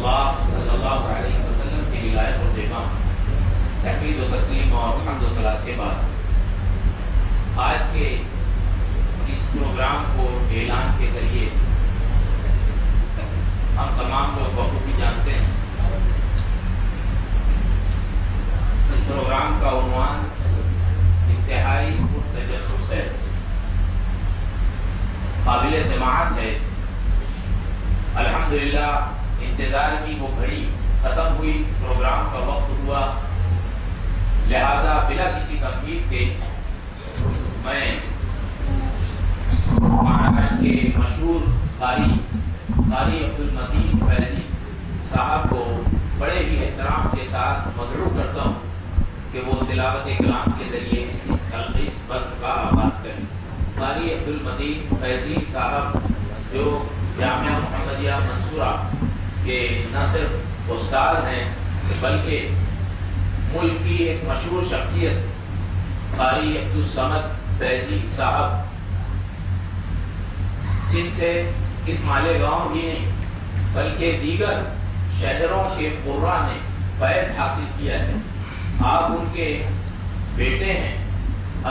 اللہ صلی اللہ علیہ وسلم کی ولایت و پیغام، تحمید و تسلیم اور حمد و صلات کے بعد آج کے اس پروگرام کو اعلان کے ذریعے ہم تمام لوگ بخوبی جانتے ہیں۔ اس پروگرام کا عنوان انتہائی پرتجسس ہے، قابل سماعت ہے۔ الحمدللہ انتظار کی وہ گھڑی ختم ہوئی، پروگرام کا وقت ہوا، لہذا بلا کسی تمہید کے میں مہاراشٹر کے مشہور قاری عبدالمتین فیضی صاحب کو بڑے ہی احترام کے ساتھ مدعو کرتا ہوں کہ وہ تلاوت کلام کے ذریعے اس بزم کا آغاز کریں۔ قاری عبدالمتین فیضی صاحب جو جامعہ محمدیہ منصورہ کے نہ صرف استاد ہیں بلکہ ملک کی ایک مشہور شخصیت قاری عبدالصمد فیضی صاحب، جن سے اس مالیگاؤں ہی نہیں بلکہ دیگر شہروں کے قراء نے فیض حاصل کیا ہے، آپ ان کے بیٹے ہیں۔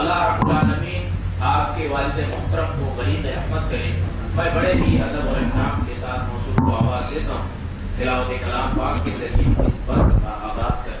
اللہ رب العالمین آپ کے والد محترم کو غریق رحمت کرے۔ میں بڑے ہی ادب اور احترام کے ساتھ موصول کو آواز دیتا ہوں، تلاوت کلام پاک کے ذریعے اس بزم کا آغاز کریں۔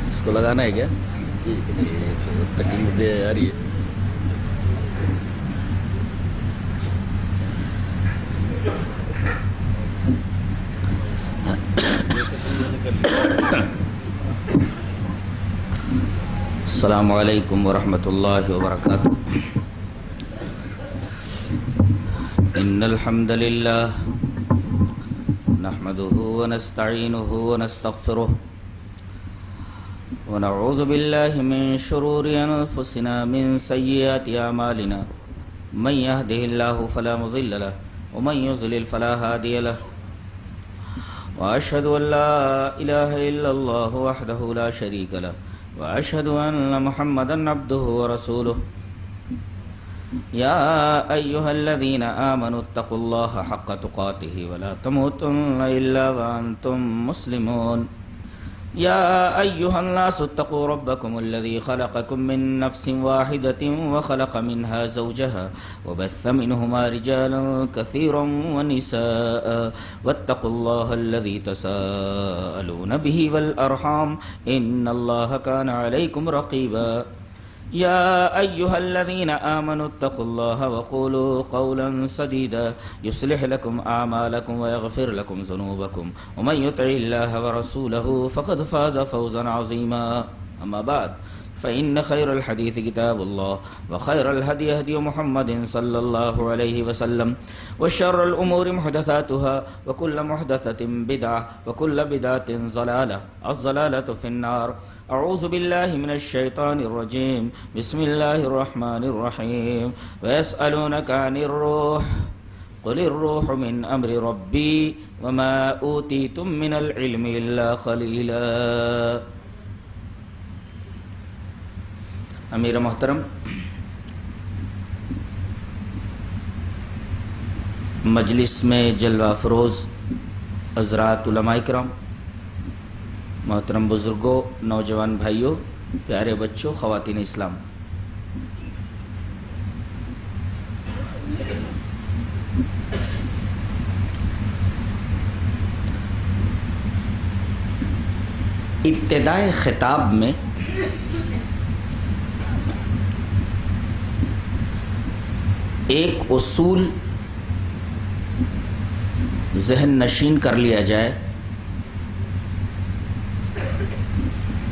اس کو لگانا ہے کیا؟ تکلیف دے آ رہی ہے۔ السلام علیکم ورحمۃ اللہ وبرکاتہ۔ ان الحمد للہ نحمده ونستعینه ونستغفره ونعوذ باللہ من شرور انفسنا من سیئات اعمالنا، من يهده الله فلا مضل له ومن يضلل فلا هادي له، واشهد ان لا اله الا الله وحده لا شريك له، واشهد ان محمدا عبده ورسوله۔ يا ايها الذين آمنوا اتقوا الله حق تقاته ولا تموتن الا وانتم مسلمون۔ يا أيها الناس اتقوا ربكم الذي خلقكم من نفس واحدة وخلق منها زوجها وبث منهما رجالا كثيرا ونساء واتقوا الله الذي تساءلون به والأرحام إن الله كان عليكم رقيبا۔ يا أيها الذين آمنوا اتقوا الله وقولوا قولا سديدا يصلح لكم أعمالكم ويغفر لكم ذنوبكم ومن يطع الله ورسوله فقد فاز فوزا عظيما، أما بعد فإن خير الحديث كتاب الله وخير الهدي هدي محمد صلى الله عليه وسلم وشر الأمور محدثاتها وكل محدثة بدعة وكل بدعة ضلالة، الضلالة في النار۔ أعوذ بالله من الشيطان الرجيم، بسم الله الرحمن الرحيم۔ ويسألونك عن الروح قل الروح من أمر ربي وما أوتيتم من العلم إلا قليلا۔ امیر محترم، مجلس میں جلوہ افروز حضرات علماء کرام، محترم بزرگوں، نوجوان بھائیوں، پیارے بچوں، خواتین اسلام، ابتدائے خطاب میں ایک اصول ذہن نشین کر لیا جائے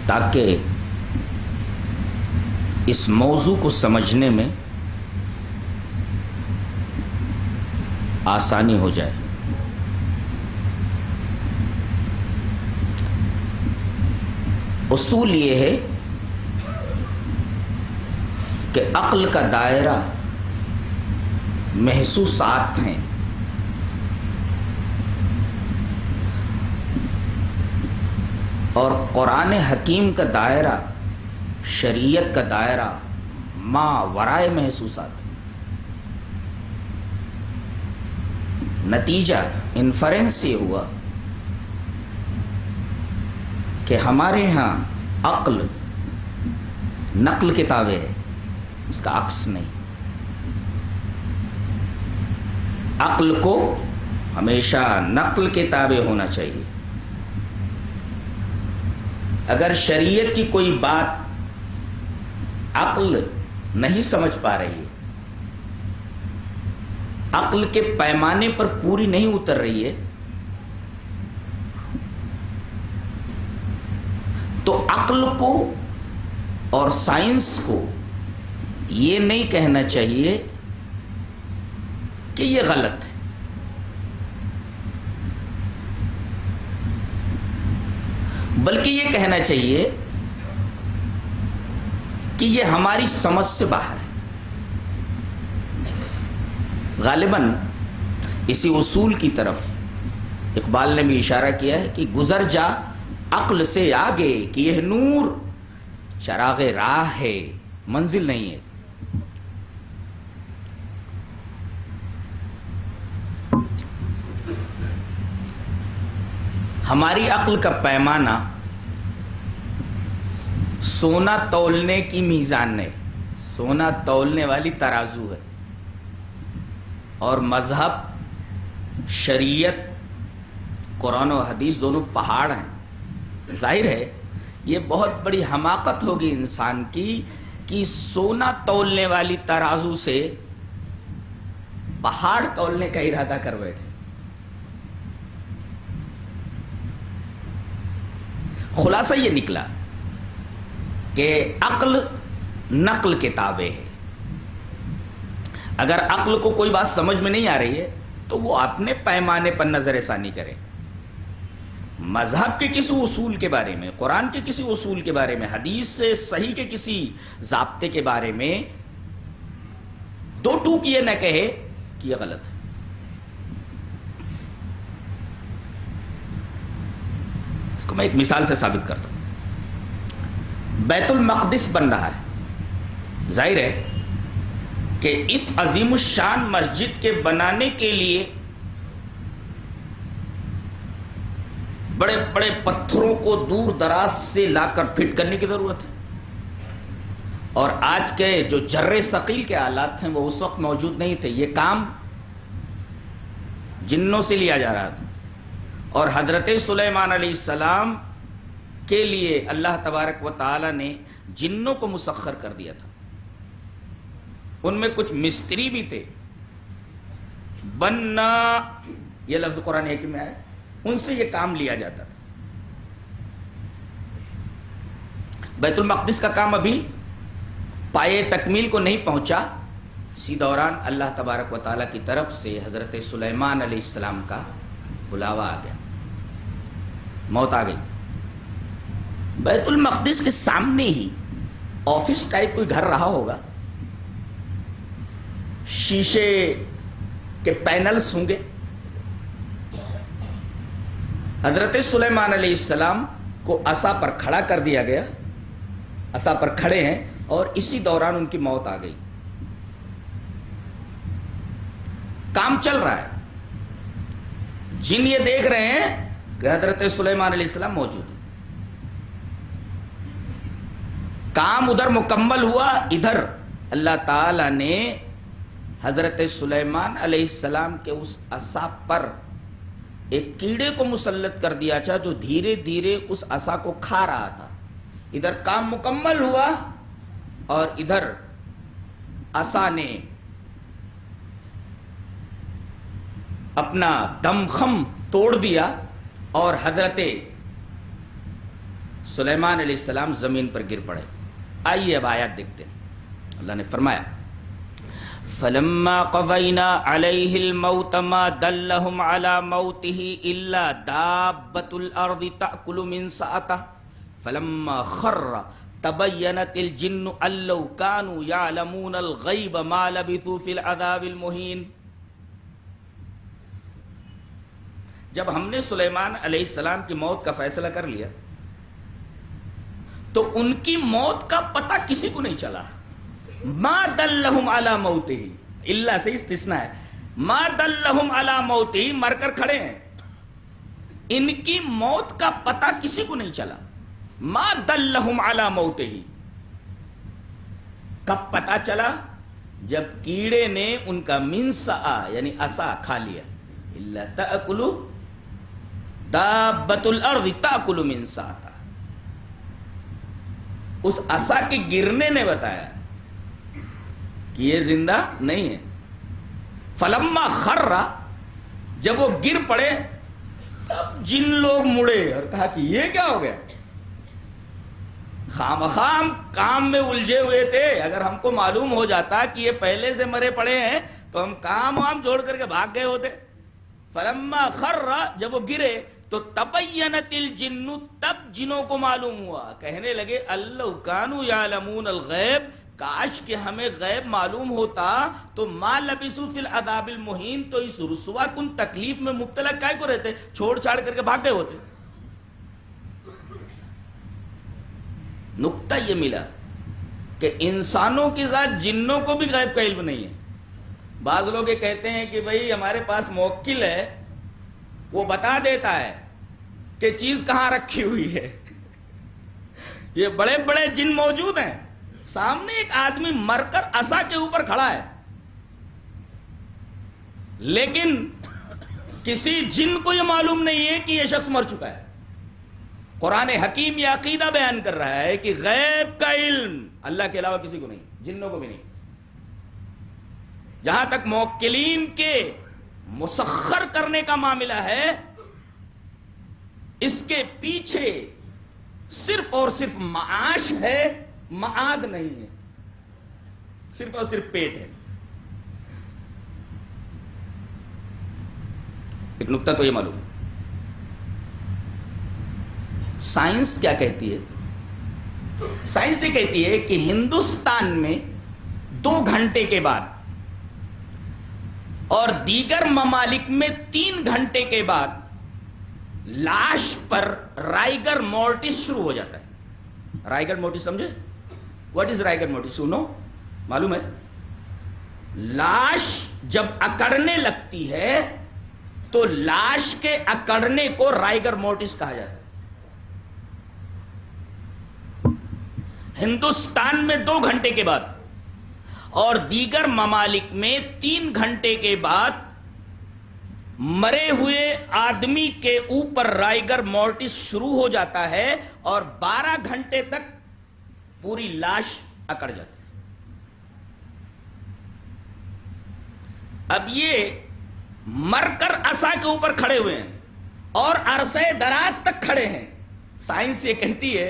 تاکہ اس موضوع کو سمجھنے میں آسانی ہو جائے۔ اصول یہ ہے کہ عقل کا دائرہ محسوسات ہیں، اور قرآن حکیم کا دائرہ، شریعت کا دائرہ ما ورائے محسوسات. نتیجہ انفرنس یہ ہوا کہ ہمارے ہاں عقل نقل کے تابع ہے، اس کا عکس نہیں. عقل کو ہمیشہ نقل کے تابع ہونا چاہیے. اگر شریعت کی کوئی بات عقل نہیں سمجھ پا رہی ہے، عقل کے پیمانے پر پوری نہیں اتر رہی ہے، تو عقل کو اور سائنس کو یہ نہیں کہنا چاہیے کہ یہ غلط ہے. بلکہ یہ کہنا چاہیے کہ یہ ہماری سمجھ سے باہر ہے. غالباً اسی اصول کی طرف اقبال نے بھی اشارہ کیا ہے کہ گزر جا عقل سے آگے کہ یہ نور چراغ راہ ہے، منزل نہیں ہے. ہماری عقل کا پیمانہ سونا تولنے کی میزان ہے، سونا تولنے والی ترازو ہے، اور مذہب، شریعت، قرآن و حدیث دونوں پہاڑ ہیں. ظاہر ہے یہ بہت بڑی حماقت ہوگی انسان کی کہ سونا تولنے والی ترازو سے پہاڑ تولنے کا ارادہ کر بیٹھے. خلاصہ یہ نکلا کہ عقل نقل کے تابع ہے. اگر عقل کو کوئی بات سمجھ میں نہیں آ رہی ہے تو وہ اپنے پیمانے پر نظر ثانی کرے. مذہب کے کسی اصول کے بارے میں، قرآن کے کسی اصول کے بارے میں، حدیث سے صحیح کے کسی ضابطے کے بارے میں دو ٹوک یہ نہ کہے کہ یہ غلط ہے. اس کو میں ایک مثال سے ثابت کرتا ہوں. بیت المقدس بن رہا ہے. ظاہر ہے کہ اس عظیم الشان مسجد کے بنانے کے لیے بڑے بڑے پتھروں کو دور دراز سے لا کر فٹ کرنے کی ضرورت ہے، اور آج کے جو جر ثقیل کے آلات ہیں وہ اس وقت موجود نہیں تھے. یہ کام جنوں سے لیا جا رہا تھا، اور حضرت سلیمان علیہ السلام کے لیے اللہ تبارک و تعالی نے جنوں کو مسخر کر دیا تھا. ان میں کچھ مستری بھی تھے. بننا یہ لفظ قرآن حکیم میں آیا، ان سے یہ کام لیا جاتا تھا. بیت المقدس کا کام ابھی پائے تکمیل کو نہیں پہنچا. اسی دوران اللہ تبارک و تعالیٰ کی طرف سے حضرت سلیمان علیہ السلام کا بلاوا آ گیا، موت آ گئی. بیت المقدس کے سامنے ہی آفس ٹائپ کوئی گھر رہا ہوگا، شیشے کے پینلز ہوں گے. حضرت سلیمان علیہ السلام کو عصا پر کھڑا کر دیا گیا، عصا پر کھڑے ہیں، اور اسی دوران ان کی موت آ گئی. کام چل رہا ہے، جن یہ دیکھ رہے ہیں کہ حضرت سلیمان علیہ السلام موجود ہیں. کام ادھر مکمل ہوا، ادھر اللہ تعالی نے حضرت سلیمان علیہ السلام کے اس عصا پر ایک کیڑے کو مسلط کر دیا تھا جو دھیرے دھیرے اس عصا کو کھا رہا تھا. ادھر کام مکمل ہوا اور ادھر عصا نے اپنا دم خم توڑ دیا اور حضرت سلیمان علیہ السلام زمین پر گر پڑے. آئیے اب آیات دیکھتے ہیں. اللہ نے فرمایا فَلَمَّا قَضَيْنَا عَلَيْهِ الْمَوْتَ مَا دَلَّهُمْ عَلَى مَوْتِهِ إِلَّا دَابَّةُ الْأَرْضِ تَأْكُلُ مِنْ سَأَتَهُ فَلَمَّا خَرَّ تبینت الجن ان لو کانوا یعلمون الغیب ما لبثوا فی العذاب المہین. جب ہم نے سلیمان علیہ السلام کی موت کا فیصلہ کر لیا تو ان کی موت کا پتہ کسی کو نہیں چلا. ما دلہم علی موتہ، اللہ سے استثناء ہے. ما دلہم علی موتہ، مر کر کھڑے ہیں، ان کی موت کا پتہ کسی کو نہیں چلا. ما دلہم علی موتہ، کب پتہ چلا؟ جب کیڑے نے ان کا منسا یعنی عصا کھا لیا. الا تاکل دابۃ الارض تاکل من ساتا. اس عصا کے گرنے نے بتایا کہ یہ زندہ نہیں ہے. فلما خر، جب وہ گر پڑے تب جن لوگ مڑے اور کہا کہ یہ کیا ہو گیا. خام کام میں الجھے ہوئے تھے. اگر ہم کو معلوم ہو جاتا کہ یہ پہلے سے مرے پڑے ہیں تو ہم کام وام چھوڑ کر کے بھاگ گئے ہوتے. فلما خر، جب وہ گرے تو تبینت الجن، تب جنوں کو معلوم ہوا. کہنے لگے اللہ کانوا یعلمون الغیب، کاش کہ ہمیں غیب معلوم ہوتا تو ما لبثوا فی العذاب المہین، تو اس رسوا کن تکلیف میں مبتلا کائے کو رہتے، چھوڑ چھاڑ کر کے بھاگ گئے ہوتے. نقطہ یہ ملا کہ انسانوں کے ساتھ جنوں کو بھی غیب کا علم نہیں ہے. بعض لوگ یہ کہتے ہیں کہ بھئی ہمارے پاس موکل ہے، وہ بتا دیتا ہے کہ چیز کہاں رکھی ہوئی ہے. یہ بڑے بڑے جن موجود ہیں. سامنے ایک آدمی مر کر عصا کے اوپر کھڑا ہے، لیکن کسی جن کو یہ معلوم نہیں ہے کہ یہ شخص مر چکا ہے. قرآن حکیم یہ عقیدہ بیان کر رہا ہے کہ غیب کا علم اللہ کے علاوہ کسی کو نہیں، جنوں کو بھی نہیں. جہاں تک موکلین کے مسخر کرنے کا معاملہ ہے، اس کے پیچھے صرف اور صرف معاش ہے، معاد نہیں ہے. صرف اور صرف پیٹ ہے. ایک نقطہ تو یہ معلوم. سائنس کیا کہتی ہے؟ سائنس یہ کہتی ہے کہ ہندوستان میں 2 گھنٹے کے بعد اور دیگر ممالک میں 3 گھنٹے کے بعد لاش پر رائگر مورٹس شروع ہو جاتا ہے. رائگر مورٹس سمجھے؟ What is rigor mortis? سنو، معلوم ہے؟ لاش جب اکڑنے لگتی ہے تو لاش کے اکڑنے کو رائگر مورٹس کہا جاتا ہے. ہندوستان میں 2 گھنٹے کے بعد اور دیگر ممالک میں 3 گھنٹے کے بعد مرے ہوئے آدمی کے اوپر رائگر مورٹس شروع ہو جاتا ہے اور 12 گھنٹے تک پوری لاش اکڑ جاتی ہے. اب یہ مر کر عصا کے اوپر کھڑے ہوئے ہیں اور عرصے دراز تک کھڑے ہیں. سائنس یہ کہتی ہے،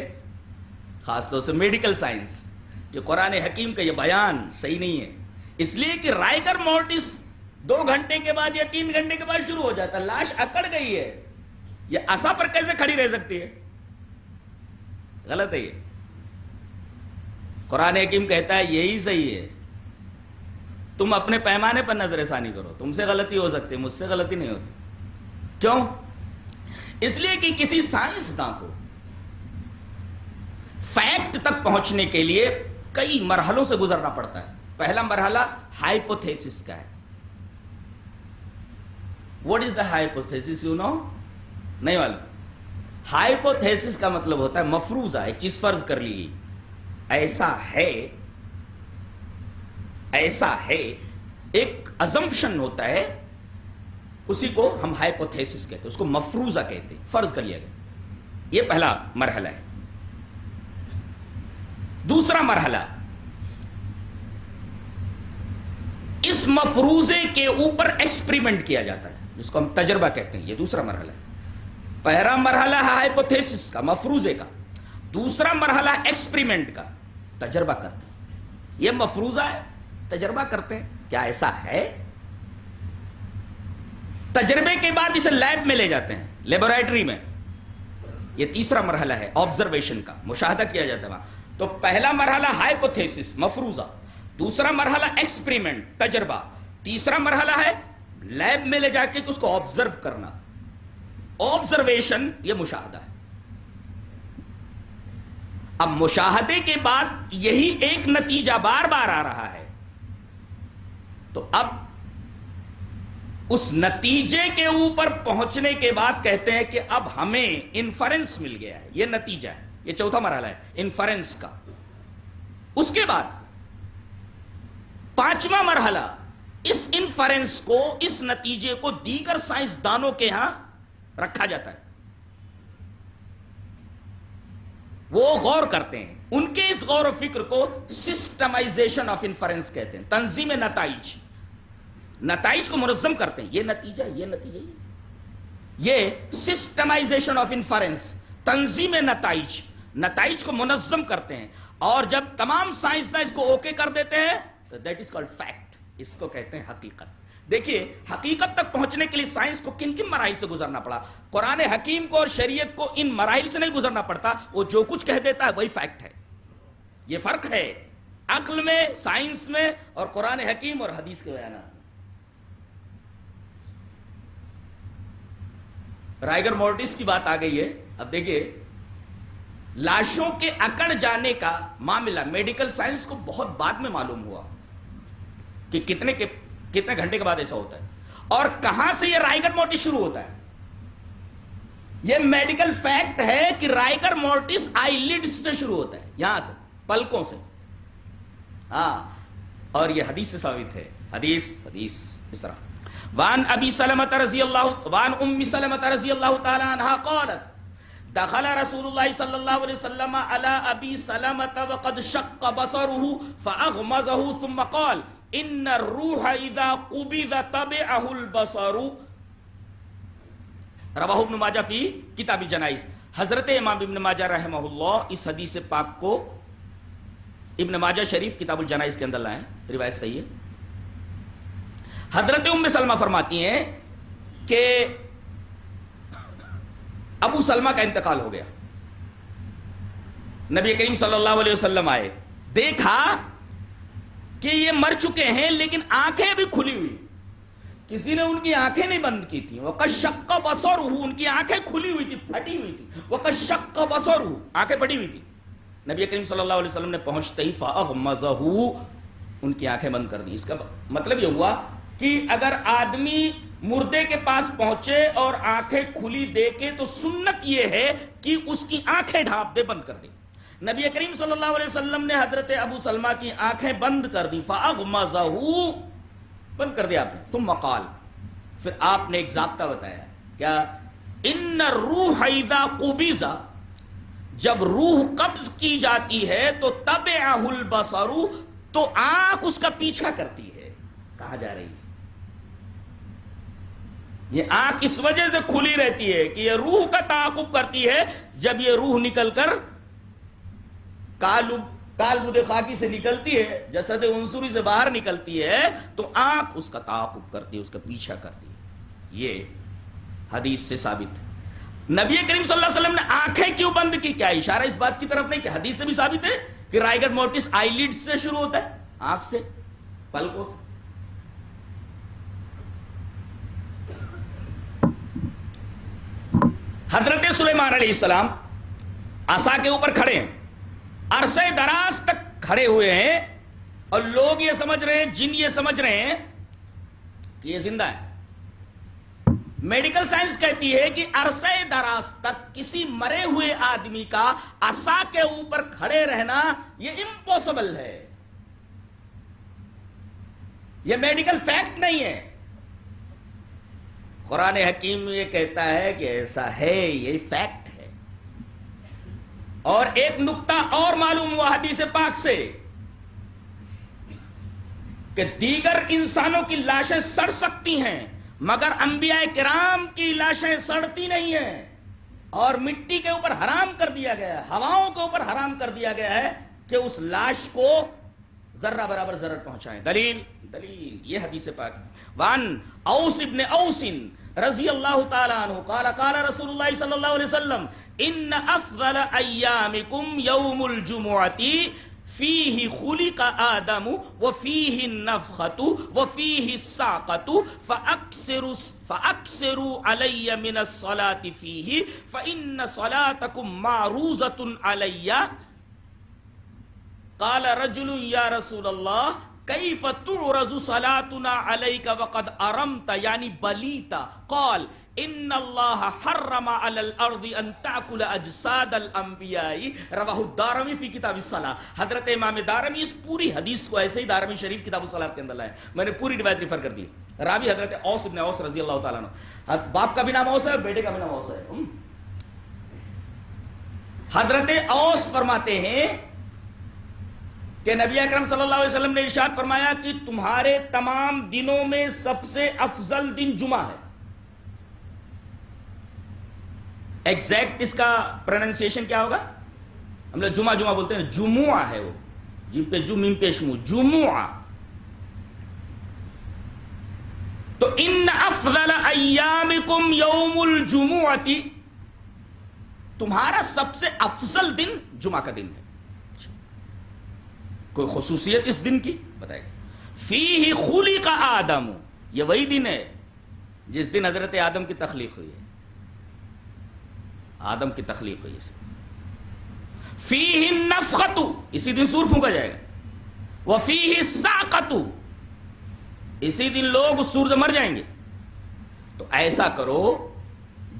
خاص طور سے میڈیکل سائنس، کہ قرآن حکیم کا یہ بیان صحیح نہیں ہے، اس لیے کہ رائگر مورٹس 2 گھنٹے کے بعد یا 3 گھنٹے کے بعد شروع ہو جاتا ہے. لاش اکڑ گئی ہے، یہ عصا پر کیسے کھڑی رہ سکتی ہے؟ غلط ہے. یہ قرآن حکیم کہتا ہے یہی صحیح ہے. تم اپنے پیمانے پر نظر ثانی کرو. تم سے غلطی ہو سکتی، مجھ سے غلطی نہیں ہوتی. کیوں؟ اس لیے کہ کسی سائنسداں کو فیکٹ تک پہنچنے کے لیے کئی مرحلوں سے گزرنا پڑتا ہے. پہلا مرحلہ ہائپوتھیسس کا ہے. What is the hypothesis? You know? نہیں معلوم. ہائپوتھیسس کا مطلب ہوتا ہے مفروضہ، ایک چیز فرض کر لی گئی، ایسا ہے، ایسا ہے، ایک ازمپشن ہوتا ہے، اسی کو ہم ہائپوتھیسس کہتے ہیں، اس کو مفروضہ کہتے ہیں، فرض کر لیا گیا. یہ پہلا مرحلہ ہے. دوسرا مرحلہ، اس مفروضے کے اوپر ایکسپریمنٹ کیا جاتا ہے، جس کو ہم تجربہ کہتے ہیں. یہ دوسرا مرحلہ ہے. پہلا مرحلہ ہے ہائپوتھیسس کا، مفروضے کا. دوسرا مرحلہ ایکسپریمنٹ کا، تجربہ کرتے ہیں. یہ مفروضہ ہے، تجربہ کرتے ہیں کیا ایسا ہے. تجربے کے بعد اسے لیب میں لے جاتے ہیں، لیبورٹری میں. یہ تیسرا مرحلہ ہے آبزرویشن کا، مشاہدہ کیا جاتا ہے وہاں. تو پہلا مرحلہ ہائپوتھیسس مفروضہ، دوسرا مرحلہ ایکسپریمنٹ تجربہ، تیسرا مرحلہ ہے لیب میں لے جا کے اس کو آبزرو کرنا. آبزرویشن یہ مشاہدہ ہے. اب مشاہدے کے بعد یہی ایک نتیجہ بار بار آ رہا ہے، تو اب اس نتیجے کے اوپر پہنچنے کے بعد کہتے ہیں کہ اب ہمیں انفرنس مل گیا ہے. یہ نتیجہ ہے، یہ چوتھا مرحلہ ہے انفرنس کا. اس کے بعد پانچواں مرحلہ، اس انفرنس کو، اس نتیجے کو دیگر سائنسدانوں کے ہاں رکھا جاتا ہے. وہ غور کرتے ہیں، ان کے اس غور و فکر کو سسٹمائزیشن آف انفرنس کہتے ہیں، تنظیم نتائج. نتائج کو منظم کرتے ہیں، یہ نتیجہ، یہ نتیجہ، یہ سسٹمائزیشن آف انفرنس، تنظیم نتائج، نتائج کو منظم کرتے ہیں. اور جب تمام سائنسداں اس کو اوکے کر دیتے ہیں تو دیٹ از کالڈ فیکٹ، اس کو کہتے ہیں حقیقت. دیکھیے حقیقت تک پہنچنے کے لیے سائنس کو کن کن مراحل سے گزرنا پڑا. قرآن حکیم کو اور شریعت کو ان مراحل سے نہیں گزرنا پڑتا، وہ جو کچھ کہہ دیتا ہے وہی فیکٹ ہے. یہ فرق ہے عقل میں، سائنس میں، اور قرآن حکیم اور حدیث کے بیانات میں. رائگر مورٹس کی بات آ گئی ہے. اب دیکھیے لاشوں کے اکڑ جانے کا معاملہ میڈیکل سائنس کو بہت بعد میں معلوم ہوا کہ کتنے گھنٹے کے بعد ایسا ہوتا ہے، اور کہاں سے یہ رائگر مورٹس شروع ہوتا ہے. یہ میڈیکل فیکٹ ہے کہ رائگر مورٹس آئی لیڈ سے شروع ہوتا ہے، یہاں سے، پلکوں سے. ہاں، اور یہ حدیث سے ثابت ہے. حدیث اس طرح وان ام سلمۃ رضی اللہ تعالی عنہا قالت دخل رسول اللہ صلی اللہ علیہ وسلم على ابی سلمۃ وقد شق بصره فاغمزه ثم قال ان الروح اذا قبض تبعه البصر. رواہ ابن ماجہ فی کتاب الجنائز. حضرت امام ابن ماجہ رحمہ اللہ اس حدیث پاک کو ابن ماجہ شریف کتاب الجنائز کے اندر لائیں، روایت صحیح ہے. حضرت ام سلمہ فرماتی ہیں کہ ابو سلمہ کا انتقال ہو گیا. نبی کریم صلی اللہ علیہ وسلم آئے، دیکھا کہ یہ مر چکے ہیں لیکن آنکھیں بھی کھلی ہوئی. کسی نے ان کی آنکھیں نہیں بند کی تھی. وقد شق بصرہ، ان کی آنکھیں کھلی ہوئی تھی، پھٹی ہوئی تھی. وقد شق بصرہ، آنکھیں پھٹی ہوئی تھی. نبی کریم صلی اللہ علیہ وسلم نے پہنچتے ہی فاغمزہ، ان کی آنکھیں بند کر دی. اس کا مطلب یہ ہوا کہ اگر آدمی مردے کے پاس پہنچے اور آنکھیں کھلی دیکھے تو سنت یہ ہے کہ اس کی آنکھیں ڈھانپ دے، بند کر دے. نبی کریم صلی اللہ علیہ وسلم نے حضرت ابو سلمہ کی آنکھیں بند کر دی. فاغمزہ، بند کر دیا آپ نے. ثم قال، پھر آپ نے ایک ضابطہ بتایا. کیا؟ ان الروح اذا قبض، جب روح قبض کی جاتی ہے تو تبعہ البصر، تو آنکھ اس کا پیچھا کرتی ہے. کہاں جا رہی ہے؟ یہ آنکھ اس وجہ سے کھلی رہتی ہے کہ یہ روح کا تعاقب کرتی ہے. جب یہ روح نکل کر کالبد خاکی سے نکلتی ہے، جسد عنصری سے باہر نکلتی ہے، تو آنکھ اس کا تعاقب کرتی ہے، اس کا پیچھا کرتی ہے. یہ حدیث سے ثابت ہے. نبی کریم صلی اللہ علیہ وسلم نے آنکھیں کیوں بند کی؟ کیا اشارہ اس بات کی طرف نہیں کہ حدیث سے بھی ثابت ہے کہ رائگر مورٹس آئی لیڈ سے شروع ہوتا ہے، آنکھ سے، پلکوں سے. حضرت سلیمان علیہ السلام عصا کے اوپر کھڑے ہیں، عرصے دراز تک کھڑے ہوئے ہیں، اور لوگ یہ سمجھ رہے ہیں، جن یہ سمجھ رہے ہیں کہ یہ زندہ ہے. میڈیکل سائنس کہتی ہے کہ عرصے دراز تک کسی مرے ہوئے آدمی کا عصا کے اوپر کھڑے رہنا یہ امپوسیبل ہے. یہ میڈیکل فیکٹ نہیں ہے. قرآن حکیم یہ کہتا ہے کہ ایسا ہے، یہ فیکٹ ہے. اور ایک نقطہ اور معلوم ہوا حدیث پاک سے کہ دیگر انسانوں کی لاشیں سڑ سکتی ہیں مگر انبیاء کرام کی لاشیں سڑتی نہیں ہیں. اور مٹی کے اوپر حرام کر دیا گیا ہے، ہواؤں کے اوپر حرام کر دیا گیا ہے کہ اس لاش کو ذرہ برابر ضرر پہنچائیں. دلیل یہ حدیث پاک. وان اوس ابن اوس رضی اللہ تعالی عنہ قال قال رسول اللہ صلی اللہ علیہ وسلم ان افضل ایامکم یوم الجمعۃ فیہ خلق آدم وفیہ النفخۃ وفیہ الصاقۃ فاکثروا علی من الصلاۃ فیہ فإن صلاتکم معروضۃ علی. قال رجل یا رسول اللہ کیف تعرض صلاتنا علیک وقد ارمت یعنی بلیت. قال ان اللہ حرم علی الارض ان تاکل اجساد الانبیاء. رواہ الدارمی فی کتاب الصلاۃ. حضرت امام دارمی اس پوری حدیث کو ایسے ہی دارمی شریف کتاب الصلاۃ کے اندر لائے. میں نے پوری روایت ریفر کر دی. راوی حضرت اوس ابن اوس رضی اللہ تعالیٰ عنہ. باپ کا بھی نام اوس ہے, بیٹے کا بھی نام اوس ہے. حضرت اوس فرماتے ہیں کہ نبی اکرم صلی اللہ علیہ وسلم نے ارشاد فرمایا کہ تمہارے تمام دنوں میں سب سے افضل دن جمعہ ہے. ایگزیکٹ اس کا پروننسیشن کیا ہوگا؟ ہم لوگ جمعہ جمعہ بولتے ہیں, جمعہ ہے وہ, جن پہ جم پیش منہ, جمعہ. تو ان افضل ایامکم یوم الجمعۃ, تمہارا سب سے افضل دن جمعہ کا دن ہے. کوئی خصوصیت اس دن کی بتائے گا. فیہ خلق آدم, یہ وہی دن ہے جس دن حضرت آدم کی تخلیق ہوئی ہے. آدم کی تخلیق ہوئی ہے. فیہ النفخۃ, اسی دن سور پھونکا جائے گا. وفیہ الصاقۃ, اسی دن لوگ سور سے مر جائیں گے. تو ایسا کرو,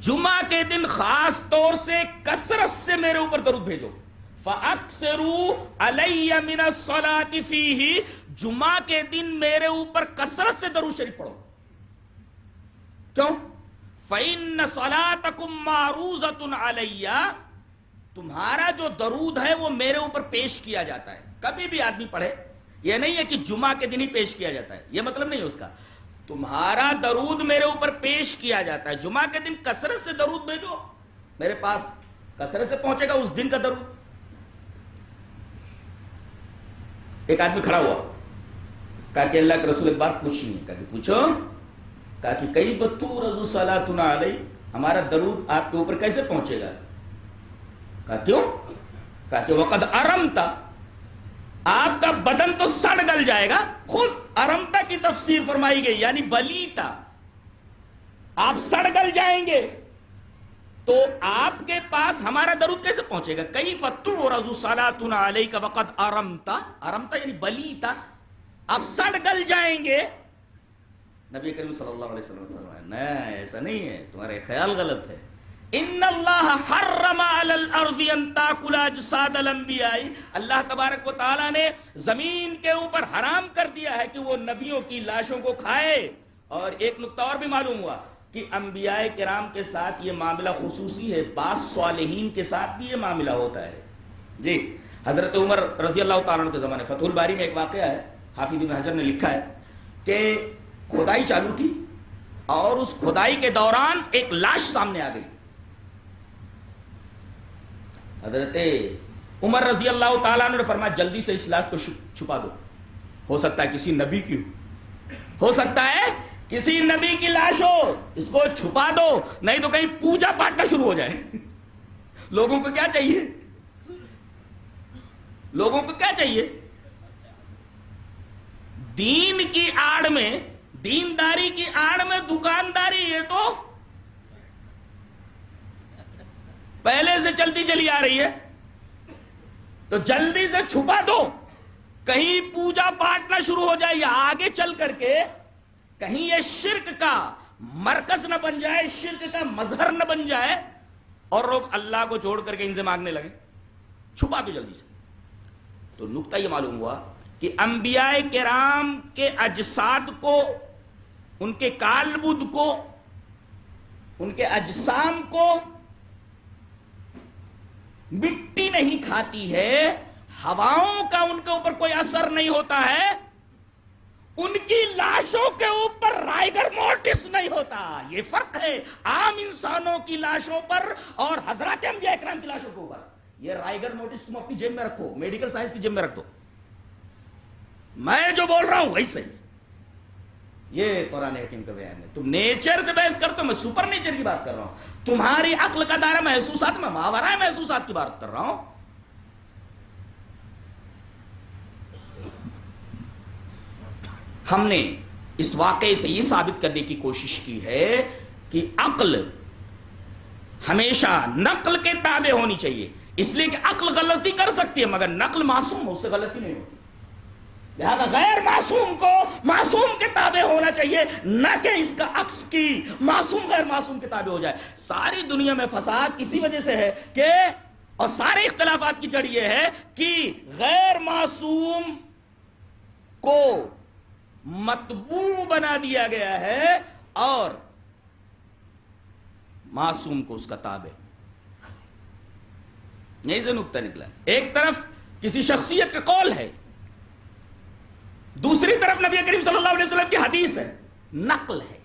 جمعہ کے دن خاص طور سے کثرت سے میرے اوپر درود بھیجو. فَأَكْثِرُوا عَلَيَّ مِنَ الصَّلَاةِ فِيهِ, جمعہ کے دن میرے اوپر کثرت سے درود شریف پڑھو. کیوں؟ فَإِنَّ صَلَاتَكُمْ مَعْرُوضَةٌ عَلَيَّ, تمہارا جو درود ہے وہ میرے اوپر پیش کیا جاتا ہے. کبھی بھی آدمی پڑھے, یہ نہیں ہے کہ جمعہ کے دن ہی پیش کیا جاتا ہے, یہ مطلب نہیں ہے اس کا. تمہارا درود میرے اوپر پیش کیا جاتا ہے. جمعہ کے دن کثرت سے درود بھیجو, میرے پاس کثرت سے پہنچے گا اس دن کا درود. ایک آدمی کھڑا ہوا, کہا کہ اللہ کے رسول ایک بات پوچھنی ہے. کہا کہ پوچھو. کہا کہ کیف تعرض صلاتنا علیہ, ہمارا درود آپ کے اوپر کیسے پہنچے گا؟ کہا کیوں؟ کہا کہ وقد ارمتا, آپ کا بدن تو سڑ گل جائے گا. خود ارمتا کی تفسیر فرمائی گئی یعنی بلیتا, آپ سڑ گل جائیں گے. تو آپ کے پاس ہمارا درود کیسے پہنچے گا؟ کیف تعرض صلاتنا علیک وقد ارمتا, ارمتا یعنی بلیتا, آپ سڑ گل جائیں گے. نبی کریم صلی اللہ علیہ وسلم نے فرمایا نہیں, ایسا نہیں ہے, تمہارا خیال غلط ہے. ان اللہ حرم علی الارض ان تاکل اجساد الانبیاء, اللہ تبارک و تعالی نے زمین کے اوپر حرام کر دیا ہے کہ وہ نبیوں کی لاشوں کو کھائے. اور ایک نقطہ اور بھی معلوم ہوا کہ انبیاء کرام کے ساتھ یہ معاملہ خصوصی ہے, بعض صالحین کے ساتھ بھی یہ معاملہ ہوتا ہے. جی, حضرت عمر رضی اللہ تعالیٰ عنہ کے زمانے, فتح الباری میں ایک واقعہ ہے, حافظ ابن حجر نے لکھا ہے کہ کھدائی چالو تھی اور اس کھدائی کے دوران ایک لاش سامنے آ گئی. حضرت عمر رضی اللہ تعالیٰ عنہ نے فرمایا جلدی سے اس لاش کو چھپا دو, ہو سکتا ہے کسی نبی کی ہو سکتا ہے کسی نبی کی لاش ہو, اس کو چھپا دو, نہیں تو کہیں پوجا پاٹ نہ شروع ہو جائے. لوگوں کو کیا چاہیے؟ لوگوں کو کیا چاہیے؟ دین کی آڑ میں, دینداری کی آڑ میں دکانداری, یہ تو پہلے سے چلتی چلی آ رہی ہے. تو جلدی سے چھپا دو, کہیں پوجا پاٹ نہ شروع ہو جائے, یا آگے چل کر کے کہیں یہ شرک کا مرکز نہ بن جائے, شرک کا مظہر نہ بن جائے اور لوگ اللہ کو چھوڑ کر کے ان سے مانگنے لگے. چھپا دو جلدی سے. تو نقطہ یہ معلوم ہوا کہ انبیاء کرام کے اجساد کو, ان کے کالبد کو, ان کے اجسام کو مٹی نہیں کھاتی ہے, ہواؤں کا ان کے اوپر کوئی اثر نہیں ہوتا ہے, ان کی لاشوں کے اوپر رائگر مورٹس نہیں ہوتا. یہ فرق ہے عام انسانوں کی لاشوں پر اور حضرات انبیاء اکرام کی لاشوں کے اوپر. یہ رائگر مورٹس تم اپنی جیب میں رکھو, میڈیکل سائنس کی جیب میں رکھ دو, میں جو بول رہا ہوں وہی صحیح ہے. یہ قرآن حکیم کا بیان ہے. تم نیچر سے بحث کرتے ہو، میں سپر نیچر کی بات کر رہا ہوں. تمہاری عقل کا دائرہ محسوسات میں ماورائے محسوسات کی بات کر رہا ہوں. ہم نے اس واقعے سے یہ ثابت کرنے کی کوشش کی ہے کہ عقل ہمیشہ نقل کے تابع ہونی چاہیے، اس لیے کہ عقل غلطی کر سکتی ہے مگر نقل معصوم، اس سے غلطی نہیں ہوتی. لہذا غیر معصوم کو معصوم کے تابع ہونا چاہیے، نہ کہ اس کا عکس کی معصوم غیر معصوم کے تابع ہو جائے. ساری دنیا میں فساد اسی وجہ سے ہے کہ، اور سارے اختلافات کی جڑ یہ ہے کہ غیر معصوم کو مطبوع بنا دیا گیا ہے اور معصوم کو اس کا تابع. یہیں سے نقطہ نکلا. ایک طرف کسی شخصیت کا قول ہے، دوسری طرف نبی کریم صلی اللہ علیہ وسلم کی حدیث ہے، نقل ہے،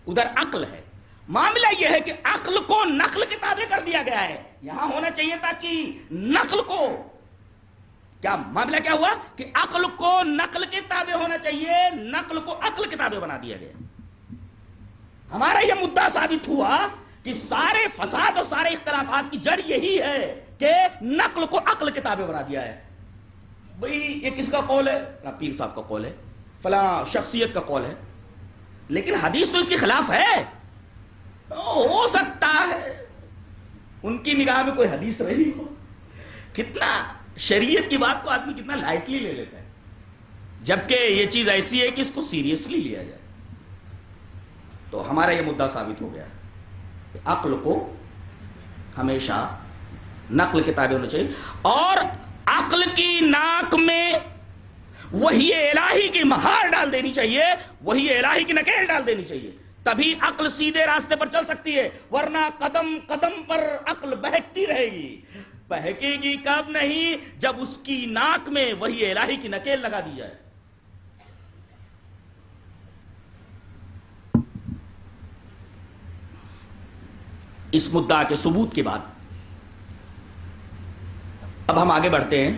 ادھر عقل ہے. معاملہ یہ ہے کہ عقل کو نقل کے تابع کر دیا گیا ہے. یہاں ہونا چاہیے تھا کہ نقل کو، کیا معاملہ کیا ہوا کہ عقل کو نقل کے تابع ہونا چاہیے، نقل کو عقل کے تابع بنا دیا گیا. ہمارا یہ مدعا ثابت ہوا کہ سارے فساد اور سارے اختلافات کی جڑ یہی ہے کہ نقل کو عقل کے تابع بنا دیا ہے. بھئی یہ کس کا قول ہے؟ پیر صاحب کا قول ہے، فلاں شخصیت کا قول ہے، لیکن حدیث تو اس کے خلاف ہے. ہو سکتا ہے ان کی نگاہ میں کوئی حدیث رہی ہو. کتنا شریعت کی بات کو آدمی کتنا لائٹلی لے لیتا ہے، جبکہ یہ چیز ایسی ہے کہ اس کو سیریسلی لیا جائے. تو ہمارا یہ مدعا ثابت ہو گیا کہ عقل کو ہمیشہ نقل کے تابع ہونا چاہیے، اور عقل کی ناک میں وحی الہی کی مہار ڈال دینی چاہیے، وحی الہی کی نکیل ڈال دینی چاہیے، تبھی عقل سیدھے راستے پر چل سکتی ہے. ورنہ قدم قدم پر عقل بہکتی رہے گی. بہکے گی کب نہیں؟ جب اس کی ناک میں وحی الہی کی نکیل لگا دی جائے. اس مدعا کے ثبوت کے بعد اب ہم آگے بڑھتے ہیں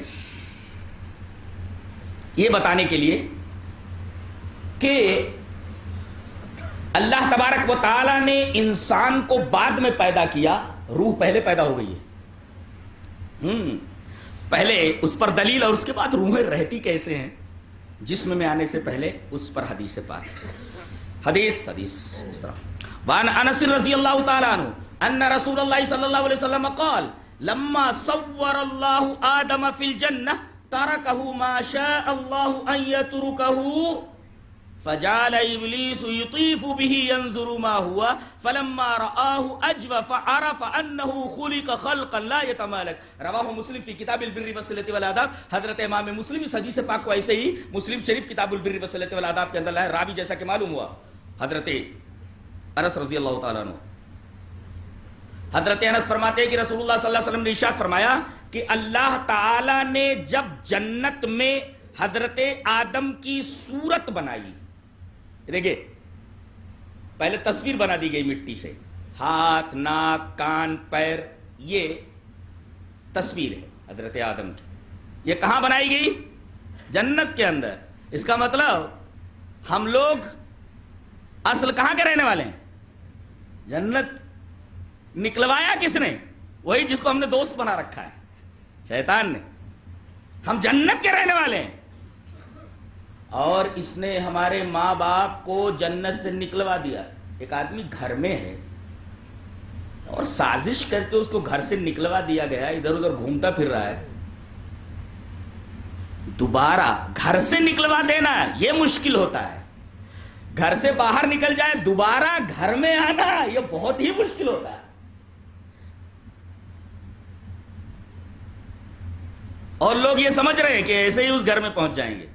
یہ بتانے کے لیے کہ اللہ تبارک و تعالی نے انسان کو بعد میں پیدا کیا، روح پہلے پیدا ہو گئی ہے. پہلے اس پر دلیل اور اس کے بعد روحیں رہتی کیسے ہیں جسم میں آنے سے پہلے، اس پر حدیث پاک. حدیث اس طرح وان انس رضی اللہ تعالی عنہ ان رسول اللہ صلی اللہ علیہ وسلم قال لما صور اللہ آدم فی الجنہ ترکہ ما شاء اللہ ان یترکہ فجعل ابلیس یطیف به ينظر ما هو فلما رآه اجوف عرف انه خلق خلقا لا يتمالك. رواہ مسلم فی کتاب البر والصلۃ والآداب. حضرت امام مسلم اس حدیث پاک کو ایسے ہی مسلم شریف کتاب البر والصلۃ والآداب کے اندر لائے. راوی جیسا کہ معلوم ہوا حضرت انس رضی اللہ تعالیٰ عنہ. حضرت انس فرماتے ہیں کہ رسول اللہ صلی اللہ علیہ وسلم نے ارشاد فرمایا کہ اللہ تعالی نے جب جنت میں حضرت آدم کی صورت بنائی، دیکھیں پہلے تصویر بنا دی گئی مٹی سے، ہاتھ، ناک، کان، پیر، یہ تصویر ہے حضرت آدم کی. یہ کہاں بنائی گئی؟ جنت کے اندر. اس کا مطلب ہم لوگ اصل کہاں کے رہنے والے ہیں؟ جنت. نکلوایا کس نے؟ وہی جس کو ہم نے دوست بنا رکھا ہے، شیطان نے. ہم جنت کے رہنے والے ہیں، اور اس نے ہمارے ماں باپ کو جنت سے نکلوا دیا. ایک آدمی گھر میں ہے اور سازش کر کے اس کو گھر سے نکلوا دیا گیا، ادھر ادھر گھومتا پھر رہا ہے. دوبارہ گھر سے نکلوا دینا یہ مشکل ہوتا ہے، گھر سے باہر نکل جائے دوبارہ گھر میں آنا یہ بہت ہی مشکل ہوتا ہے. اور لوگ یہ سمجھ رہے ہیں کہ ایسے ہی اس گھر میں پہنچ جائیں گے.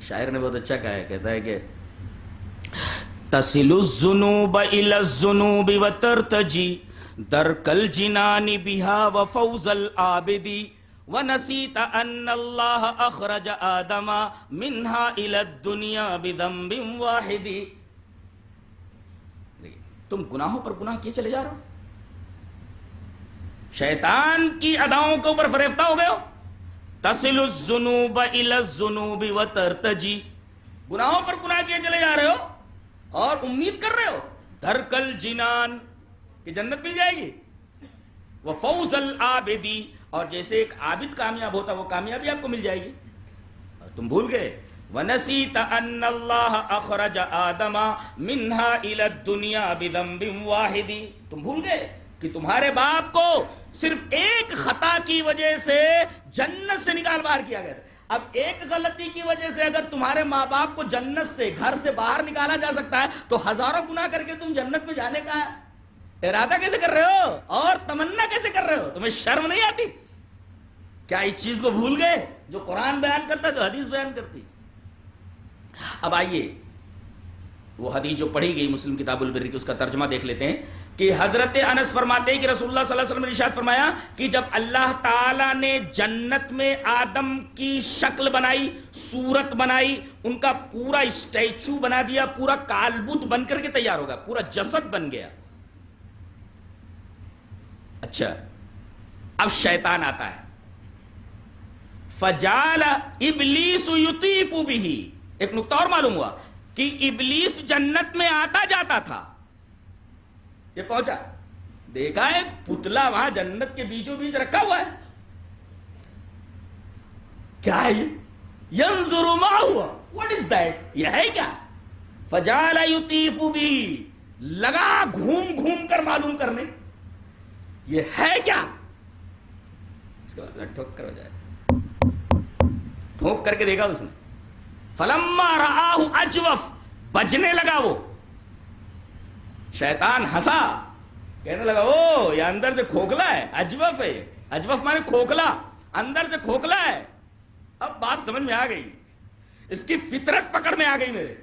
شاعر نے بہت اچھا کہا ہے، کہتا ہے کہ تصل الذنوب الى الذنوب وترتجی درک الجنان بها وفوز العابد ونسیت ان اللہ اخرج آدم منها الى الدنیا بذنب واحد. تم گناہوں پر گناہ کیے چلے جا رہے ہو، شیطان کی اداؤں کے اوپر فریفتہ ہو گئے ہو. تصل الذنوب الى الذنوب وترتجی، گناہوں پر گناہ کیے چلے جا رہے ہو اور امید کر رہے ہو درکل جنان کہ جنت مل جائے گی. وہ فوز العابدی، اور جیسے ایک عابد کامیاب ہوتا وہ کامیابی آپ کو مل جائے گی. اور تم بھول گئے وَنَسِيتَ أَنَّ اللَّهَ أَخْرَجَ آدَمَ مِنْهَا إِلَى الدُّنْيَا بِذَنْبٍ وَاحِدٍ. تم بھول گئے کہ تمہارے باپ کو صرف ایک خطا کی وجہ سے جنت سے نکال باہر کیا گیا تھا. اب ایک غلطی کی وجہ سے اگر تمہارے ماں باپ کو جنت سے، گھر سے باہر نکالا جا سکتا ہے تو ہزاروں گناہ کر کے تم جنت میں جانے کا ارادہ کیسے کر رہے ہو اور تمنا کیسے کر رہے ہو؟ تمہیں شرم نہیں آتی؟ کیا اس چیز کو بھول گئے جو قرآن بیان کرتا ہے، جو حدیث بیان کرتی؟ اب آئیے وہ حدیث جو پڑھی گئی مسلم کتاب البر کی، اس کا ترجمہ دیکھ لیتے ہیں کہ حضرت انس فرماتے ہیں کہ رسول اللہ صلی اللہ علیہ وسلم نے ارشاد فرمایا کہ جب اللہ تعالیٰ نے جنت میں آدم کی شکل بنائی، صورت بنائی، ان کا پورا اسٹیچو بنا دیا، پورا کالبوت بن کر کے تیار ہوگا، پورا جسد بن گیا. اچھا اب شیطان آتا ہے. فجعل ابلیس یطیف بہ. ایک نقطہ اور معلوم ہوا کہ ابلیس جنت میں آتا جاتا تھا. یہ پہنچا، دیکھا ایک پتلا وہاں جنت کے بیچوں بیچ رکھا ہوا ہے. کیا ہے یہ؟ ینظر ما ہوا، واٹ از دیٹ؟ یہ ہے کیا؟ فجعل یطیف بہ. لگا گھوم گھوم کر معلوم کرنے یہ ہے کیا. اس کے بعد ٹھوک کر ہو جائے، ٹھوک کر کے دیکھا اس نے. فلما رآہ اجوف، بجنے لگا وہ. شیطان ہنسا، کہنے لگا او یہ اندر سے کھوکھلا ہے، اجوف ہے. اجوف مانے کھوکھلا، اندر سے کھوکھلا ہے. اب بات سمجھ میں آ گئی، اس کی فطرت پکڑ میں آ گئی میرے.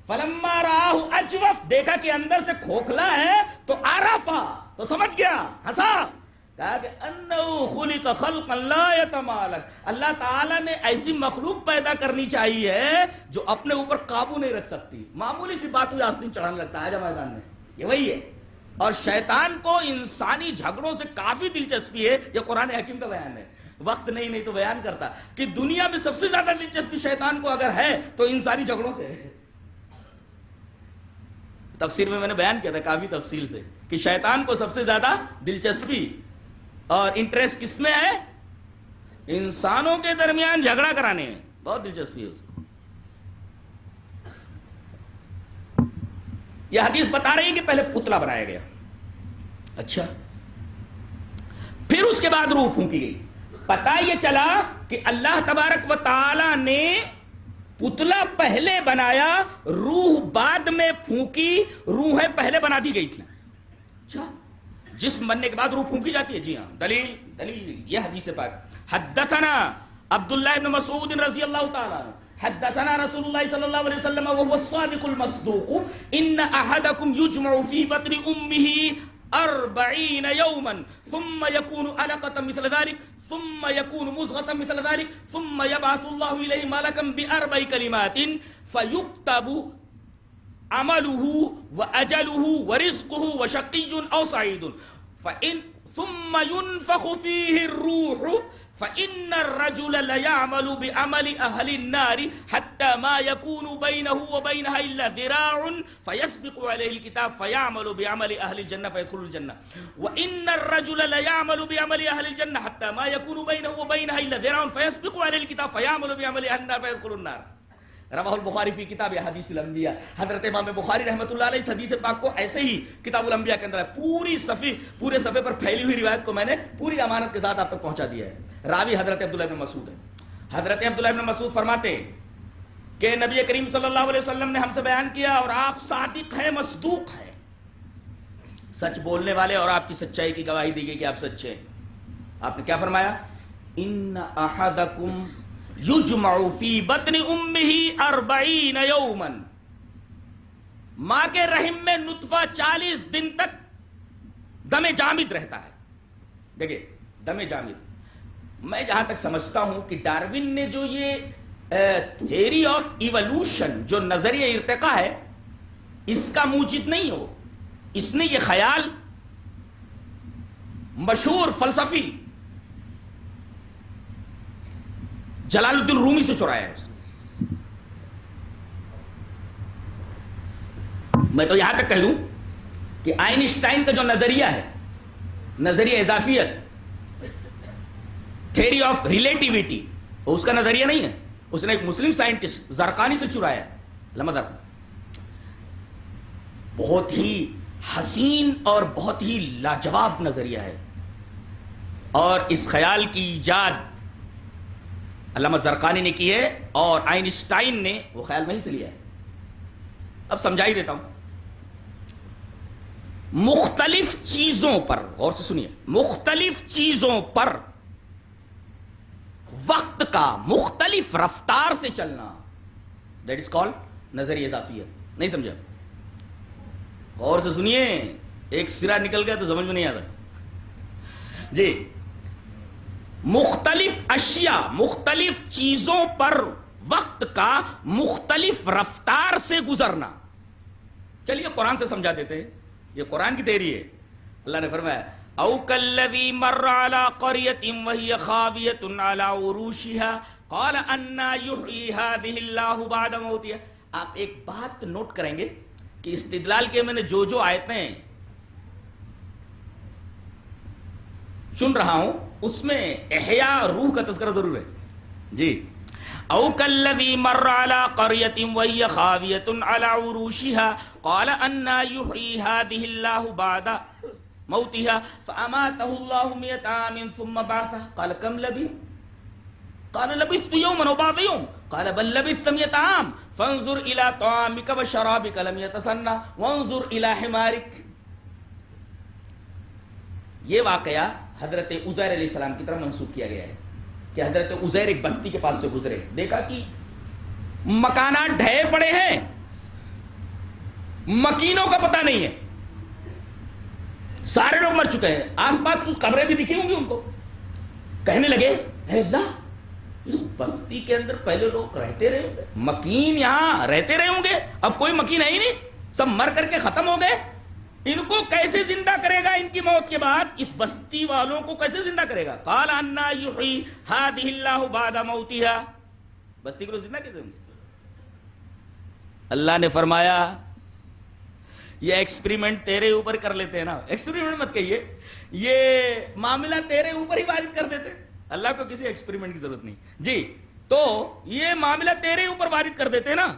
فلما رآہ اجوف، دیکھا کہ اندر سے کھوکھلا ہے تو عرفا، تو سمجھ گیا، ہنسا. کہا کہ انہو خلق خلقا لا یتمالک، اللہ تعالیٰ نے ایسی مخلوق پیدا کرنی چاہیے جو اپنے اوپر قابو نہیں رکھ سکتی. معمولی سی بات ہوئی آستین چڑھانے لگتا ہے. آجا میدان میں، یہ وہی ہے. اور شیطان کو انسانی جھگڑوں سے کافی دلچسپی ہے. یہ قرآن حکیم کا بیان ہے، وقت نہیں تو بیان کرتا کہ دنیا میں سب سے زیادہ دلچسپی شیطان کو اگر ہے تو انسانی جھگڑوں سے ہے. تفسیر میں نے بیان کیا تھا کافی تفصیل سے کہ شیطان کو سب سے زیادہ دلچسپی اور انٹرسٹ کس میں ہے؟ انسانوں کے درمیان جھگڑا کرانے میں بہت دلچسپی ہے اس کو. یہ حدیث بتا رہی ہے کہ پہلے پتلا بنایا گیا. اچھا پھر اس کے بعد روح پھونکی گئی. پتہ یہ چلا کہ اللہ تبارک و تعالی نے پتلا پہلے بنایا، روح بعد میں پھونکی. روحیں پہلے بنا دی گئی تھی. اچھا جسم بننے کے بعد روح پھونکی جاتی ہے؟ جی ہاں. دلیل یہ حدیث پاک. حدثنا عبداللہ ابن مسعود رضی اللہ تعالی عنہ حدثنا رسول اللہ صلی اللہ علیہ وسلم وهو الصادق المصدوق ان احدکم یجمع فی بطن امه 40 یوما ثم يكون علقة مثل ذلك ثم يكون مزغة مثل ذلك ثم يبعث الله إليه ملكا بأربع كلمات فيكتب عمله وأجله ورزقه وشقي أو سعيد ثم ينفخ فيه الروح فإن الرجل ليعمل بعمل أهل النار حتى ما يكون بينه وبينها إلا ذراع فيسبق عليه الكتاب فيعمل بعمل أهل الجنة فيدخل الجنة وإن الرجل ليعمل بعمل أهل الجنة حتى ما يكون بينه وبينها إلا ذراع فيسبق عليه الكتاب فيعمل بعمل أهل النار فيدخل النار. رواہ البخاری فی کتاب حدیث الانبیاء. حضرت امام بخاری رحمۃ اللہ علیہ اس حدیث پاک کو ایسے ہی کتاب الانبیاء کے اندر ہے. پورے صفحے پر پھیلی ہوئی روایت کو میں نے پوری امانت کے ساتھ آپ تک پہنچا دیا ہے. راوی حضرت عبداللہ ابن مسعود ہے. حضرت عبداللہ ابن مسعود فرماتے کہ نبی کریم صلی اللہ علیہ وسلم نے ہم سے بیان کیا اور آپ صادق ہیں، مصدوق ہیں، سچ بولنے والے، اور آپ کی سچائی کی گواہی دی گئی کہ آپ سچے ہیں. آپ نے کیا فرمایا؟ ان احدکم یجمع فی بطن امہ 40 یوما. ماں کے رحم میں نطفہ 40 دن تک دم جامد رہتا ہے. دیکھیں دم جامد، میں جہاں تک سمجھتا ہوں کہ ڈارون نے جو یہ تھیوری آف ایولوشن، جو نظریہ ارتقاء ہے، اس کا موجد نہیں ہو. اس نے یہ خیال مشہور فلسفی جلال الدین رومی سے چرایا ہے. میں تو یہاں تک کہہ دوں کہ آئنسٹائن کا جو نظریہ ہے، نظریہ اضافیت، تھیوری آف ریلیٹیوٹی، وہ اس کا نظریہ نہیں ہے، اس نے ایک مسلم سائنٹسٹ زرقانی سے چرایا ہے، علامہ زرقانی۔ بہت ہی حسین اور بہت ہی لاجواب نظریہ ہے، اور اس خیال کی ایجاد علامہ زرقانی نے کی ہے، اور آئنسٹائن نے وہ خیال وہیں سے لیا ہے۔ اب سمجھا ہی دیتا ہوں۔ مختلف چیزوں پر، غور سے سنیے، مختلف چیزوں پر وقت کا مختلف رفتار سے چلنا، دیٹ از کالڈ نظریہ اضافیت۔ نہیں سمجھا؟ غور سے سنیے، ایک سرا نکل گیا تو سمجھ میں نہیں آتا جی۔ مختلف اشیاء، مختلف چیزوں پر وقت کا مختلف رفتار سے گزرنا۔ چلیے قرآن سے سمجھا دیتے ہیں، یہ قرآن کی تحریر ہے۔ اللہ نے فرمایا او کالذی مر علی قریۃ وہی خاویۃ علی عروشها قال انا یحیی ہذہ اللہ بعد موتہا۔ آپ ایک بات نوٹ کریں گے کہ استدلال کے میں نے جو آیتیں چن رہا ہوں اس میں احیاء روح کا تذکرہ ضرور ہے جی۔ او کالذی مر علی قریۃ وہی خاویۃ علی عروشها قال انا یحیی ہذہ اللہ بعد موتها فاماتہ اللہ 100 عام ثم بعثہ قال کم لبثت قال لبثت یوما او بعض یوم قال بل لبثت 100 عام فانظر الى طعامک وشرابک لم یتسنہ وانظر الى حمارک۔ یہ واقعہ حضرت عزیر علیہ السلام کی طرف منسوب کیا گیا ہے کہ حضرت عزیر ایک بستی کے پاس سے گزرے، دیکھا کہ مکانات ڈھہے پڑے ہیں، مکینوں کا پتہ نہیں ہے، سارے لوگ مر چکے ہیں، آس پاس کچھ قبریں بھی دکھی ہوں گی ان کو۔ کہنے لگے اے اللہ، اس بستی کے اندر پہلے لوگ رہتے رہے ہوں گے، مکین یہاں رہتے رہے ہوں گے، اب کوئی مکین ہے ہی نہیں، سب مر کر کے ختم ہو گئے، ان کو کیسے زندہ کرے گا؟ ان کی موت کے بعد اس بستی والوں کو کیسے زندہ کرے گا؟ قال انا یحیی ہذہ اللہ بعد موتہا۔ بستی کو لوگ زندہ کیسے ہوں گے؟ اللہ نے فرمایا یہ ایکسپریمنٹ تیرے اوپر کر لیتے ہیں نا، ایکسپریمنٹ مت کہیے، یہ معاملہ تیرے اوپر ہی وارد کر دیتے، اللہ کو کسی ایکسپریمنٹ کی ضرورت نہیں جی۔ تو یہ معاملہ تیرے اوپر وارد کر دیتے نا،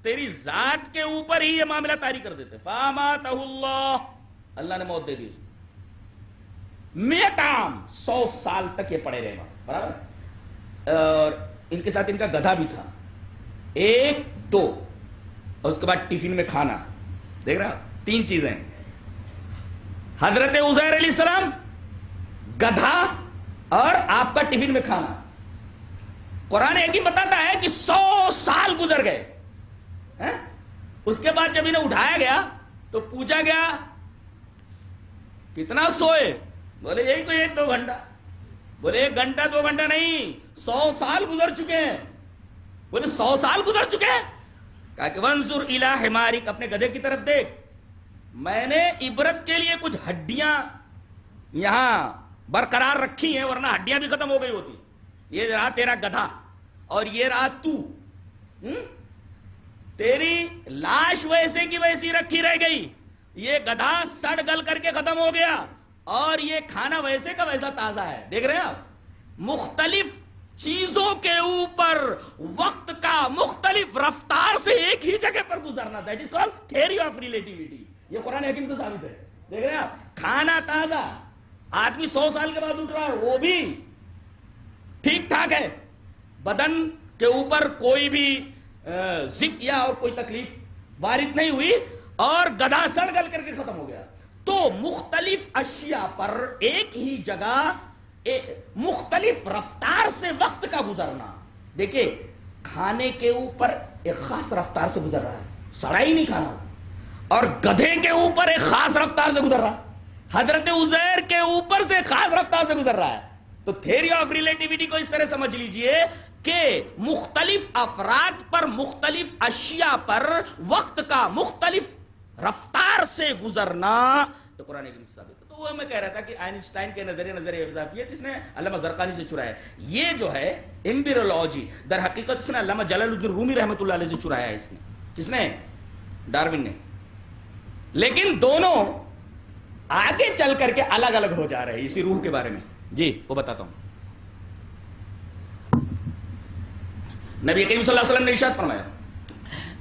تیری ذات کے اوپر ہی یہ معاملہ طاری کر دیتے۔ فاماتہ اللہ، اللہ نے موت دے دی اسے، 100 عام، 100 سال تک یہ پڑے رہے وہاں، برابر۔ اور ان کے ساتھ ان کا گدھا بھی تھا، 1 2، اور اس کے بعد ٹفن میں کھانا، دیکھ رہا 3 چیزیں، حضرت عزیر علیہ السلام، گدھا اور آپ کا ٹفن میں کھانا۔ قرآن حکیم بتاتا ہے کہ 100 سال گزر گئے، اس کے بعد جب انہیں اٹھایا گیا تو پوچھا گیا کتنا سوئے؟ بولے یہی کوئی 1 2 گھنٹہ۔ بولے 1 گھنٹہ 2 گھنٹہ نہیں، 100 سال گزر چکے ہیں۔ بولے 100 سال گزر چکے ہیں؟ کہا کہ وانظر الی حمارک، اپنے گدھے کی طرف دیکھ، میں نے عبرت کے لیے کچھ ہڈیاں یہاں برقرار رکھی ہیں، ورنہ ہڈیاں بھی ختم ہو گئی ہوتی۔ یہ رہا تیرا گدھا اور یہ رہا تو، تیری لاش ویسے کی ویسی رکھی رہ گئی، یہ گدھا سڑ گل کر کے ختم ہو گیا، اور یہ کھانا ویسے کا ویسا تازہ ہے۔ دیکھ رہے ہیں آپ، مختلف چیزوں کے اوپر وقت کا مختلف رفتار سے ایک ہی جگہ پر گزرنا، that is called theory of relativity. یہ قرآن حکیم سے ثابت ہے۔ دیکھ رہے ہیں آپ، کھانا تازہ، آدمی 100 سال کے بعد اٹھ رہا ہے، وہ بھی ٹھیک ٹھاک ہے، بدن کے اوپر کوئی بھی ضد یا اور کوئی تکلیف وارد نہیں ہوئی، اور گدھا سڑ گل کر کے ختم ہو گیا۔ تو مختلف اشیاء پر ایک ہی جگہ مختلف رفتار سے وقت کا گزرنا۔ دیکھیں کھانے کے اوپر ایک خاص رفتار سے گزر رہا ہے، سڑا ہی نہیں کھانا، اور گدھے کے اوپر ایک خاص رفتار سے گزر رہا ہے، حضرت عزیر کے اوپر سے خاص رفتار سے گزر رہا ہے۔ تو تھیوری آف ریلیٹیوٹی کو اس طرح سمجھ لیجئے کہ مختلف افراد پر، مختلف اشیاء پر وقت کا مختلف رفتار سے گزرنا تو قرآن حکیم سے ثابت ہے۔ تو وہ میں کہہ رہا تھا کہ آئنسٹائن کے نظریہ اضافیت اس نے علامہ زرقانی سے چرایا ہے۔ یہ جو ہے ایمبریولوجی، در حقیقت اس نے علامہ جلال الدین رومی رحمۃ اللہ علیہ سے چرایا ہے۔ اس نے کس نے؟ ڈارون نے۔ لیکن دونوں آگے چل کر کے الگ الگ ہو جا رہے ہیں اسی روح کے بارے میں. جی وہ بتاتا ہوں. نبی کریم صلی اللہ علیہ وسلم نے ارشاد فرمایا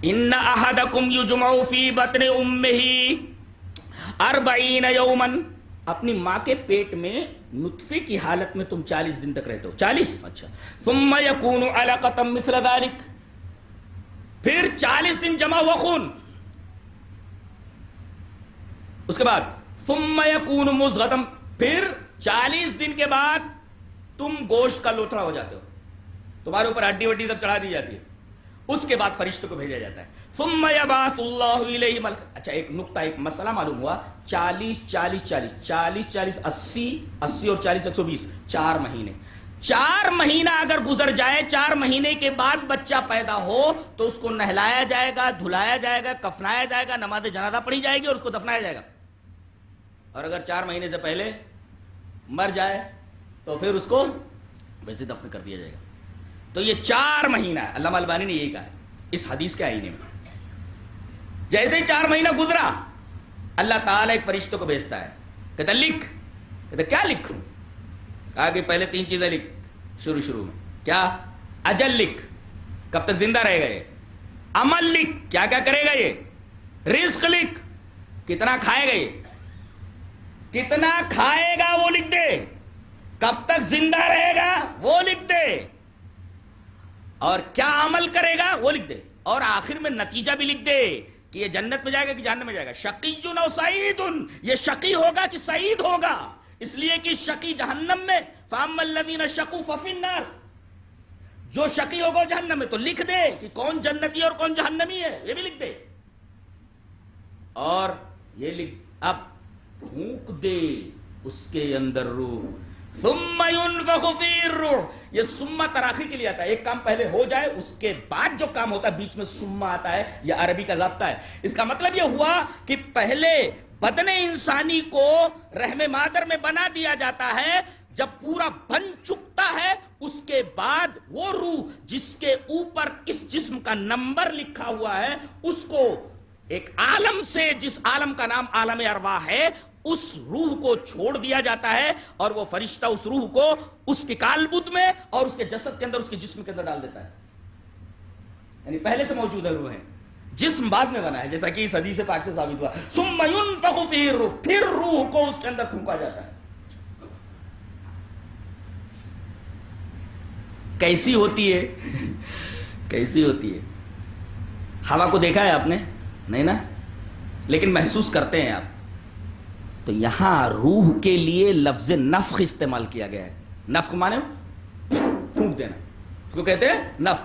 ان احدکم یجمع فی بطن امہ 40 یوما. اپنی ماں کے پیٹ میں نطفے کی حالت میں تم 40 دن تک رہتے ہو. 40 اچھا. ثم یکون علقۃ مثل ذلک. پھر 40 دن جمع ہوا خون. اس کے بعد ثم یکون مضغۃ. پھر 40 دن کے بعد تم گوشت کا لوتھڑا ہو جاتے ہو. تمہارے اوپر ہڈی وڈی سب چڑھا دی جاتی ہے. اس کے بعد فرشتوں کو بھیجا جاتا ہے. ثم یبعث اللہ الیہ ملک. اچھا ایک نقطہ ایک مسئلہ معلوم ہوا. 40 40 40 40 40 80 80 اور 40 120 4 مہینے. 4 مہینہ اگر گزر جائے 4 مہینے کے بعد بچہ پیدا ہو تو اس کو نہلایا جائے گا, دھلایا جائے گا, کفنایا جائے گا, نماز جنازہ پڑھی جائے گی اور اس کو دفنایا جائے گا. اور اگر 4 مہینے سے پہلے مر جائے تو پھر اس کو ویسے دفن کر دیا جائے گا. تو یہ 4 مہینہ ہے. علامہ البانی نے یہی کہا ہے اس حدیث کے آئینے میں. جیسے ہی 4 مہینہ گزرا اللہ تعالیٰ ایک فرشتوں کو بھیجتا ہے. کہتا لکھ. کہتا کیا لکھوں؟ کہا کہ پہلے 3 چیزیں لکھ شروع میں. کیا؟ اجل لکھ, کب تک زندہ رہے گا یہ. عمل لکھ, کیا کیا کرے گا یہ. رزق لکھ, کتنا کھائے گا یہ. کتنا کھائے گا وہ لکھ دے. کب تک زندہ رہے گا وہ لکھ دے. اور کیا عمل کرے گا وہ لکھ دے. اور آخر میں نتیجہ بھی لکھ دے کہ یہ جنت میں جائے گا کہ جہنم میں جائے گا. شقی او سعید, یہ شقی ہوگا کہ سعید ہوگا. اس لیے کہ شقی جہنم میں, فاما الذین شقوا ففی النار, جو شقی ہوگا جہنم میں. تو لکھ دے کہ کون جنتی اور کون جہنمی ہے, یہ بھی لکھ دے. اور یہ لکھ, اب پھونک دے اس کے اندر روح. ثم ينفخ فيه الروح. یہ ثم تراخی کے لیے آتا ہے. ایک کام پہلے ہو جائے اس کے بعد جو کام ہوتا ہے بیچ میں ثم آتا ہے. یہ عربی کا ضابطہ ہے. اس کا مطلب یہ ہوا کہ پہلے بدن انسانی کو رحم مادر میں بنا دیا جاتا ہے. جب پورا بن چکتا ہے اس کے بعد وہ روح جس کے اوپر اس جسم کا نمبر لکھا ہوا ہے اس کو ایک عالم سے, جس عالم کا نام عالم ارواح ہے, اس روح کو چھوڑ دیا جاتا ہے اور وہ فرشتہ اس روح کو اس کے کالبد میں اور اس کے جسد کے اندر, اس کے جسم کے اندر ڈال دیتا ہے. یعنی پہلے سے موجود ہے روح ہے, جسم بعد میں بنا ہے, جیسا کہ اس حدیث پاک سے ثابت ہوا. ثم ينفخ فيه الروح, پھر روح کو اس کے اندر پھونکا جاتا ہے. کیسی ہوتی ہے کیسی ہوتی ہے. ہوا کو دیکھا ہے آپ نے؟ نہیں نا, لیکن محسوس کرتے ہیں آپ. تو یہاں روح کے لیے لفظ نفخ استعمال کیا گیا ہے. نفخ مانے پھونک دینا, اس کو کہتے ہیں نفخ.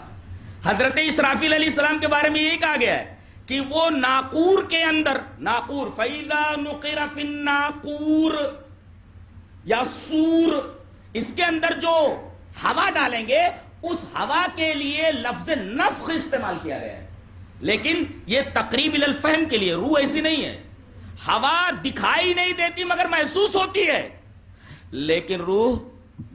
حضرت اسرافیل علیہ السلام کے بارے میں یہی کہا گیا ہے کہ وہ ناقور کے اندر, ناقور فَإِذَا نُقِرَ فِي النَّاقُورِ یا سور, اس کے اندر جو ہوا ڈالیں گے اس ہوا کے لیے لفظ نفخ استعمال کیا گیا ہے. لیکن یہ تقریب الی الفہم کے لیے. روح ایسی نہیں ہے. ہوا دکھائی نہیں دیتی مگر محسوس ہوتی ہے, لیکن روح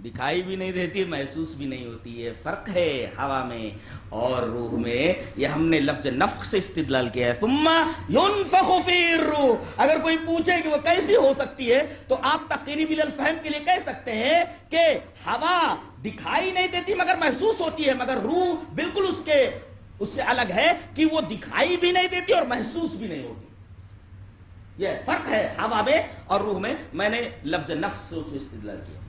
دکھائی بھی نہیں دیتی, محسوس بھی نہیں ہوتی ہے. فرق ہے ہوا میں اور روح میں. یہ ہم نے لفظ نفخ سے استدلال کیا ہے. ثم ينفخ فيه الروح. اگر کوئی پوچھے کہ وہ کیسی ہو سکتی ہے تو آپ تقریب الی الفہم کے لیے کہہ سکتے ہیں کہ ہوا دکھائی نہیں دیتی مگر محسوس ہوتی ہے, مگر روح بالکل اس سے الگ ہے کہ وہ دکھائی بھی نہیں دیتی اور محسوس بھی نہیں ہوتی. یہ فرق ہے ہوا میں اور روح میں. میں نے لفظ نفس سے اسے استدلال کیا.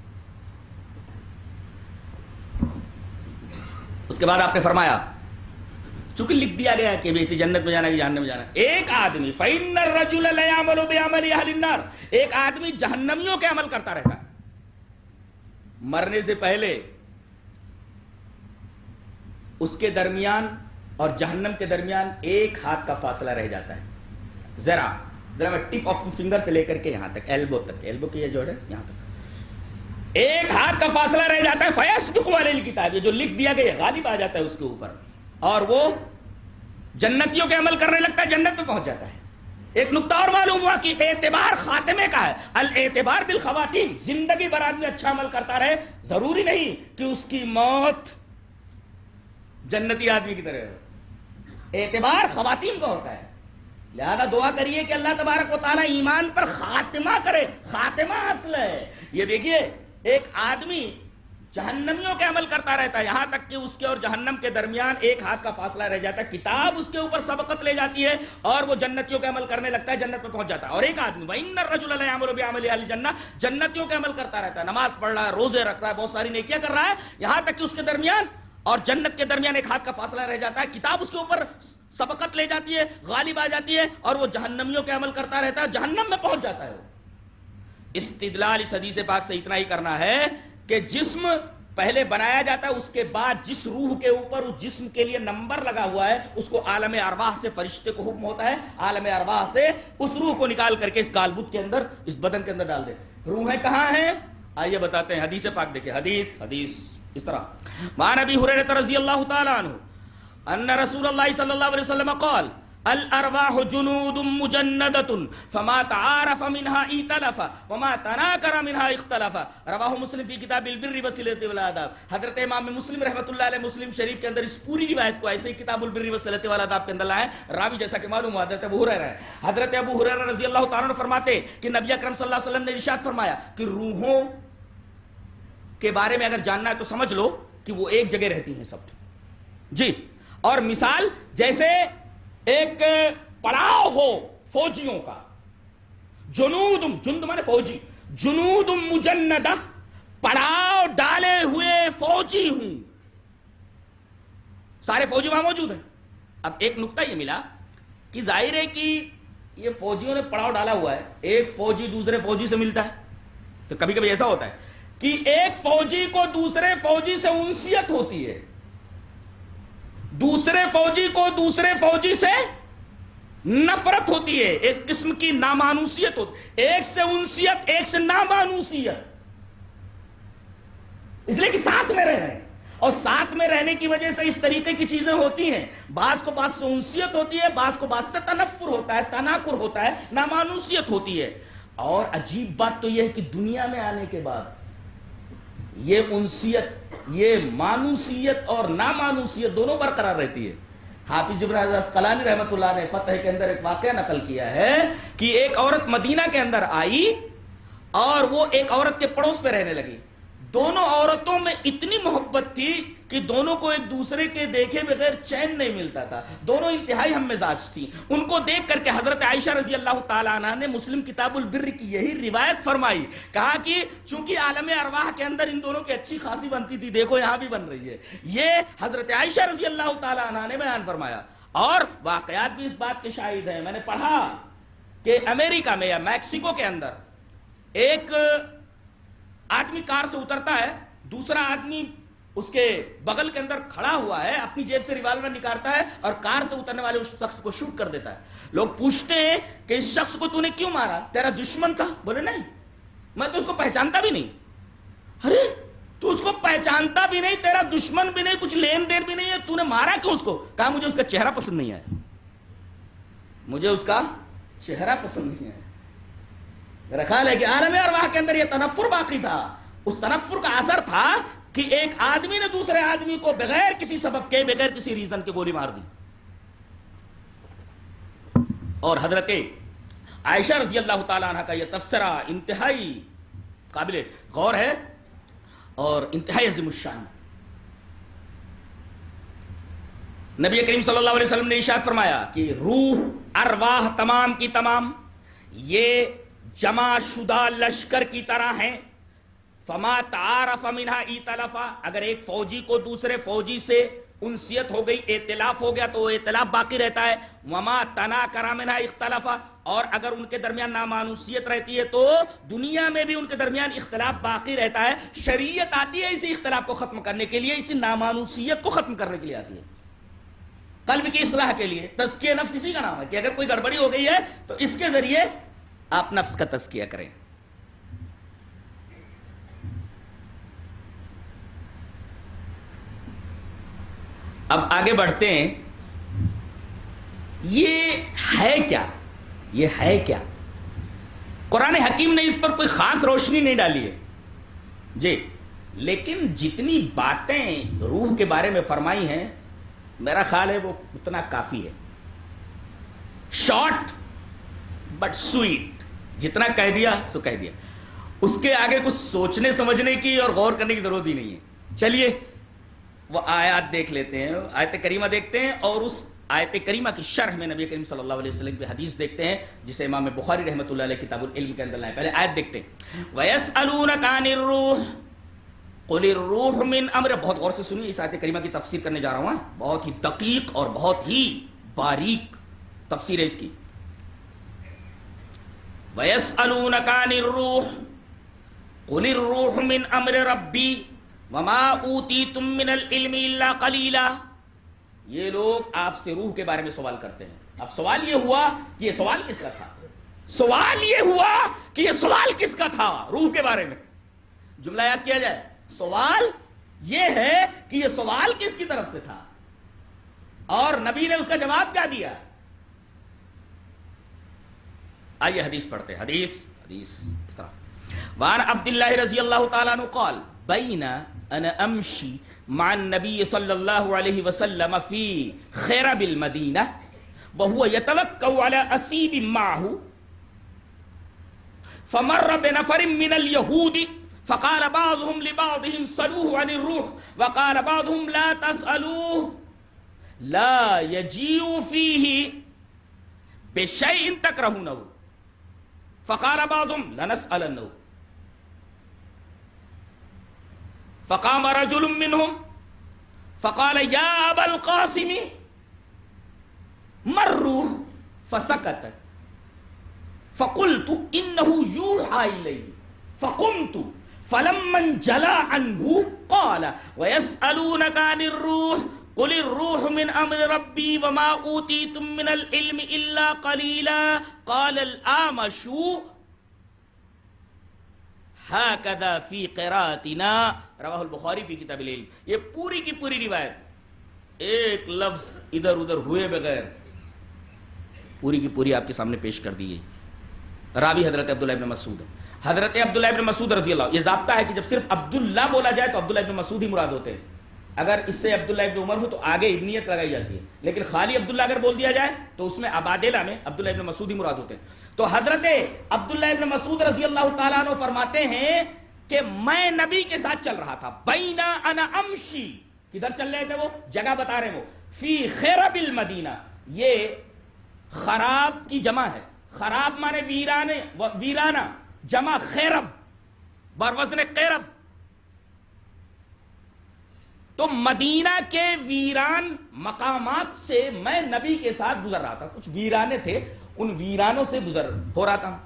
اس کے بعد آپ نے فرمایا چونکہ لکھ دیا گیا کہ اسی جنت میں جانا ہے کہ جہنم میں جانا ہے. ایک آدمی فَإِنَّ الرَّجُلَ لَيَعْمَلُ بِعَمَلِ أَهْلِ النَّارِ, ایک آدمی جہنمیوں کے عمل کرتا رہتا ہے. مرنے سے پہلے اس کے درمیان اور جہنم کے درمیان 1 ہاتھ کا فاصلہ رہ جاتا ہے. ذرا میں ٹپ آف فنگر سے لے کر کے یہاں تک, ایلبو تک, ایلبو کی یہ جوڑ ہے یہاں تک 1 ہاتھ کا فاصلہ رہ جاتا ہے. فَيَسْبِقُ عَلَيْهِ الْكِتَابُ, یہ جو لکھ دیا گیا غالب آ جاتا ہے اس کے اوپر اور وہ جنتیوں کے عمل کرنے لگتا ہے, جنت میں پہنچ جاتا ہے. ایک نقطہ اور معلوم ہوا کہ اعتبار خاتمے کا ہے. الاعتبار بالخواتیم, زندگی بھر آدمی اچھا عمل کرتا رہے, ضروری نہیں کہ اس کی موت جنتی آدمی کی طرح ہو. اعتبار خواتین کا ہوتا ہے, لہذا دعا کریے کہ اللہ تبارک و تعالیٰ ایمان پر خاتمہ کرے. خاتمہ حاصل ہے. یہ دیکھیے ایک آدمی جہنمیوں کے عمل کرتا رہتا ہے یہاں تک کہ اس کے اور جہنم کے درمیان ایک ہاتھ کا فاصلہ رہ جاتا ہے. کتاب اس کے اوپر سبقت لے جاتی ہے اور وہ جنتیوں کے عمل کرنے لگتا ہے, جنت میں پہنچ جاتا ہے. اور ایک آدمی وَإِنَّ الرَّجُلَ لَيَعْمَلُ بِعَمَلِ أَهْلِ الْجَنَّةِ جنتیوں کے عمل کرتا رہتا ہے, نماز پڑھ رہا ہے, روزے رکھ رہا ہے, بہت ساری نیکیاں کر رہا ہے, یہاں تک کہ اس کے درمیان اور جنت کے درمیان ایک ہاتھ کا فاصلہ رہ جاتا ہے. کتاب اس کے اوپر سبقت لے جاتی ہے, غالب آ جاتی ہے اور وہ جہنمیوں کے عمل کرتا رہتا ہے, جہنم میں پہنچ جاتا ہے. استدلال اس حدیث پاک سے اتنا ہی کرنا ہے کہ جسم پہلے بنایا جاتا ہے, اس کے بعد جس روح کے اوپر اس جسم کے لیے نمبر لگا ہوا ہے اس کو عالم ارواح سے فرشتے کو حکم ہوتا ہے عالم ارواح سے اس روح کو نکال کر کے اس کالبد کے اندر, اس بدن کے اندر ڈال دے. روحیں کہاں ہیں آئیے بتاتے ہیں. حدیث پاک دیکھیں, حدیث اس طرح وعن ابی ہریرہ رضی اللہ تعالی عنہ ان رسول اللہ صلی اللہ علیہ وسلم قال الارواح جنود مجندۃ فما تعارف منها ائتلف وما تناکر منها اختلف. رواہ مسلم فی کتاب البر والصلۃ والآداب. حضرت امام مسلم رحمۃ اللہ علیہ مسلم شریف کے اندر اس پوری روایت کو ایسے ہی کتاب البر والصلۃ والآداب کے اندر لائے. راوی جیسا کہ معلوم ہوا حضرت ابو ہریرہ ہے. حضرت ابو ہریرہ رضی اللہ تعالیٰ عنہ فرماتے کہ نبی اکرم صلی اللہ علیہ وسلم نے ارشاد فرمایا کہ روحوں کے بارے میں اگر جاننا ہے تو سمجھ لو کہ وہ ایک جگہ رہتی ہیں سب جی. اور مثال جیسے ایک پڑاؤ ہو فوجیوں کا, جند مانے فوجی, جنود مجندہ پڑاؤ ڈالے ہوئے فوجی ہوں, سارے فوجی وہاں موجود ہیں. اب ایک نقطہ یہ ملا کہ ظاہر ہے کہ یہ فوجیوں نے پڑاؤ ڈالا ہوا ہے, ایک فوجی دوسرے فوجی سے ملتا ہے. تو کبھی کبھی ایسا ہوتا ہے کہ ایک فوجی کو دوسرے فوجی سے انسیت ہوتی ہے, دوسرے فوجی کو دوسرے فوجی سے نفرت ہوتی ہے, ایک قسم کی نامانوسیت ہوتی ہے. ایک سے انسیت ایک سے نامانوسیت, اس لیے کہ ساتھ میں رہ رہے ہیں اور ساتھ میں رہنے کی وجہ سے اس طریقے کی چیزیں ہوتی ہیں. بعض کو بعض سے انسیت ہوتی ہے, بعض کو بعض سے تنفر ہوتا ہے, تناکر ہوتا ہے, نامانوسیت ہوتی ہے. اور عجیب بات تو یہ ہے کہ دنیا میں آنے کے بعد یہ انسیت, یہ مانوسیت اور نامانوسیت دونوں برقرار رہتی ہے. حافظ ابن حجر عسقلانی رحمۃ اللہ نے فتح کے اندر ایک واقعہ نقل کیا ہے کہ ایک عورت مدینہ کے اندر آئی اور وہ ایک عورت کے پڑوس پہ رہنے لگی. دونوں عورتوں میں اتنی محبت تھی کہ دونوں کو ایک دوسرے کے دیکھے بغیر چین نہیں ملتا تھا, دونوں انتہائی ہم مزاج تھی. ان کو دیکھ کر کے حضرت عائشہ رضی اللہ تعالی عنہا نے مسلم کتاب البر کی یہی روایت فرمائی, کہا کہ چونکہ عالم ارواح کے اندر ان دونوں کی اچھی خاصی بنتی تھی, دیکھو یہاں بھی بن رہی ہے. یہ حضرت عائشہ رضی اللہ تعالی عنہا نے بیان فرمایا. اور واقعات بھی اس بات کے شاہد ہیں. میں نے پڑھا کہ امریکہ میں یا میکسیکو کے اندر ایک آدمی کار سے اترتا ہے, دوسرا آدمی اس کے بغل کے اندر کھڑا ہوا ہے, اپنی جیب سے ریوالور نکالتا ہے اور کار سے اترنے والے اس شخص کو شوٹ کر دیتا ہے. لوگ پوچھتے ہیں کہ اس شخص کو تو نے کیوں مارا, تیرا دشمن تھا؟ بولے نہیں, میں تو اس کو پہچانتا بھی نہیں. ارے تو اس کو پہچانتا بھی نہیں, تیرا دشمن بھی نہیں, کچھ لین دین بھی نہیں ہے, تو نے مارا کیوں اس کو؟ کہا مجھے اس کا چہرہ پسند نہیں آیا, مجھے اس کا چہرہ پسند نہیں آیا. میرا خیال ہے کہ عالم ارواح کے اندر یہ تنفر باقی تھا. اس تنفر کا اثر تھا کہ ایک آدمی نے دوسرے آدمی کو بغیر کسی سبب کے, بغیر کسی ریزن کے گولی مار دی. اور حضرت عائشہ رضی اللہ تعالیٰ عنہ کا یہ تفسیرہ انتہائی قابل غور ہے اور انتہائی عظیم الشان. نبی کریم صلی اللہ علیہ وسلم نے ارشاد فرمایا کہ روح ارواح تمام کی تمام یہ جمع شدہ لشکر کی طرح ہیں. فما تعارف منها ائتلف, اگر ایک فوجی کو دوسرے فوجی سے انسیت ہو گئی, ائتلاف ہو گیا تو وہ ائتلاف باقی رہتا ہے. وما تناکر منها اختلف, اور اگر ان کے درمیان نامانوسیت رہتی ہے تو دنیا میں بھی ان کے درمیان اختلاف باقی رہتا ہے. شریعت آتی ہے اسی اختلاف کو ختم کرنے کے لیے, اسی نامانوسیت کو ختم کرنے کے لیے آتی ہے, قلب کی اصلاح کے لیے. تزکیہ نفس اسی کا نام ہے کہ اگر کوئی گڑبڑی ہو گئی ہے تو اس کے ذریعے آپ نفس کا تزکیہ کریں. اب آگے بڑھتے ہیں. یہ ہے کیا, یہ ہے کیا؟ قرآن حکیم نے اس پر کوئی خاص روشنی نہیں ڈالی ہے جی, لیکن جتنی باتیں روح کے بارے میں فرمائی ہیں میرا خیال ہے وہ اتنا کافی ہے. شارٹ بٹ سویٹ، جتنا کہہ دیا سو کہہ دیا، اس کے آگے کچھ سوچنے سمجھنے کی اور غور کرنے کی ضرورت ہی نہیں ہے۔ چلیے وہ آیات دیکھ لیتے ہیں، آیت کریمہ دیکھتے ہیں، اور اس آیت کریمہ کی شرح میں نبی کریم صلی اللہ علیہ وسلم کی حدیث دیکھتے ہیں جسے امام بخاری رحمۃ اللہ علیہ کتاب العلم کے اندر لائے۔ پہلے آیت دیکھتے ہیں، وَيَسْأَلُونَكَ عَنِ الرُّوحِ قُلِ الرُّوحُ مِنْ أَمْرِ۔ بہت غور سے سنیے، اس آیت کریمہ کی تفسیر کرنے جا رہا ہوں، بہت ہی دقیق اور بہت ہی باریک تفسیر ہے اس کی۔ وَيَسْأَلُونَكَ عَنِ الرُّوحِ قُلِ الرُّوحُ مِنْ أَمْرِ رَبِّي وَمَا أُوتِيتُم مِّنَ الْعِلْمِ إِلَّا قَلِيلًا۔ یہ لوگ آپ سے روح کے بارے میں سوال کرتے ہیں۔ اب سوال یہ ہوا کہ یہ سوال کس کا تھا؟ سوال یہ ہوا کہ یہ سوال کس کا تھا روح کے بارے میں؟ جملہ یاد کیا جائے، سوال یہ ہے کہ یہ سوال کس کی طرف سے تھا، اور نبی نے اس کا جواب کیا دیا؟ آئیے حدیث پڑھتے ہیں۔ حدیث اس طرح، وعن عبد اللہ رضی اللہ تعالیٰ عنہ قال بین انا امشی مع النبی صلی اللہ علیہ وسلم فی خیرب المدینہ وهو يتوکا على اسیب معه فمر بنفر من اليهود فقال بعضهم لبعضهم صلوه عن الروح وقال بعضهم لا تسألوه لا يجيء فيه بشيء تكرهونه فقال بعضهم لنسألنه فقام رجل منهم فقال يا أبا القاسم ما الروح فسكت فقلت إنه يوحى إلي فقمت فلما انجلى عنه قال ويسألونك عن الروح قل الروح من أمر ربي وما أوتيتم من العلم إلا قليلا قال الأعمش هكذا في قراءتنا رواہ البخاری فی کتاب العلم۔ یہ پوری کی پوری روایت ایک لفظ ادھر ادھر ہوئے بغیر پوری کی پوری آپ کے سامنے پیش کر دی گئی۔ راوی حضرت عبداللہ ابن مسعود ہے۔ حضرت عبداللہ ابن مسعود رضی اللہ، یہ ضابطہ ہے کہ جب صرف عبداللہ بولا جائے تو عبداللہ ابن مسعود ہی مراد ہوتے ہیں، اگر اس سے عبداللہ ابن عمر ہو تو آگے ابنیت لگائی جاتی ہے، لیکن خالی عبداللہ اگر بول دیا جائے تو اس میں عبادلہ میں عبداللہ ابن مسعود ہی مراد ہوتے ہیں۔ تو حضرت عبداللہ ابن مسعود رضی اللہ تعالیٰ عنہ فرماتے ہیں کہ میں نبی کے ساتھ چل رہا تھا، بینا انا امشی، کدھر چل رہے تھے وہ؟ جگہ بتا رہے ہیں وہ، فی خیرب المدینہ، یہ خراب کی جمع ہے، خراب مانے ویرانے، ویرانہ، جمع خیرب بروزن قیرب۔ تو مدینہ کے ویران مقامات سے میں نبی کے ساتھ گزر رہا تھا، کچھ ویرانے تھے، ان ویرانوں سے گزر ہو رہا تھا،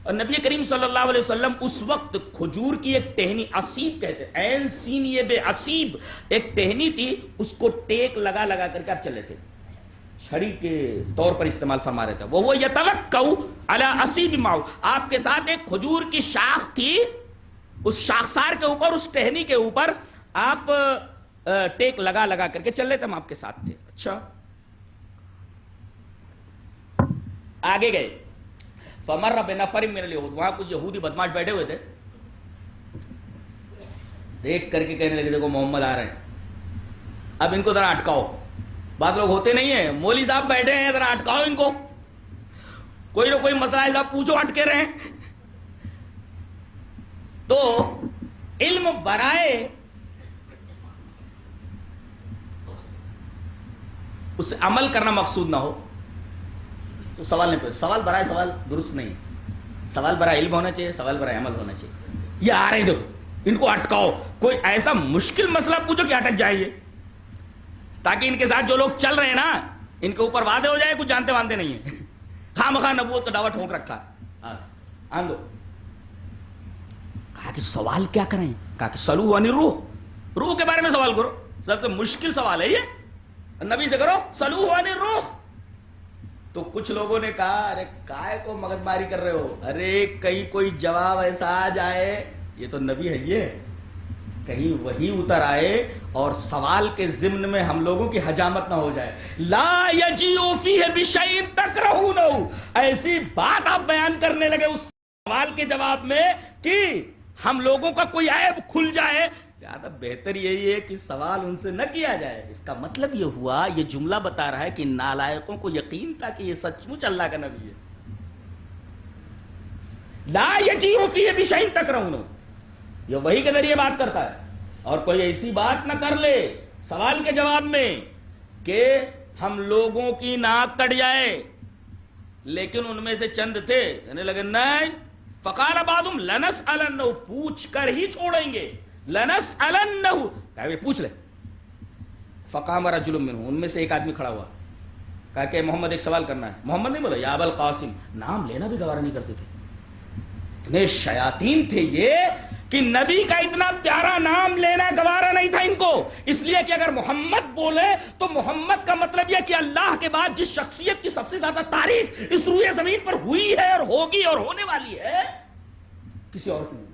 اور نبی کریم صلی اللہ علیہ وسلم اس وقت کھجور کی ایک ٹہنی، اسیب کہتے ہیں، عین سین یہ بے اسیب، ایک ٹہنی تھی، اس کو ٹیک لگا لگا کر کے آپ چلے تھے، چھڑی کے طور پر استعمال فرما رہے تھے۔ وہ یتوکا علی اسیب معه، آپ کے ساتھ ایک کھجور کی شاخ تھی، اس شاخسار کے اوپر، اس ٹہنی کے اوپر آپ ٹیک لگا لگا کر کے چل رہے تھے، ہم آپ کے ساتھ تھے۔ اچھا آگے گئے، فمر بنفر من اليهود، وہاں کچھ یہودی بدماش بیٹھے ہوئے تھے، دیکھ کر کے کہنے لگے دیکھو محمد آ رہے ہیں، اب ان کو ذرا اٹکاؤ۔ بعض لوگ ہوتے نہیں ہیں، مولوی صاحب بیٹھے ہیں ذرا اٹکاؤ ان کو، کوئی نہ کوئی مسئلہ ایسا پوچھو اٹکے رہے۔ تو علم برائے اس سے عمل کرنا مقصود نہ ہو تو سوال نہیں پوچھ، سوال برائے سوال درست نہیں، سوال برائے علم ہونا چاہیے، سوال برائے عمل ہونا چاہیے۔ یہ آ رہے ہیں ان کو اٹکاؤ، کوئی ایسا مشکل مسئلہ پوچھو کہ اٹک جائے یہ، تاکہ ان کے ساتھ جو لوگ چل رہے ہیں نا ان کے اوپر وعدے ہو جائے، کچھ جانتے وانتے نہیں ہیں، خواہ مخواہ نبوت کا دعویٰ ٹھونک رکھا ہے۔ آن دو، کہا کہ سوال کیا کریں؟ کہا کہ سلو عن الروح، روح کے بارے میں سوال کرو، سب سے مشکل سوال ہے یہ، نبی سے کرو سلو عن الروح۔ تو کچھ لوگوں نے کہا ارے کائے کو مغز ماری کر رہے ہو، ارے کہیں کوئی جواب ایسا آ جائے، یہ تو نبی ہے، یہ کہیں وہی اتر آئے اور سوال کے ضمن میں ہم لوگوں کی حجامت نہ ہو جائے، لا یجیء فیہ بشیء تکرہونہ، ایسی بات آپ بیان کرنے لگے اس سوال کے جواب میں کہ ہم لوگوں کا کوئی عیب کھل جائے، لہٰذا بہتر یہی ہے کہ سوال ان سے نہ کیا جائے. اس کا مطلب یہ ہوا، یہ جملہ بتا رہا ہے کہ نالائقوں کو یقین تھا کہ یہ سچ مچ اللہ کا نبی ہے. لا یجیء فیہ بشیء تکرہونہ، یہ وحی کے ذریعے بات کرتا ہے. اور کوئی ایسی بات نہ کر لے سوال کے جواب میں کہ ہم لوگوں کی ناک کٹ جائے. لیکن ان میں سے چند تھے کہنے لگے نہیں، فقال بعضهم لنسألنہ، پوچھ کر ہی چھوڑیں گے. لنسألنہ، کہا پوچھ لے. فقام رجل منہ، ان میں سے ایک آدمی کھڑا ہوا، کہا کہ محمد ایک سوال کرنا ہے. محمد نہیں بولا، یا ابا القاسم، نام لینا بھی گوارا نہیں کرتے تھے. اتنے شیاطین تھے یہ کہ نبی کا اتنا پیارا نام لینا گوارا نہیں تھا ان کو. اس لیے کہ اگر محمد بولے تو محمد کا مطلب یہ کہ اللہ کے بعد جس شخصیت کی سب سے زیادہ تعریف اس روئے زمین پر ہوئی ہے اور ہوگی اور ہونے والی ہے، کسی اور کی نہیں.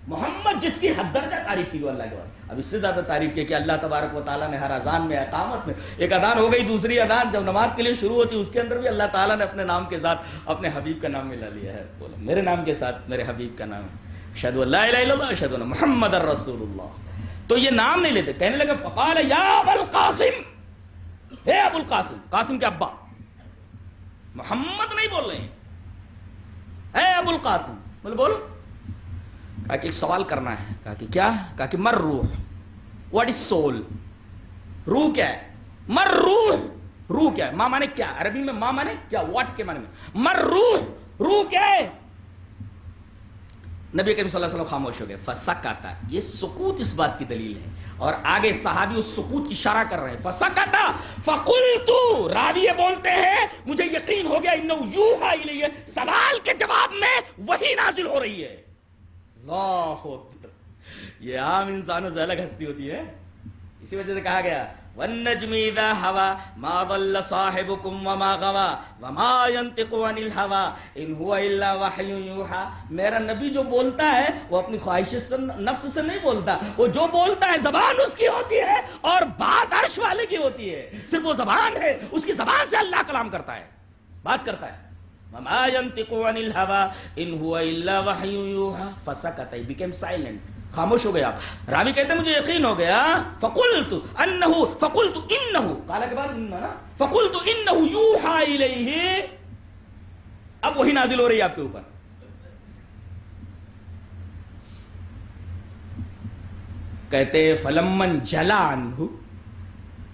محمد جس کی حد درجہ تعریف کی وہ اللہ کے بعد. اب اس سے زیادہ تعریف کی کہ اللہ تبارک و تعالیٰ نے ہر اذان میں، اقامت میں، ایک اذان ہو گئی دوسری اذان جب نماز کے لیے شروع ہوتی اس کے اندر بھی اللہ تعالیٰ نے اپنے نام کے ساتھ اپنے حبیب کا نام ملا لیا ہے. بولو میرے نام کے ساتھ میرے حبیب کا نام ہے، اشہدو ان لا الہ الا اللہ اشہدو ان محمد الرسول اللہ. تو یہ نام نہیں لیتے. کہنے لگے فقال یا ابا القاسم، اے ابو القاسم، قاسم کے ابا، محمد نہیں بول رہے ہیں، اے ابو القاسم. بولے بولو. کہا کہ ایک سوال کرنا ہے. کہا کہ کیا؟ کہا کہ مر روح، واٹ از سول، روح کیا ہے؟ مر روح، روح کیا ہے؟ ماں مانے کیا؟ عربی میں ماں مانے کیا، واٹ کے معنی میں. مر روح، روح کیا ہے؟ نبی کریم صلی اللہ علیہ وسلم خاموش ہو گئے. فسکتا، یہ سکوت اس بات کی دلیل ہے. اور آگے صحابی اس سکوت کی اشارہ کر رہے ہیں. فسکتا فقلت، راوی بولتے ہیں مجھے یقین ہو گیا انہ یوحی الیہ، سوال کے جواب میں وحی نازل ہو رہی ہے. اللہ اکبر. یہ عام انسانوں سے الگ ہستی ہوتی ہے. اسی وجہ سے کہا گیا والنجم اذا ہوا ما ضل صاحبكم وما غوا وما ينطق عن الهوى ان هو الا وحی یوحى. میرا نبی جو بولتا ہے وہ اپنی خواہش سے، نفس سے نہیں بولتا. وہ جو بولتا ہے زبان اس کی ہوتی ہے اور بات عرش والے کی ہوتی ہے. صرف وہ زبان ہے، اس کی زبان سے اللہ کلام کرتا ہے، بات کرتا ہے. وما ينطق عن الهوى ان هو الا وحی یوحى. فسکت، he became silent، خاموش ہو گیا. راوی کہتے ہیں مجھے یقین ہو گیا. فقلت انہ، فقلت انہ، قال کے بعد انہ، فقلت انہ یوحى الیہ. اب وہی نازل ہو رہی ہے آپ کے اوپر. کہتے فلمن جلا عنہ،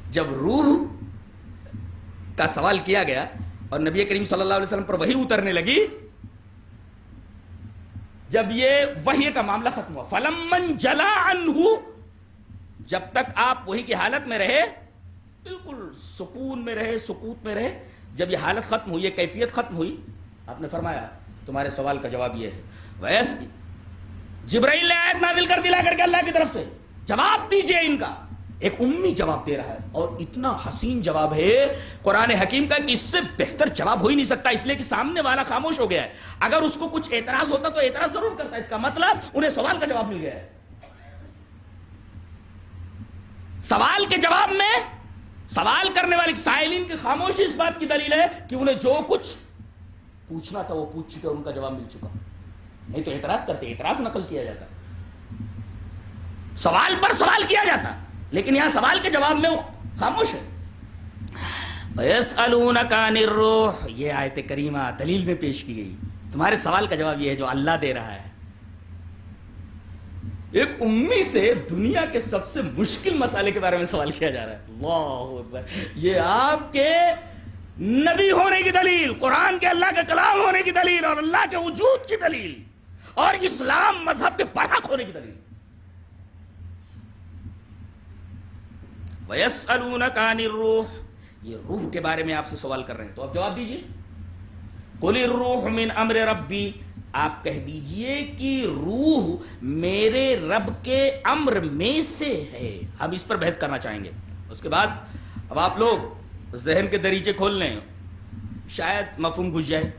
جب روح کا سوال کیا گیا اور نبی کریم صلی اللہ علیہ وسلم پر وحی اترنے لگی، جب یہ وحی کا معاملہ ختم ہوا. فلمن جلا عنہ، جب تک آپ وحی کی حالت میں رہے، بالکل سکون میں رہے، سکوت میں رہے، جب یہ حالت ختم ہوئی، یہ کیفیت ختم ہوئی، آپ نے فرمایا تمہارے سوال کا جواب یہ ہے. ویسے جبرائیل نے آیت نازل کر دلا کر کے اللہ کی طرف سے جواب دیجئے ان کا. ایک امی جواب دے رہا ہے اور اتنا حسین جواب ہے قرآن حکیم کا کہ اس سے بہتر جواب ہو ہی نہیں سکتا. اس لیے کہ سامنے والا خاموش ہو گیا ہے. اگر اس کو کچھ اعتراض ہوتا تو اعتراض ضرور کرتا. اس کا مطلب انہیں سوال کا جواب مل گیا ہے. سوال کے جواب میں سوال کرنے والے سائلین کی خاموشی اس بات کی دلیل ہے کہ انہیں جو کچھ پوچھنا تھا وہ پوچھ چکے، ان کا جواب مل چکا. نہیں تو اعتراض کرتے، اعتراض نقل کیا جاتا، سوال پر سوال کیا جاتا. لیکن یہاں سوال کے جواب میں وہ خاموش ہے. وَيَسْأَلُونَكَ عَنِ الرُّوحِ، یہ آیت کریمہ دلیل میں پیش کی گئی. تمہارے سوال کا جواب یہ ہے جو اللہ دے رہا ہے. ایک امی سے دنیا کے سب سے مشکل مسئلے کے بارے میں سوال کیا جا رہا ہے. اللہ اکبر. یہ آپ کے نبی ہونے کی دلیل، قرآن کے اللہ کے کلام ہونے کی دلیل، اور اللہ کے وجود کی دلیل، اور اسلام مذہب کے برحق ہونے کی دلیل. وَيَسْأَلُونَكَ عَنِ الرُّوحِ، یہ روح کے بارے میں آپ سے سوال کر رہے ہیں تو آپ جواب دیجئے. قُلِ الرُّوحُ مِنْ أَمْرِ رَبِّي، آپ کہہ دیجئے کہ روح میرے رب کے امر میں سے ہے. ہم اس پر بحث کرنا چاہیں گے. اس کے بعد اب آپ لوگ ذہن کے دریچے کھول لیں، شاید مفہوم گھس جائے.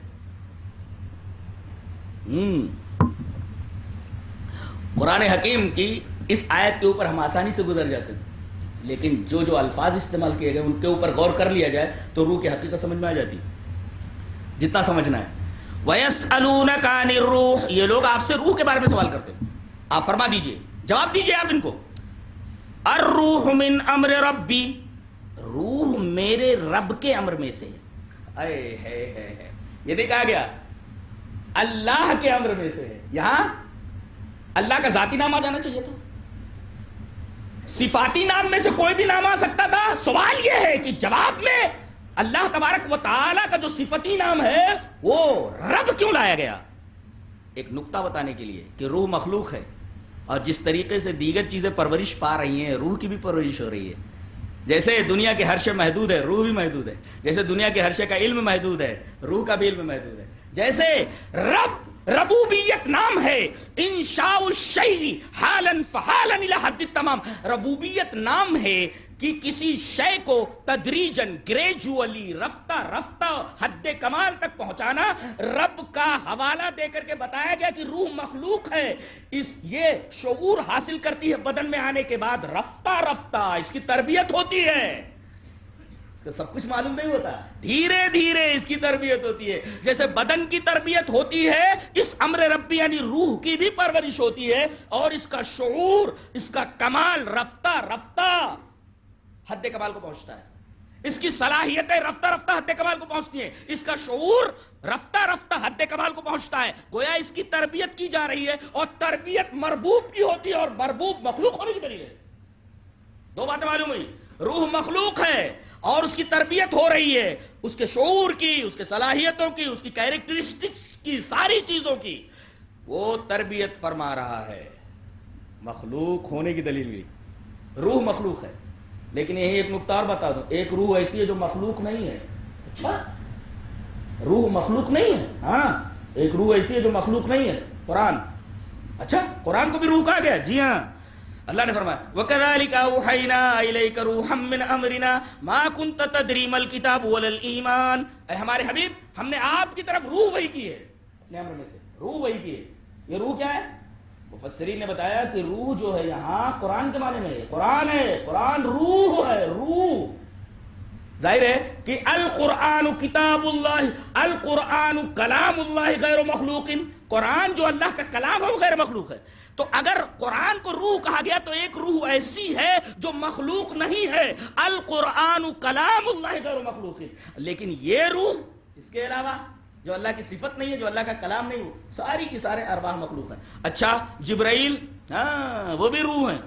قرآن حکیم کی اس آیت کے اوپر ہم آسانی سے گزر جاتے ہیں، لیکن جو جو الفاظ استعمال کیے گئے ان کے اوپر غور کر لیا جائے تو روح کی حقیقت سمجھ میں آ جاتی ہے جتنا سمجھنا ہے. وَيَسْأَلُونَكَ عَنِ الرُّوحِ، یہ لوگ آپ سے روح کے بارے میں سوال کرتے ہیں. آپ فرما دیجئے جواب دیجئے آپ ان کو. الروح من امر ربی، روح میرے رب کے امر میں سے ہے. یہ نہیں کہا گیا اللہ کے امر میں سے ہے. یہاں اللہ کا ذاتی نام آ جانا چاہیے تھا. صفاتی نام میں سے کوئی بھی نام آ سکتا تھا. سوال یہ ہے کہ جواب میں اللہ تبارک و تعالی کا جو صفتی نام ہے وہ رب کیوں لایا گیا؟ ایک نقطہ بتانے کے لیے کہ روح مخلوق ہے، اور جس طریقے سے دیگر چیزیں پرورش پا رہی ہیں روح کی بھی پرورش ہو رہی ہے. جیسے دنیا کے ہر شے محدود ہے، روح بھی محدود ہے. جیسے دنیا کے ہر شے کا علم محدود ہے، روح کا بھی علم محدود ہے. جیسے ربوبیت نام ہے، انشاء الشیء حالا فحالا الی حد التمام. ربوبیت نام ہے کہ کسی شے کو تدریجاً، گریجولی، رفتہ رفتہ حد کمال تک پہنچانا. رب کا حوالہ دے کر کے بتایا گیا کہ روح مخلوق ہے، یہ شعور حاصل کرتی ہے بدن میں آنے کے بعد. رفتہ رفتہ اس کی تربیت ہوتی ہے. سب کچھ معلوم نہیں ہوتا، دھیرے دھیرے اس کی تربیت ہوتی ہے. جیسے بدن کی تربیت ہوتی ہے، اس امر ربی یعنی روح کی بھی پرورش ہوتی ہے، اور اس کا شعور، اس کا کمال رفتہ رفتہ حد کمال کو پہنچتا ہے. اس کی صلاحیتیں رفتہ رفتہ حد کمال کو پہنچتی ہیں. اس کا شعور رفتہ رفتہ حد کمال کو پہنچتا ہے. گویا اس کی تربیت کی جا رہی ہے، اور تربیت مربوب کی ہوتی ہے، اور مربوب مخلوق ہونے کی دلیل ہے. دو باتیں معلوم ہوئی. روح مخلوق ہے اور اس کی تربیت ہو رہی ہے، اس کے شعور کی، اس کے صلاحیتوں کی، اس کی کیریکٹرسٹکس کی، ساری چیزوں کی وہ تربیت فرما رہا ہے. مخلوق ہونے کی دلیل بھی روح مخلوق ہے. لیکن یہی ایک نقطہ اور بتا دوں، ایک روح ایسی ہے جو مخلوق نہیں ہے. اچھا، روح مخلوق نہیں ہے؟ ہاں، ایک روح ایسی ہے جو مخلوق نہیں ہے، قرآن. اچھا، قرآن کو بھی روح کہا گیا؟ جی ہاں. اللہ نے فرمایا وَكَذَلِكَ أَوْحَيْنَا إِلَيْكَ رُوحًا مِّنْ أَمْرِنَا مَا كُنْتَ تَدْرِي مَا الْكِتَابُ وَلَا الْإِيمَانُ. اے ہمارے حبیب، ہم نے آپ کی طرف روح وحی کی ہے، اپنے امر میں سے روح وحی کی ہے. یہ روح کیا ہے؟ مفسرین نے بتایا کہ روح جو ہے یہاں قرآن کے معنی میں ہے. قرآن ہے، قرآن روح ہے، روح. ظاہر ہے کہ القرآن کتاب اللہ، القرآن کلام اللہ غیر مخلوق. قرآن جو اللہ کا کلام ہے وہ غیر مخلوق ہے. تو اگر قرآن کو روح کہا گیا تو ایک روح ایسی ہے جو مخلوق نہیں ہے. القرآن کلام اللہ غیر مخلوق. لیکن یہ روح اس کے علاوہ جو اللہ کی صفت نہیں ہے، جو اللہ کا کلام نہیں، ساری کی سارے ارواح مخلوق ہیں. اچھا، جبرائیل، ہاں وہ بھی روح ہیں.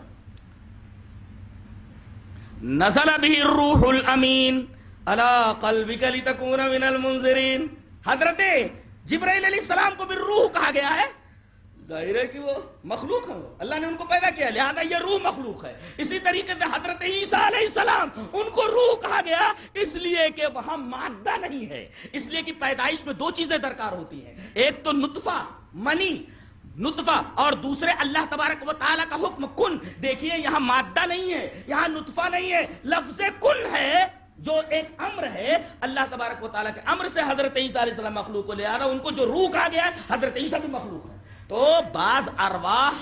نزل به الروح الامین علی قلبک لتکون من المنذرین. حضرت جبرائیل علیہ السلام کو بھی روح کہا گیا ہے. ظاہر ہے کہ وہ مخلوق ہیں، اللہ نے ان کو پیدا کیا، لہذا یہ روح مخلوق ہے. اسی طریقے سے حضرت عیسیٰ علیہ السلام، ان کو روح کہا گیا اس لیے کہ وہاں مادہ نہیں ہے. اس لیے کہ پیدائش میں دو چیزیں درکار ہوتی ہیں، ایک تو نطفہ، منی، نطفہ، اور دوسرے اللہ تبارک و تعالیٰ کا حکم کن. دیکھیے یہاں مادہ نہیں ہے، یہاں نطفہ نہیں ہے، لفظ کن ہے جو ایک امر ہے. اللہ تبارک و تعالیٰ کے امر سے حضرت عیسیٰ علیہ السلام مخلوق کو، لہذا ان کو جو روح کہا گیا ہے، حضرت عیسیٰ بھی مخلوق ہے. تو بعض ارواح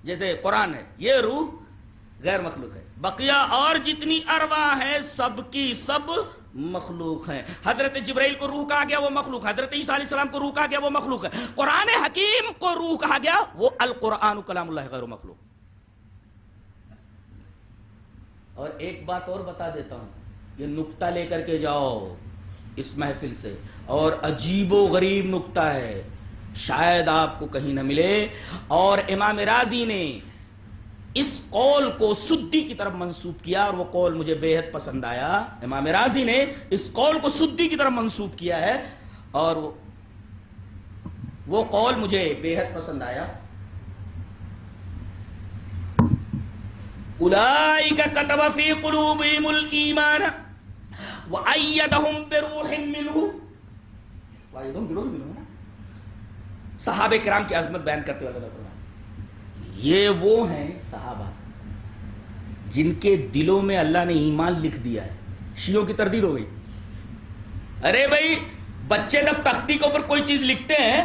جیسے قرآن ہے، یہ روح غیر مخلوق ہے. بقیہ اور جتنی ارواح ہیں سب کی سب مخلوق ہیں. حضرت جبرائیل کو روح کہا گیا، وہ مخلوق ہے. حضرت عیسیٰ علیہ السلام کو روح کہا گیا، وہ مخلوق ہے. قرآن حکیم کو روح کہا گیا، وہ القرآن کلام اللہ غیر مخلوق. اور ایک بات اور بتا دیتا ہوں، یہ نقطہ لے کر کے جاؤ اس محفل سے، اور عجیب و غریب نقطہ ہے، شاید آپ کو کہیں نہ ملے. اور امام رازی نے اس قول کو سدی کی طرف منسوب کیا، اور وہ قول مجھے بے حد پسند آیا. امام رازی نے اس قول کو سدی کی طرف منسوب کیا ہے، اور وہ قول مجھے بے حد پسند آیا. اولئک کتب فی قلوبہم الایمان وأیدہم بروح منہ. وأیدہم بروح منہ، صحابہ کرام کی عظمت بیان کرتے ہوئے اللہ فرمایا یہ وہ ہیں صحابہ جن کے دلوں میں اللہ نے ایمان لکھ دیا ہے. شیعوں کی تردید ہو گئی. ارے بھائی، بچے جب تختی کے اوپر کوئی چیز لکھتے ہیں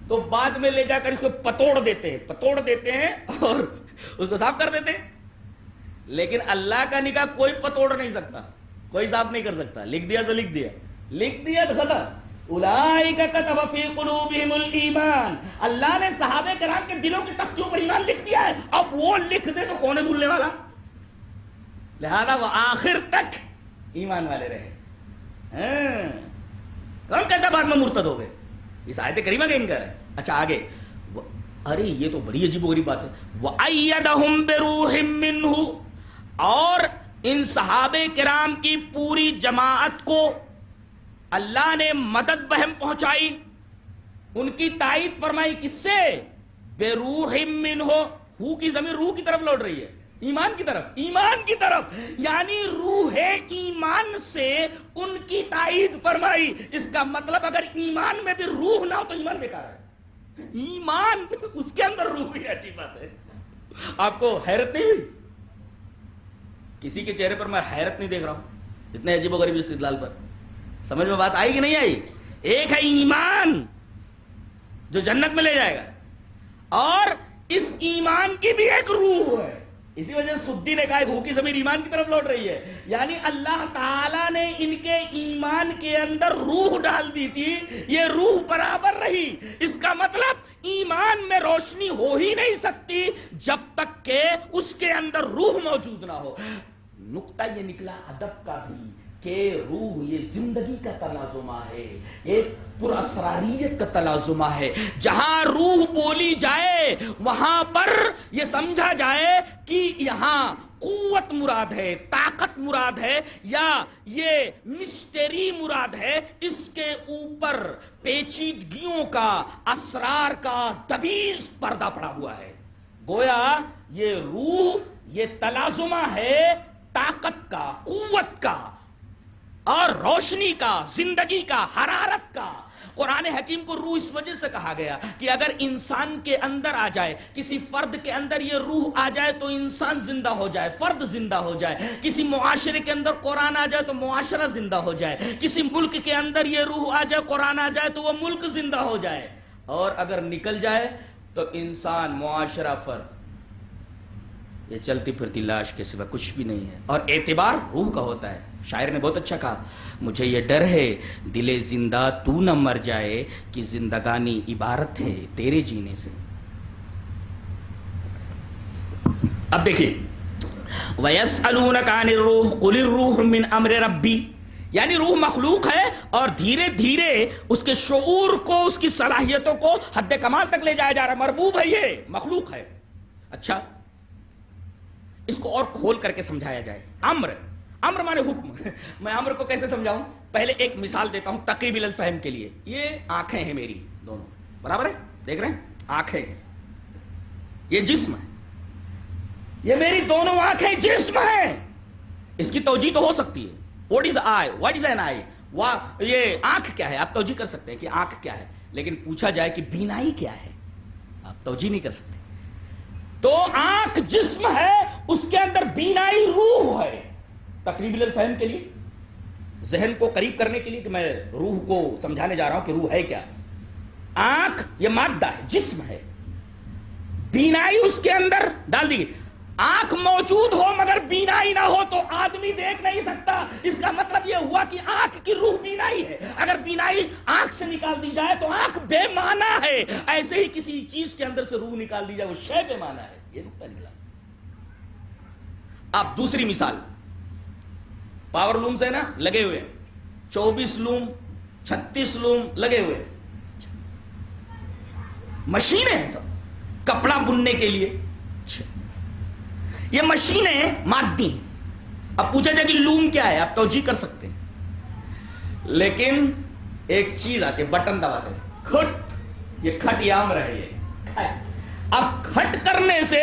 تو بعد میں لے جا کر اس کو پتوڑ دیتے ہیں اور اس کو صاف کر دیتے ہیں. لیکن اللہ کا نکاح کوئی پتوڑ نہیں سکتا، کوئی صاف نہیں کر سکتا. لکھ دیا تو ختم. اولئک کتب فی قلوبہم الایمان، اللہ نے صحابہ کرام کے دلوں کی تختیوں پر ایمان لکھ دیا ہے. اب وہ لکھ دے تو کون ہے بھولنے والا؟ لہذا وہ آخر تک ایمان والے رہے. کون کہتا بعد میں مرتد ہو گئے؟ اس آیت کریمہ کا انکار ہے. اچھا آگے، ارے یہ تو بڑی عجیب و غریب بات ہے. وَأَيَّدَهُمْ بِرُوحٍ مِّنْهُ، اور ان صحابہ کرام کی پوری جماعت کو اللہ نے مدد بہم پہنچائی، ان کی تائید فرمائی. کس سے؟ بِرُوحٍ مِّنْهُ، ہو کی ضمیر روح کی طرف لوٹ رہی ہے، ایمان کی طرف، ایمان کی طرف، یعنی روح ایمان سے ان کی تائید فرمائی. اس کا مطلب اگر ایمان میں بھی روح نہ ہو تو ایمان بیکار ہے. ایمان اس کے اندر روح بھی اچھی بات ہے. آپ کو حیرت نہیں ہوئی؟ کسی کے چہرے پر میں حیرت نہیں دیکھ رہا ہوں اتنے عجیب و غریب استدلال پر. سمجھ میں بات آئی کہ نہیں آئی؟ ایک ہے ایمان جو جنت میں لے جائے گا، اور اس ایمان کی بھی ایک روح ہے. اسی وجہ سے سدی نے کہا ایک ہو کی ضمیر ایمان کی طرف لوٹ رہی ہے، یعنی اللہ تعالیٰ نے ان کے ایمان کے اندر روح ڈال دی تھی، یہ روح برابر رہی. اس کا مطلب ایمان میں روشنی ہو ہی نہیں سکتی جب تک کہ اس کے اندر روح موجود نہ ہو. نقطہ یہ نکلا ادب کا بھی کہ روح یہ زندگی کا تلازمہ ہے، ایک پراسراریت کا تلازمہ ہے. جہاں روح بولی جائے وہاں پر یہ سمجھا جائے کہ یہاں قوت مراد ہے، طاقت مراد ہے، یا یہ مسٹری مراد ہے. اس کے اوپر پیچیدگیوں کا، اسرار کا دبیز پردہ پڑا ہوا ہے. گویا یہ روح یہ تلازمہ ہے طاقت کا، قوت کا، اور روشنی کا، زندگی کا، حرارت کا. قرآن حکیم کو روح اس وجہ سے کہا گیا کہ اگر انسان کے اندر آ جائے، کسی فرد کے اندر یہ روح آ جائے تو انسان زندہ ہو جائے، فرد زندہ ہو جائے. کسی معاشرے کے اندر قرآن آ جائے تو معاشرہ زندہ ہو جائے. کسی ملک کے اندر یہ روح آ جائے، قرآن آ جائے تو وہ ملک زندہ ہو جائے. اور اگر نکل جائے تو انسان، معاشرہ، فرد یہ چلتی پھرتی لاش کے سوا کچھ بھی نہیں ہے. اور اعتبار روح کا ہوتا ہے. شاعر نے بہت اچھا کہا، مجھے یہ ڈر ہے دل زندہ تو نہ مر جائے کہ زندگانی عبارت ہے تیرے جینے سے. اب دیکھیے، وَيَسْأَلُونَكَ عَنِ الرُّوحِ قُلِ الرُّوحُ مِنْ أَمْرِ رَبِّي، یعنی روح مخلوق ہے اور دھیرے دھیرے اس کے شعور کو، اس کی صلاحیتوں کو حد کمال تک لے جایا جا رہا. مربوب ہے، یہ مخلوق ہے. اچھا اس کو اور کھول کر کے سمجھایا جائے. امر مانے حکم. میں امر کو کیسے سمجھاؤں؟ پہلے ایک مثال دیتا ہوں تقریب الفہم کے لیے. یہ آنکھیں ہیں میری دونوں، برابر ہے، دیکھ رہے ہیں؟ آنکھیں ہیں، یہ جسم ہے. یہ میری دونوں آنکھیں جسم ہیں. اس کی توجیہ تو ہو سکتی ہے. What is eye? What is an eye? یہ آنکھ کیا ہے؟ آپ توجیہ کر سکتے ہیں کہ آنکھ کیا ہے، لیکن پوچھا جائے کہ بینائی کیا ہے، آپ توجیہ نہیں کر سکتے. تو آنکھ جسم ہے، اس کے اندر بینائی روح ہے. تقریب الفہم کے لیے، ذہن کو قریب کرنے کے لیے کہ میں روح کو سمجھانے جا رہا ہوں کہ روح ہے کیا. آنکھ یہ مادہ ہے، جسم ہے. بینائی اس کے اندر ڈال دی. آنکھ موجود ہو مگر بینائی نہ ہو تو آدمی دیکھ نہیں سکتا. اس کا مطلب یہ ہوا کہ آنکھ کی روح بینائی ہے. اگر بینائی آنکھ سے نکال دی جائے تو آنکھ بے معنی ہے. ایسے ہی کسی چیز کے اندر سے روح نکال دی جائے وہ شے بے معنی ہے. یہ نقطہ نکلا. اب دوسری مثال، پاور لومز ہے نا لگے ہوئے، 24 لوم 36 لوم لگے ہوئے، مشینیں ہیں سب کپڑا بننے کے لیے. یہ مشینیں مادی ہیں. اب پوچھا جائے کہ لوم کیا ہے، آپ توجیہ کر سکتے ہیں، لیکن ایک چیز آتی ہے، بٹن دباتے ہیں، کھٹ. یہ کھٹ یام رہے، یہ کھٹ. اب کھٹ کرنے سے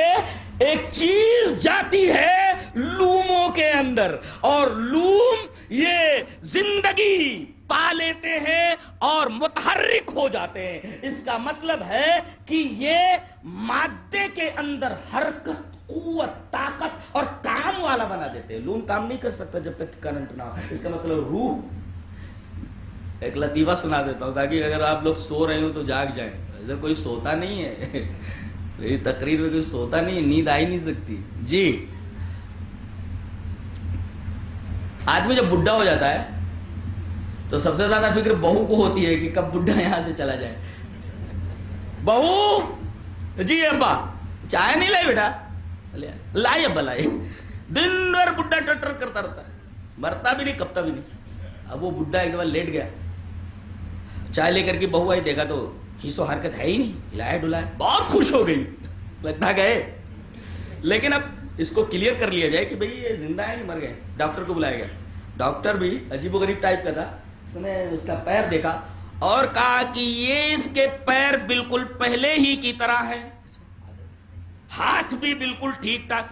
ایک چیز جاتی ہے لوموں کے اندر، اور لوم یہ زندگی پا لیتے ہیں اور متحرک ہو جاتے ہیں. اس کا مطلب ہے کہ یہ مادے کے اندر حرکت، قوت، طاقت اور کام والا بنا دیتے ہیں. لوم کام نہیں کر سکتا جب تک کرنٹ نہ ہو. اس کا مطلب روح. ایک لطیفہ سنا دیتا ہوں تاکہ اگر آپ لوگ سو رہے ہو تو جاگ جائیں. ادھر کوئی سوتا نہیں ہے، تقریر میں کوئی سوتا نہیں ہے، نیند آئی نہیں سکتی. جی آدمی جب بڈھا ہو جاتا ہے تو سب سے زیادہ فکر بہو کو ہوتی ہے کہ کب بڈھا یہاں سے چلا جائے. بہو جی ابا چائے نہیں لائی بیٹا, لائی ابا لائی. دن بھر بڈھا ٹٹر کرتا رہتا ہے, مرتا بھی نہیں کپتا بھی نہیں. اب وہ بڈھا ایک دفعہ لیٹ گیا, چائے لے کر کے بہو آئی, دیکھا تو حص و حرکت ہے ہی نہیں, ہلایا ڈلایا, بہت خوش ہو گئی, لگتا گئے. لیکن اب اس کو کلیئر کر لیا جائے کہ بھئی یہ زندہ ہے نہیں مر گئے. ڈاکٹر کو بلایا گیا. ڈاکٹر بھی عجیب و غریب ٹائپ کا تھا, اس نے اس کا پیر دیکھا اور کہا کہ یہ اس کے پیر بالکل پہلے ہی کی طرح ہے, ہاتھ بھی بالکل ٹھیک ٹھاک.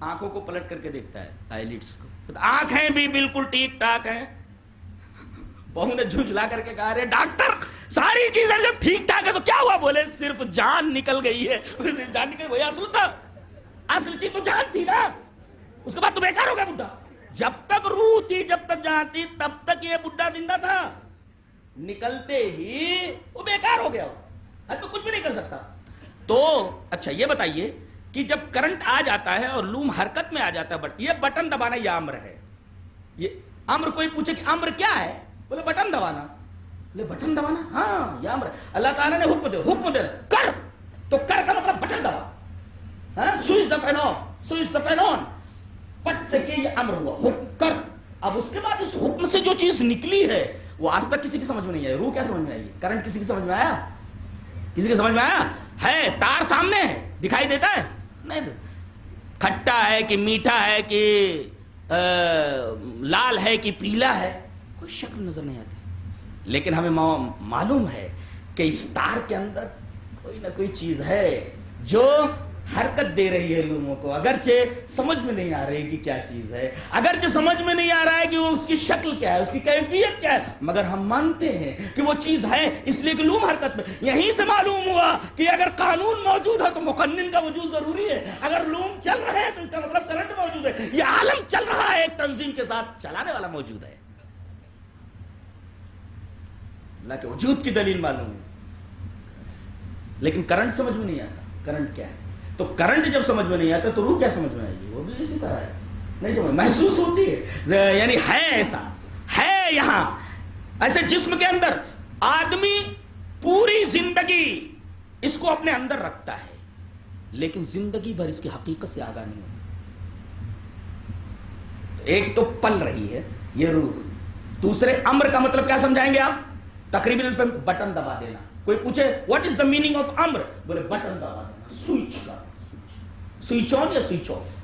آنکھوں کو پلٹ کر کے دیکھتا ہے, آئی لڈس کو, آنکھیں بھی بالکل ٹھیک ٹھاک ہیں. بہو نے جھنجھلا کر کے کہا رہے ڈاکٹر ساری چیزیں جب ٹھیک ٹھاک ہے تو کیا ہوا؟ بولے صرف جان نکل گئی ہے. صرف جان نکل گئی, اصل تھا, اصل چیز تو جان تھی نا. اس کے بعد تو بیکار ہو گیا بڈھا. جب تک روح تھی, جب تک جان تھی, تب تک یہ بڈھا زندہ تھا. نکلتے ہی وہ بیکار ہو گیا, اب تو کچھ بھی نہیں کر سکتا. تو اچھا یہ بتائیے کہ جب کرنٹ آ جاتا ہے اور لوم حرکت میں آ جاتا ہے, یہ بٹن دبانا یہ امر ہے. یہ امر, کوئی پوچھے کہ امر کیا ہے, بولے بٹن دبانا. بولے بٹن دبانا, ہاں یہ امر. اللہ تعالیٰ نے حکم دے کر, تو کر کا مطلب بٹن دبا. Switch the fan off, switch the fan on, پٹ سے کہ یہ امر ہوا, حکم کر. اب اس کے بعد اس حکم سے جو چیز نکلی ہے وہ آج تک کسی کی سمجھ میں نہیں آئی. روح کیا سمجھ میں آئی؟ کرنٹ کسی کی سمجھ میں آیا؟ کسی کی سمجھ میں آیا؟ ہے تار سامنے ہے, دکھائی دیتا ہے نہیں, کھٹا ہے کہ میٹھا ہے کہ لال ہے کہ پیلا ہے, کوئی شکل نظر نہیں آتی. لیکن ہمیں معلوم ہے کہ اس تار کے اندر کوئی نہ کوئی چیز ہے جو حرکت دے رہی ہے لوگوں کو, اگرچہ سمجھ میں نہیں آ رہی کہ کیا چیز ہے, اگرچہ سمجھ میں نہیں آ رہا ہے کہ وہ اس کی شکل کیا ہے, اس کی کیفیت کیا ہے, مگر ہم مانتے ہیں کہ وہ چیز ہے, اس لیے کہ لوم حرکت میں. یہیں سے معلوم ہوا کہ اگر قانون موجود ہے تو مقنن کا وجود ضروری ہے. اگر لوم چل رہے ہیں تو اس کا مطلب کرنٹ موجود ہے. یہ عالم چل رہا ہے, ایک تنظیم کے ساتھ چلانے والا موجود ہے. اللہ کے وجود کی دلیل معلوم ہے, لیکن کرنٹ سمجھ میں نہیں آتا. کرنٹ کیا ہے؟ تو کرنٹ جب سمجھ میں نہیں آتا تو روح کیا سمجھ میں آئے گی؟ وہ بھی اسی طرح ہے, نہیں سمجھ, محسوس ہوتی ہے, یعنی ہے ایسا ہے. یہاں ایسے جسم کے اندر آدمی پوری زندگی اس کو اپنے اندر رکھتا ہے, لیکن زندگی بھر اس کی حقیقت سے آگاہ نہیں ہوتا. ایک تو پل رہی ہے یہ روح. دوسرے امر کا مطلب کیا سمجھائیں گے آپ؟ تقریباً بٹن دبا دینا. کوئی پوچھے what is the meaning of امر, بولے بٹن دبا دینا, سوئچ کا, سوئچ آن یا سوئچ آف.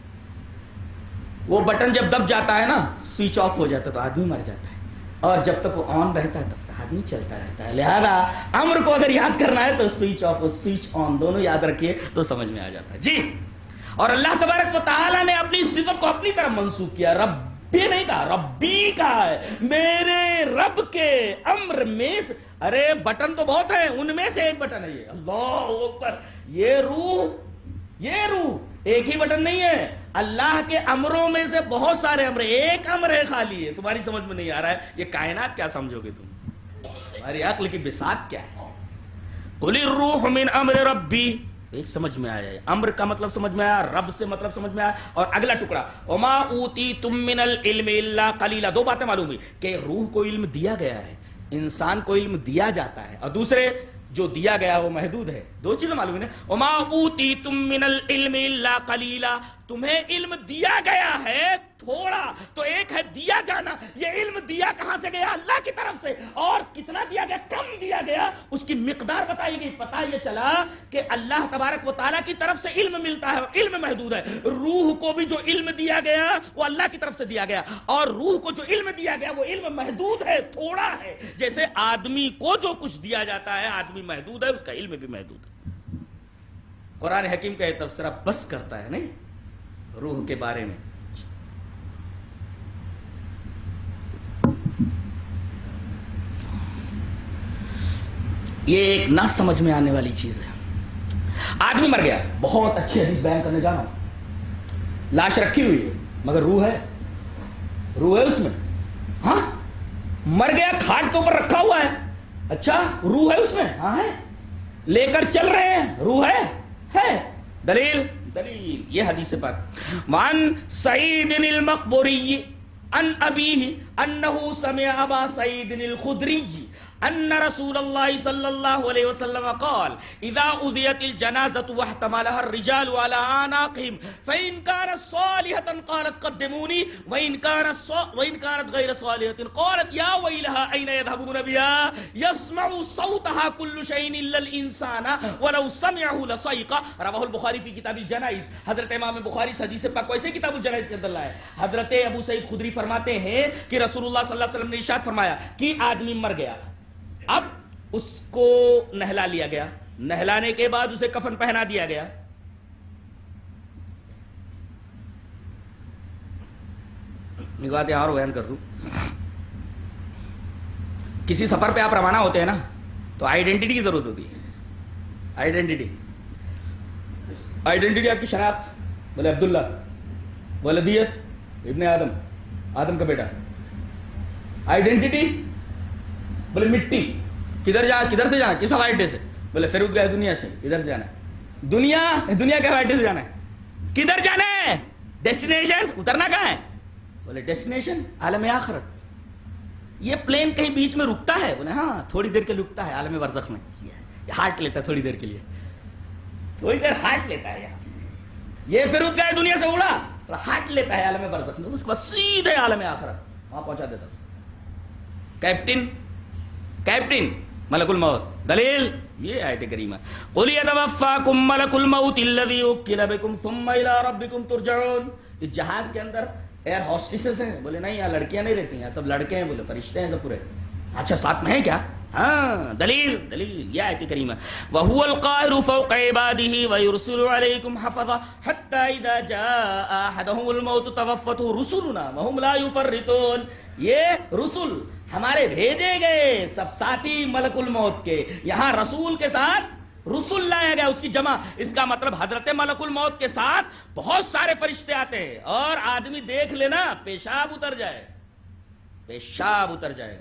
وہ بٹن جب دب جاتا ہے نا, سوئچ آف ہو جاتا ہے تو آدمی مر جاتا ہے, اور جب تک وہ آن رہتا ہے تب تک آدمی چلتا رہتا ہے. لہذا امر کو اگر یاد کرنا ہے تو سوئچ آف اور سوئچ آن دونوں یاد رکھیے تو سمجھ میں آ جاتا ہے. جی, اور اللہ تبارک و تعالیٰ نے اپنی صفت کو اپنی طرف منسوب کیا. ربی نہیں کہا, ربی کہا ہے, میرے رب کے امر میں سے. ارے بٹن تو بہت ہیں, ان میں سے ایک بٹن ہے یہ. اللہ اکبر. یہ روح ایک ہی بٹن نہیں ہے. اللہ کے امروں میں سے بہت سارے امر, ایک امر ہے خالی ہے. تمہاری سمجھ میں نہیں آ رہا ہے یہ کائنات کیا سمجھو گے تم؟ تمہاری عقل کی بساط کیا ہے؟ قل الروح من امر ربی, ایک سمجھ میں آیا ہے, امر کا مطلب سمجھ میں آیا, رب سے مطلب سمجھ میں آیا. اور اگلا ٹکڑا وما اوتیتم من العلم الا قلیلا. دو باتیں معلوم ہوئی کہ روح کو علم دیا گیا ہے, انسان کو علم دیا جاتا ہے, اور دوسرے جو دیا گیا وہ محدود ہے. دو چیزیں معلوم ہے. وما اوتیتم من العلم الا قلیلا, تمہیں علم دیا گیا ہے تھوڑا, تو ایک ہے دیا جانا. یہ علم دیا کہاں سے گیا؟ اللہ کی طرف سے. اور کتنا دیا گیا؟ کم دیا گیا. اس کی مقدار بتائی گئی. پتہ یہ چلا کہ اللہ تبارک و تعالیٰ کی طرف سے علم ملتا ہے, اور علم محدود ہے. روح کو بھی جو علم دیا گیا وہ اللہ کی طرف سے دیا گیا, اور روح کو جو علم دیا گیا وہ علم محدود ہے, تھوڑا ہے. جیسے آدمی کو جو کچھ دیا جاتا ہے, آدمی محدود ہے, اس کا علم بھی محدود ہے. قرآن حکیم کا یہ تفسیرہ بس کرتا ہے نہیں روح کے بارے میں. یہ ایک نہ سمجھ میں آنے والی چیز ہے. آدمی مر گیا, بہت اچھی حدیث بیان کرنے جا رہا ہوں. لاش رکھی ہوئی ہے مگر روح ہے, روح ہے اس میں. ہاں, مر گیا, کھاٹ کے اوپر رکھا ہوا ہے, اچھا روح ہے اس میں, ہاں ہے, لے کر چل رہے ہیں, روح ہے. دلیل یہ حدیث پاک. وان سعید المقبوری, عن ابیہ انہ سمع ابا سعید الخدری ان رسول اللہ صلی اللہ علیہ وسلم قال اذا اذیت الجنازة واحتملها الرجال على اعناقهم فان كانت صالحة قالت قدموني وان كانت غير صالحة قالت يا ويلها اين يذهبون بها يسمع صوتها كل شيء الا الانسان ولو سمعه لصيق. رواه البخاری فی کتاب الجنائز. حضرت امام بخاری حدیث پاک کو ایسے کتاب الجنائز کے اندر لائے. حضرت ابو سعید خدری فرماتے ہیں کہ رسول اللہ صلی اللہ علیہ وسلم نے ارشاد فرمایا کہ آدمی مر گیا, اب اس کو نہلا لیا گیا, نہلانے کے بعد اسے کفن پہنا دیا گیا. بات یہاں اور بیان کر دوں, کسی سفر پہ آپ روانہ ہوتے ہیں نا تو آئیڈینٹی کی ضرورت ہوتی ہے. آئیڈینٹی آپ کی شناخت, بولے عبداللہ, ولدیت ابن آدم کا بیٹا. آئیڈینٹی بولے مٹی, کدھر سے جانا, کس ہوائی اڈے سے, بولے فیروز گئے دنیا سے, ادھر سے جانا ہے. دنیا کے ہوائی اڈے سے جانا ہے. کدھر جانا ہے, ڈیسٹینیشن, اترنا کہاں ہے, بولے ڈیسٹینیشن عالم آخرت. یہ پلین کہیں بیچ میں رکتا ہے, بولے ہاں تھوڑی دیر کے رکتا ہے عالم برزخ میں, ہارٹ لیتا ہے تھوڑی دیر کے لیے, تھوڑی دیر ہارٹ لیتا ہے. یہاں یہ فیروز گئے دنیا سے اڑا, ہارٹ لیتا ہے عالم برزخ میں, اس کے بعد سیدھے عالم آخرت وہاں پہنچا دیتا. کیپٹن ملک الموت. دلیل یہ آیت کریمہ, قل یتوفاکم ملک الموت الذی وکل بکم ثم الی ربکم ترجعون. اس جہاز کے اندر ایئر ہوسٹسز ہیں, بولے نہیں یہاں لڑکیاں نہیں رہتی ہیں, سب لڑکے ہیں, بولے فرشتے ہیں سب پورے. اچھا ساتھ میں ہیں کیا, ہاں دلیل یہ آیت کریمہ. وَهُوَ الْقَاهِرُ فَوْقَ عِبَادِهِ وَيُرْسِلُ عَلَيْكُمْ حَفَظًا حَتَّى إِذَا جَاءَ أَحَدَهُمُ الْمَوْتُ تَوَفَّتْهُ رُسُلُنَا وَهُمْ لَا يُفَرِّطُونَ. یہ رسول ہمارے بھیجے گئے سب ساتھی ملک الموت کے, یہاں رسول کے ساتھ رسول لایا گیا, اس کی جمع. اس کا مطلب حضرت ملک الموت کے ساتھ بہت سارے فرشتے آتے ہیں, اور آدمی دیکھ لینا پیشاب اتر جائے گا.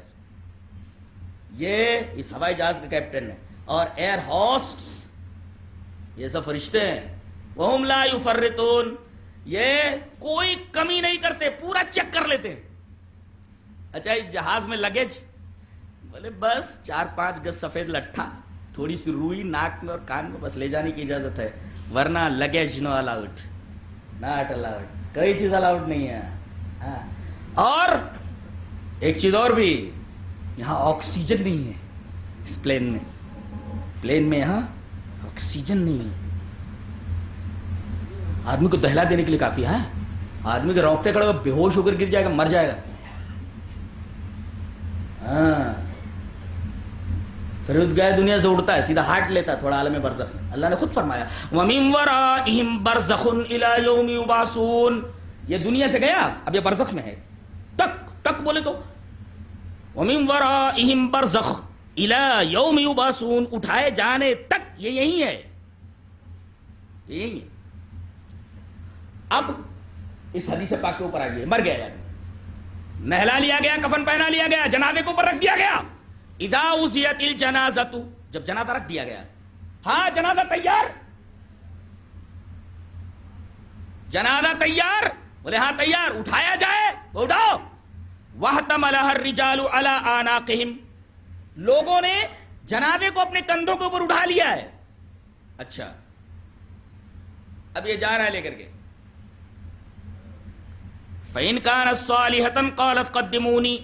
یہ اس ہوائی جہاز کے کیپٹن ہے, اور ایئر ہوسٹس یہ سب فرشتے ہیں. وَهُمْ لَا يُفَرِّطُونَ, یہ کوئی کمی نہیں کرتے, پورا چیک کر لیتے ہیں. اچھا اس جہاز میں لگیج, بولے بس 4-5 گز سفید لٹھا, تھوڑی سی روئی ناک میں اور کان میں, بس لے جانے کی اجازت ہے, ورنہ luggage no allowed, not allowed, کوئی چیز الاؤڈ نہیں ہے. اور ایک چیز اور بھی, یہاں آکسیجن نہیں ہے اس پلین میں یہاں آکسیجن نہیں ہے. آدمی کو دہلا دینے کے لیے کافی ہے, آدمی کے رونگٹے کھڑے بے ہوش ہو کر گر جائے گا, مر جائے گا. ہاں فیروز گئے دنیا سے اڑتا ہے, سیدھا ہارٹ لیتا ہے تھوڑا عالم برزخ. اللہ نے خود فرمایا وَمِن وَرَائِهِمْ بَرْزَخٌ إِلَى يَوْمِ يُبْعَثُونَ. یہ دنیا سے گیا, اب یہ برزخ میں ہے. تک بولے تو وَمِن وَرَائِهِمْ بَرْزَخٌ إِلَى يَوْمِ يُبْعَثُونَ, اٹھائے جانے تک یہ یہی ہے. اب اس حدیث پاک کے اوپر آئیے. مر گیا آدمی, نہلا لیا گیا, کفن پہنا لیا گیا, جنازے کے اوپر رکھ دیا گیا. اذا اُزیت الجنازۃ, جب جنازہ رکھ دیا گیا, ہاں جنازہ تیار, بولے ہاں تیار, اٹھایا جائے, اٹھاؤ. وَاحْتَمَلَهَا الرِّجَالُ عَلَىٰ أَعْنَاقِهِمْ, لوگوں نے جنازے کو اپنے کندھوں کے اوپر اٹھا لیا ہے. اچھا اب یہ جا رہا ہے لے کر کے. فَإِنْ كَانَتْ صَالِحَةً قَالَتْ قَدِّمُونِي,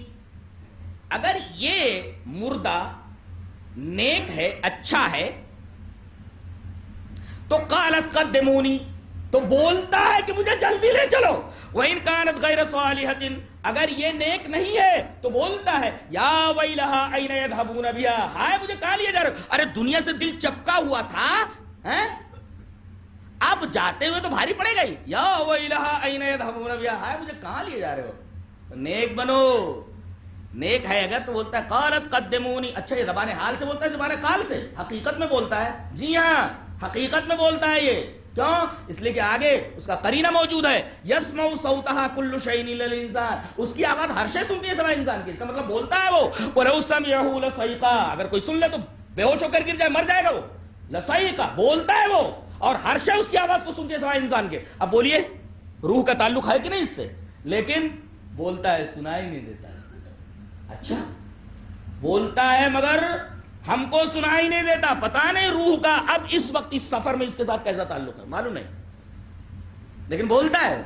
اگر یہ مردہ نیک ہے, اچھا ہے, تو قالت قدمونی, تو بولتا ہے کہ مجھے جلدی لے چلو. وَإِنْ كَانَتْ غَيْرَ صَالِحَةٍ, اگر یہ نیک نہیں ہے تو بولتا ہے یا ویلہا این یذہبون بہا, ہائے مجھے کہاں لے جا رہے ہو. ارے دنیا سے دل چپکا ہوا تھا, اب جاتے ہوئے تو بھاری پڑے گا ہی. یا ویلہا این یذہبون بہا, ہائے مجھے کہاں لے جا رہے ہو. نیک بنو, نیک ہے اگر تو بولتا ہے قالت قدمونی. اچھا یہ زبان حال سے بولتا ہے, زبان قال سے, حقیقت میں بولتا ہے. جی ہاں حقیقت میں بولتا ہے. یہ کیوں, اس لیے کہ آگے اس کا قرینہ موجود ہے. یسمع صوتها كل شيء الا الانسان, اس کی آواز ہر شے سنتی ہے سوائے انسان کی. اس کا مطلب بولتا ہے وہ. ولو سمعه لصيقا, اگر کوئی سن لے تو بے ہوش ہو کر گر جائے, مر جائے گا وہ. لصيقا بولتا ہے وہ, اور ہر شے اس کی آواز کو سنتی ہے سوائے انسان کے. اب بولیے روح کا تعلق ہے کہ نہیں اس سے, لیکن بولتا ہے سنائی نہیں دیتا. اچھا بولتا ہے مگر ہم کو سنائی نہیں دیتا. پتا نہیں روح کا اب اس وقت اس سفر میں اس کے ساتھ کیسا تعلق ہے معلوم نہیں, لیکن بولتا ہے.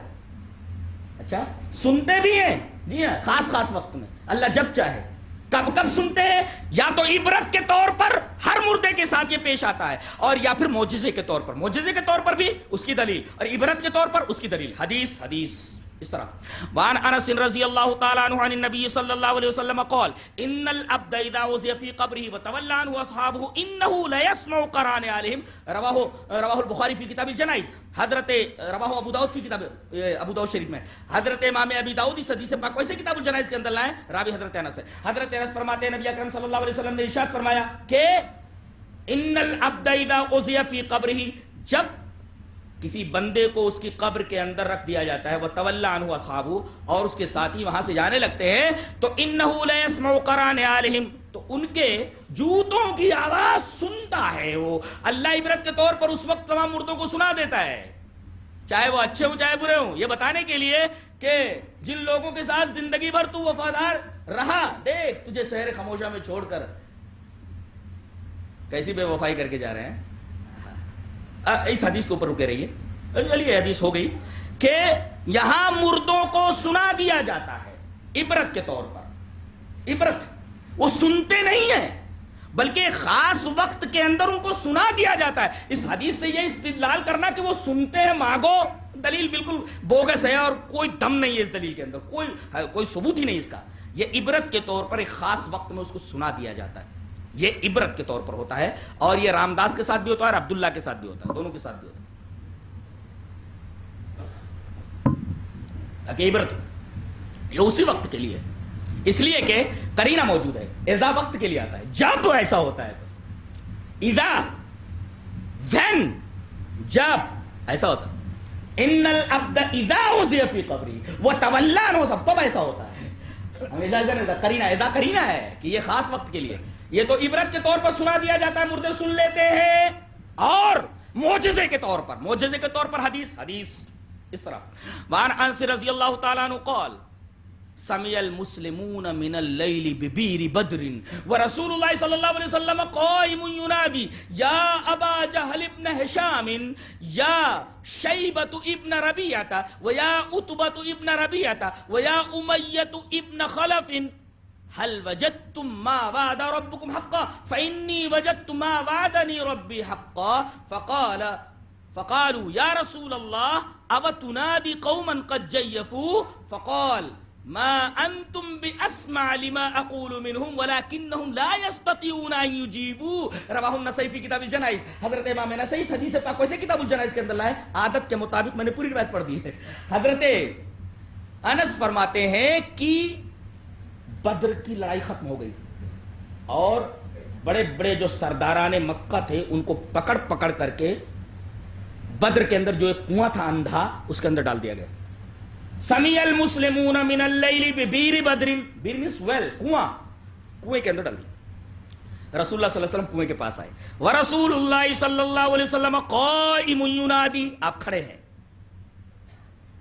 اچھا سنتے بھی ہیں, جی ہاں, خاص وقت میں اللہ جب چاہے. کب سنتے ہیں؟ یا تو عبرت کے طور پر ہر مردے کے ساتھ یہ پیش آتا ہے, اور یا پھر معجزے کے طور پر. معجزے کے طور پر بھی اس کی دلیل, اور عبرت کے طور پر اس کی دلیل. حدیث اس طرح. وعن انس رضی اللہ تعالی عنہ عن النبی صلی اللہ علیہ وسلم قال ان العبد اذا وضع في قبره وتولى عنه اصحابه انه لا يسمع قران عليهم. رواه البخاری فی کتاب الجنائز. حضرت رواه ابو داؤد فی کتاب ابو داؤد شریف میں. حضرت امام ابی داؤد اس حدیث پاک ویسے کتاب الجنائز کے اندر لائے. راوی حضرت انس ہے. حضرت انس فرماتے ہیں نبی اکرم صلی اللہ علیہ وسلم نے ارشاد فرمایا کہ ان العبد اذا وضع في قبره, جب کسی بندے کو اس کی قبر کے اندر رکھ دیا جاتا ہے, وہ تولا عنہ اصحابہ, اور اس کے ساتھی وہاں سے جانے لگتے ہیں, تو انہ لا یسمع قران علیہم, تو ان کے جوتوں کی آواز سنتا ہے وہ. اللہ عبرت کے طور پر اس وقت تمام مردوں کو سنا دیتا ہے, چاہے وہ اچھے ہوں چاہے برے ہوں, یہ بتانے کے لیے کہ جن لوگوں کے ساتھ زندگی بھر تو وفادار رہا, دیکھ تجھے شہر خموشہ میں چھوڑ کر کیسی بے وفائی کر کے جا رہے ہیں. اس حدیث کے اوپر رکے رہیے. یہ حدیث ہو گئی کہ یہاں مردوں کو سنا دیا جاتا ہے عبرت کے طور پر. عبرت, وہ سنتے نہیں ہیں بلکہ خاص وقت کے اندر ان کو سنا دیا جاتا ہے. اس حدیث سے یہ استدلال کرنا کہ وہ سنتے ہیں مانگو, دلیل بالکل بوگس ہے اور کوئی دم نہیں ہے اس دلیل کے اندر, کوئی ثبوت ہی نہیں اس کا. یہ عبرت کے طور پر ایک خاص وقت میں اس کو سنا دیا جاتا ہے, یہ عبرت کے طور پر ہوتا ہے. اور یہ رامداس کے ساتھ بھی ہوتا ہے اور عبداللہ کے ساتھ بھی ہوتا ہے, دونوں کے ساتھ بھی ہوتا ہے. تاکہ عبرت یہ اسی وقت کے لیے, اس لیے کہ قرینہ موجود ہے. اذا وقت کے لیے آتا ہے, جب تو ایسا ہوتا ہے تو اذا when جب ایسا ہوتا ہے. ان العبد اذا وضع في قبره وتولى عنه, سب تب ایسا ہوتا ہے. ہمیشہ ایسا نہیں ہوتا. قرینہ, اذا قرینہ ہے کہ یہ خاص وقت کے لیے. یہ تو عبرت کے طور پر سنا دیا جاتا ہے, مردے سن لیتے ہیں, اور معجزے کے طور پر حدیث اس طرح. وعن انس رضی اللہ تعالیٰ عنہ قال سمع المسلمون من الليل ببير بدر ورسول الله صلى الله عليه وسلم قائم ينادي يا ابا جهل ابن هشام يا شيبة ابن ربيعة ويا عتبة ابن ربيعة ويا أمية ابن خلف هل وجدتم ما وعد ربكم حقا فإني وجدت ما وعدني ربي حقا فقالوا يا رسول الله أو تنادي قوما قد جيفوا فقال ما انتم باسمع لما اقول منهم ولكنهم لا يستطيعون ان يجيبوا. رواه النسائی فی کتاب الجنائز. حضرت امام نسائی حدیث پاک ویسے کتاب الجنائز کے اندر لائے. عادت کے مطابق میں نے پوری روایت پڑھ دی ہے. حضرت انس فرماتے ہیں کہ بدر کی لڑائی ختم ہو گئی اور بڑے بڑے جو سرداران مکہ تھے ان کو پکڑ کر کے بدر کے اندر جو ایک کنواں تھا اندھا, اس کے اندر ڈال دیا گیا. سمع المسلمون من اللیل ببیر بدر, بیر means well, کنویں کے اندر ڈال دیا. رسول اللہ صلی اللہ علیہ وسلم کنویں کے پاس آئے. ورسول اللہ صلی اللہ علیہ وسلم قائم ینادی, آپ کھڑے ہیں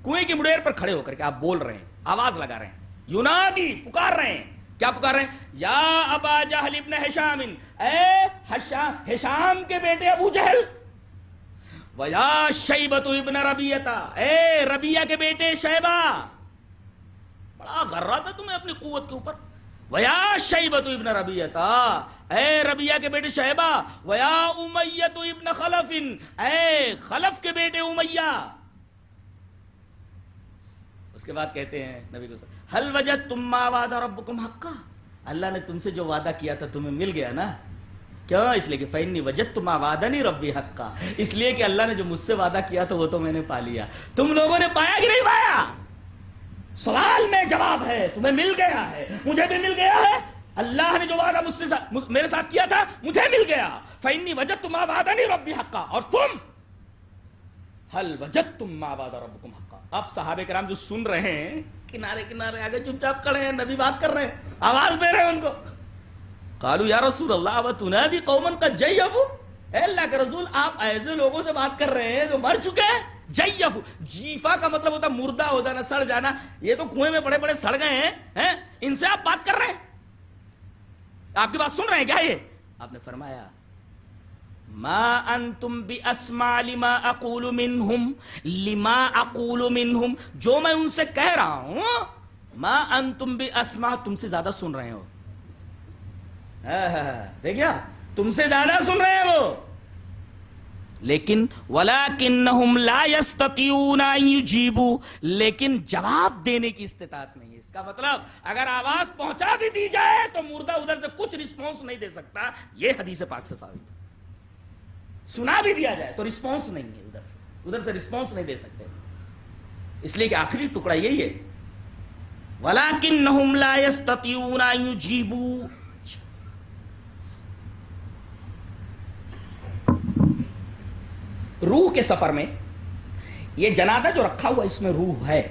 کنویں کی مڈیر پر کھڑے ہو کر کے آپ بول رہے ہیں, آواز لگا رہے ہیں, ینادی پکار رہے ہیں. کیا پکار رہے ہیں؟ یا ابا جہل ابن ہشام, اے ہشام کے بیٹے ابو جہل, وَيَا شَيْبَةُ ابن ربیعہ, اے ربیہ کے بیٹے شیبہ. بڑا غرہ تھا تمہیں اپنی قوت کے اوپر. وَيَا شَيْبَةُ ابن ربیعہ, اے ربیہ کے بیٹے شیبہ. وَيَا أُمَيَّةُ ابن خلف, اے خلف کے بیٹے امیہ. اس کے بعد کہتے ہیں نبی کو, هَلْ وَجَدْتُمْ مَا وَعَدَ رَبُّكُمْ حَقًّا, اللہ نے تم سے جو وعدہ کیا تھا تمہیں مل گیا نا. کیوں؟ اس لیے کہ فَإِنِّي وَجَدْتُ مَا وَعَدَنِي رَبِّي حَقًّا, اس لیے کہ اللہ نے جو مجھ سے وعدہ کیا تھا وہ تو میں نے پا لیا. تم لوگوں نے پایا کہ نہیں پایا؟ سوال میں جواب ہے, تمہیں مل گیا ہے, مجھے بھی مل گیا ہے. اللہ نے جو وعدہ مجھ سے میرے ساتھ کیا تھا مجھے مل گیا. فَإِنِّي وَجَدْتُ مَا وَعَدَنِي رَبِّي حَقًّا, اور تم هَلْ وَجَدْتُمْ مَا وَعَدَ رَبُّكُمْ حَقًّا. اب صحابہ کرام جو سن رہے ہیں کنارے آگے چپ چاپ کھڑے ہیں, نبی بات کر رہے ہیں, آواز دے رہے ہیں ان کو. قالوا یا رسول اللہ وتنادی قوما قد جیفوا, اے اللہ کے رسول آپ ایسے لوگوں سے بات کر رہے ہیں جو مر چکے ہیں, جیف، جیفا کا مطلب ہوتا مردہ ہو جانا، سڑ جانا. یہ تو کنویں میں بڑے بڑے سڑ گئے ہیں، ان سے آپ بات کر رہے ہیں؟ آپ کی بات سن رہے ہیں کیا؟ یہ آپ نے فرمایا ما انتم باسمع لما اقول منہم، لما اقول منہم، جو میں ان سے کہہ رہا ہوں، ما انتم باسمع، تم سے زیادہ سن رہے ہو. دیکھیا تم سے زیادہ سن رہے ہیں وہ. لیکن وَلَكِنَّهُمْ لَا يَسْتَطِيعُونَ أَن يُجِيبُوا، لیکن جواب دینے کی استطاعت نہیں ہے. اس کا مطلب اگر آواز پہنچا بھی دی جائے تو مردہ ادھر سے کچھ رسپانس نہیں دے سکتا. یہ حدیث پاک سے ثابت ہے. سنا بھی دیا جائے تو رسپانس نہیں ہے، ادھر سے رسپانس نہیں دے سکتے. اس لیے کہ آخری ٹکڑا یہی ہے وَلَكِنَّهُمْ لَا يَسْتَطِيعُونَ أَن يُجِيبُوا. روح کے سفر میں یہ جنازہ جو رکھا ہوا اس میں روح ہے،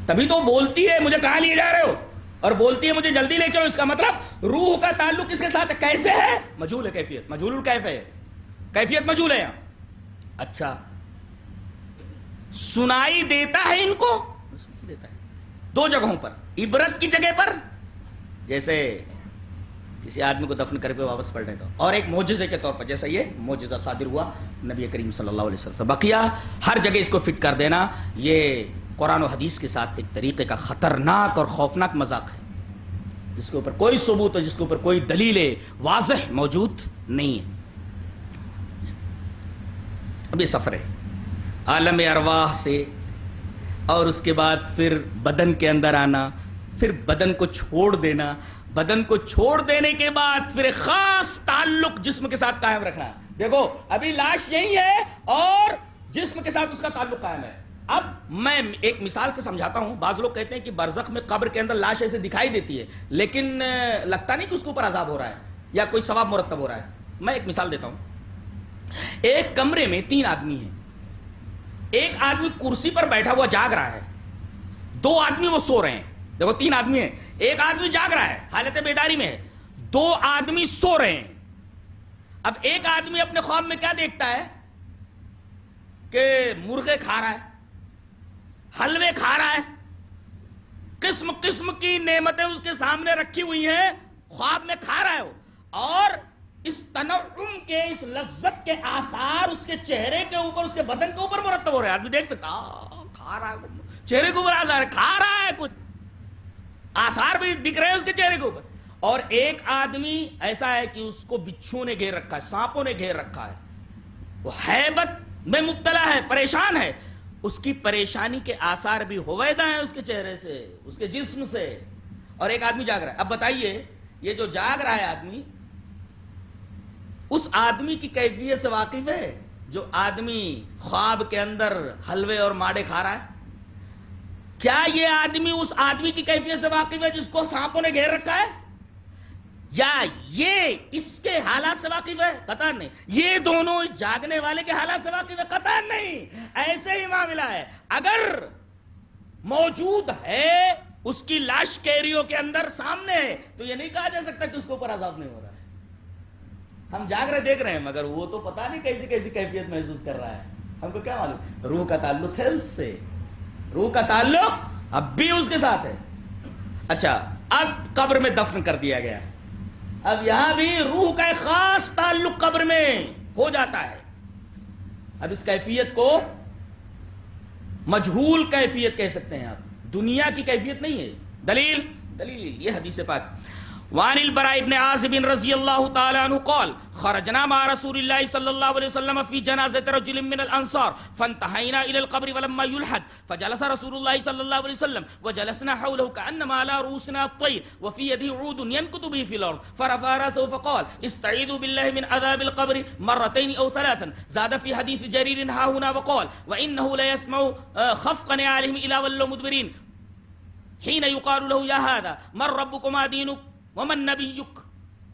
تبھی تو بولتی ہے مجھے کہاں لیے جا رہے ہو، اور بولتی ہے مجھے جلدی لے چلو. اس کا مطلب روح کا تعلق کس کے ساتھ ہے؟ کیسے ہے؟ مجہول ہے کیفیت، مجہول الکیف ہے، کیفیت مجہول ہے یہاں. اچھا سنائی دیتا ہے ان کو؟ دیتا ہے دو جگہوں پر. عبرت کی جگہ پر جیسے کسی آدمی کو دفن کر کے واپس پڑھنے تو، اور ایک معجزے کے طور پر جیسا یہ معجزہ صادر ہوا نبی کریم صلی اللہ علیہ وسلم. بقیہ ہر جگہ اس کو فٹ کر دینا یہ قرآن و حدیث کے ساتھ ایک طریقے کا خطرناک اور خوفناک مذاق ہے، جس کے اوپر کوئی ثبوت اور جس کے اوپر کوئی دلیل واضح موجود نہیں ہے. اب یہ سفر ہے عالم ارواح سے، اور اس کے بعد پھر بدن کے اندر آنا، پھر بدن کو چھوڑ دینا، بدن کو چھوڑ دینے کے بعد پھر ایک خاص تعلق جسم کے ساتھ قائم رکھنا. دیکھو ابھی لاش یہی ہے اور جسم کے ساتھ اس کا تعلق قائم ہے. اب میں ایک مثال سے سمجھاتا ہوں. بعض لوگ کہتے ہیں کہ برزخ میں قبر کے اندر لاش ایسے دکھائی دیتی ہے لیکن لگتا نہیں کہ اس کے اوپر عذاب ہو رہا ہے یا کوئی ثواب مرتب ہو رہا ہے. میں ایک مثال دیتا ہوں. ایک کمرے میں 3 آدمی ہیں. ایک آدمی کرسی پر بیٹھا ہوا جاگ رہا ہے، 2 آدمی وہ سو رہے ہیں. دیکھو 3 آدمی ہیں، ایک آدمی جاگ رہا ہے حالت بیداری میں ہے، 2 آدمی سو رہے ہیں. اب ایک آدمی اپنے خواب میں کیا دیکھتا ہے کہ مرغے کھا رہا ہے، حلوے کھا رہا ہے، قسم قسم کی نعمتیں اس کے سامنے رکھی ہوئی ہیں، خواب میں کھا رہا ہے وہ. اور اس تنعم کے، اس لذت کے آثار اس کے چہرے کے اوپر، اس کے بدن کے اوپر مرتب ہو رہے ہیں. آدمی دیکھ سکتا کھا رہا ہے، چہرے کے اوپر آثار کھا رہا ہے، کچھ آثار بھی دکھ رہے ہیں اس کے چہرے کے اوپر. اور ایک آدمی ایسا ہے کہ اس کو بچھو نے گھیر رکھا ہے، سانپوں نے گھیر رکھا ہے، وہ ہیبت میں مبتلا ہے، پریشان ہے. اس کی پریشانی کے آثار بھی ہویدا ہیں اس کے چہرے سے، اس کے جسم سے. اور ایک آدمی جاگ رہا ہے. اب بتائیے یہ جو جاگ رہا ہے آدمی، اس آدمی کی کیفیت سے واقف ہے جو آدمی خواب کے اندر حلوے اور ماڑے کھا رہا ہے؟ کیا یہ آدمی اس آدمی کی کیفیت سے واقف ہے جس کو سانپوں نے گھیر رکھا ہے؟ یا یہ اس کے حالات سے واقف ہے؟ قطعاً نہیں. یہ دونوں جاگنے والے کے حالات سے واقف ہے؟ قطعاً نہیں. ایسے ہی معاملہ ہے. اگر موجود ہے اس کی لاش کیریوں کے اندر سامنے ہے تو یہ نہیں کہا جا سکتا کہ اس کے اوپر عذاب نہیں ہو رہا ہے. ہم جاگ رہے دیکھ رہے ہیں مگر وہ تو پتہ نہیں کیسی کیسی کیفیت محسوس کر رہا ہے. ہم کو کیا معلوم؟ روح کا تعلق ہے اس سے، روح کا تعلق اب بھی اس کے ساتھ ہے. اچھا اب قبر میں دفن کر دیا گیا، اب یہاں بھی روح کا ایک خاص تعلق قبر میں ہو جاتا ہے. اب اس کیفیت کو مجہول کیفیت کہہ سکتے ہیں آپ، دنیا کی کیفیت نہیں ہے. دلیل یہ حدیث پاک. وعن البراء بن عازب رضی اللہ تعالی عنہ قال خرجنا مع رسول الله صلى الله عليه وسلم في جنازة رجل من الأنصار فانتهينا إلى القبر ولما يلحد فجلس رسول الله صلى الله عليه وسلم وجلسنا حوله كأنما على رؤوسنا الطير وفي يده عود ينكت به في الأرض فرفع رأسه فقال استعيذوا بالله من عذاب القبر مرتين أو ثلاثا. زاد في حديث جرير ها هنا وقال وإنه لا يسمع خفق نعالهم إلى ولوا مدبرين حين يقال له يا هذا من ربك ما دينك ومن نبيك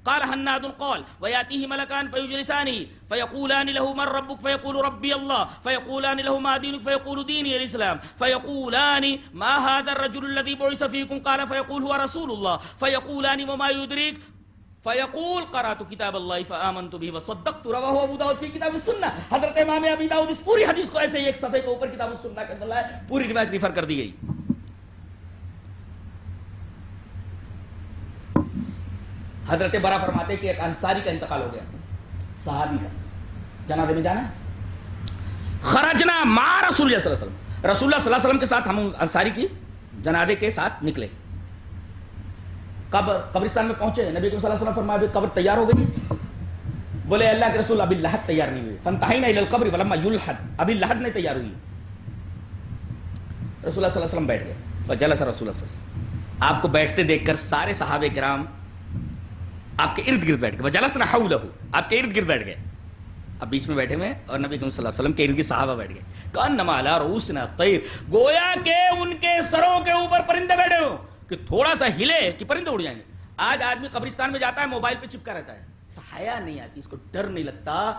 قال هناد قال ويأتيه ملكان فيجلسانه فيقولان له من ربك فيقول ربي الله فيقولان له ما دينك فيقول ديني الإسلام فيقولان ما هذا الرجل الذي بعث فيكم قال فيقول هو رسول الله فيقولان وما يدريك فیقول قرأت کتاب اللہ فآمنت به وصدقت رواہ ابو داؤد فی کتاب السنہ. حضرت امام ابی داؤد اس پوری حدیث کو ایسے ہی ایک صفحے کے اوپر کتاب السنہ کے اندر لائے, پوری روایت ریفر کر دی گئی. حضرت برا فرماتے کہ ایک انصاری کا انتقال ہو گیا, صحابی کا, جنازے میں جانا ہے. خرجنا مع رسول اللہ صلی اللہ علیہ وسلم, رسول اللہ صلی اللہ علیہ وسلم کے ساتھ ہم انصاری کی جنازے کے ساتھ نکلے. قبرستان میں پہنچے, نبی صلی اللہ علیہ وسلم فرمایا قبر تیار ہو گئی. بولے اللہ کے رسول ابھی لحد تیار نہیں ہوئی. فانتہینا الی القبر ولما یلحد, ابھی لحد نہیں تیار ہوئی. رسول اللہ صلی اللہ علیہ وسلم بیٹھ گئے. فجلس رسول اللہ صلی اللہ علیہ وسلم, آپ کو بیٹھتے دیکھ کر سارے صحابہ کرام آپ کے ارد گرد بیٹھ گئے. وجلسنا حولہ, آپ کے ارد گرد بیٹھ گئے. اب بیچ میں بیٹھے ہوئے اور نبی صلی اللہ علیہ وسلم کے ارد گرد صحابہ بیٹھ گئے. کأنما علی رؤوسنا طیر, گویا کہ ان کے سروں کے اوپر پرندے بیٹھے ہوں کہ تھوڑا سا ہلے کہ پرندے اڑ جائیں گے. آج آدمی قبرستان میں جاتا ہے, موبائل پہ چپکا رہتا ہے, حیا نہیں آتی, اس کو ڈر نہیں لگتا.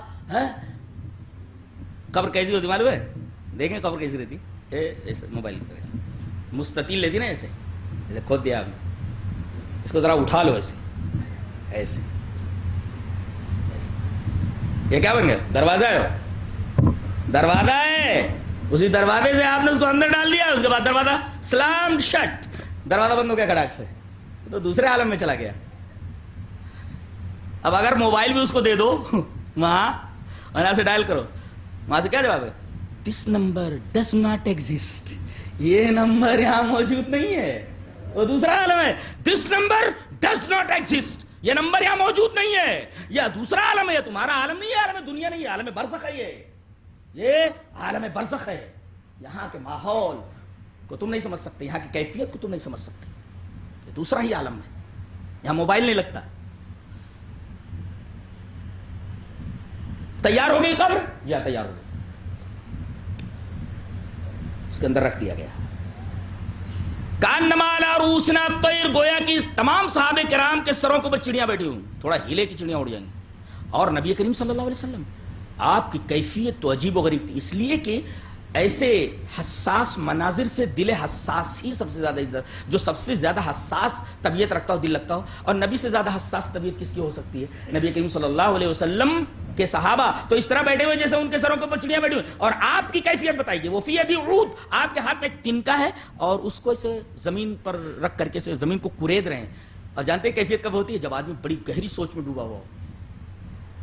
قبر کیسی ہوتی معلوم ہے؟ دیکھیں قبر کیسی رہتی, ایسے موبائل کی طرح سے مستطیل لیتی نا, ایسے ایسے کھود دیا آپ نے, اس کو ذرا اٹھا لو ایسے ایسے ایسے. یہ کیا بن گیا؟ دروازہ ہے, دروازہ ہے. اسی دروازے سے آپ نے اس کو اندر ڈال دیا, اس کے بعد دروازہ سلام شٹ, دروازہ بند ہو گیا کھڑاک سے, تو دوسرے عالم میں چلا گیا. اب اگر موبائل بھی اس کو دے دو وہاں اور یہاں سے ڈائل کرو, وہاں سے کیا جواب ہے؟ This number does not exist, یہ نمبر یہاں موجود نہیں ہے, وہ دوسرا عالم ہے. This number does not exist, یہ نمبر یہاں موجود نہیں ہے, یا دوسرا عالم ہے, یا تمہارا عالم نہیں ہے, عالم دنیا نہیں ہے, عالم برزخ ہے. یہ عالم برزخ ہے. یہاں کے ماحول کو تم نہیں سمجھ سکتے, یہاں کی کیفیت کو تم نہیں سمجھ سکتے, یہ دوسرا ہی عالم ہے. یہاں موبائل نہیں لگتا. تیار ہو گئی قبر, یا تیار ہو گئی, اس کے اندر رکھ دیا گیا. کانما علی رؤوسنا الطیر, گویا کہ تمام صحابہ کرام کے سروں کے اوپر چڑیاں بیٹھی ہوں, تھوڑا ہلے کی چڑیاں اڑ جائیں گی. اور نبی کریم صلی اللہ علیہ وسلم آپ کی کیفیت تو عجیب و غریب تھی, اس لیے کہ ایسے حساس مناظر سے دل حساس ہی سب سے زیادہ, جو سب سے زیادہ حساس طبیعت رکھتا ہو, دل لگتا ہو. اور نبی سے زیادہ حساس طبیعت کس کی ہو سکتی ہے؟ نبی کریم صلی اللہ علیہ وسلم کے صحابہ تو اس طرح بیٹھے ہوئے جیسے ان کے سروں کے اوپر چڑیاں بیٹھی ہوئی. اور آپ کی کیفیت بتائیے, وہ فی یدی عود, آپ کے ہاتھ میں ایک تنکا ہے اور اس کو اسے زمین پر رکھ کر کے زمین کو کورید رہے ہیں. اور جانتے ہیں کیفیت کب ہوتی ہے؟ جب آدمی بڑی گہری سوچ میں ڈوبا ہوا ہو.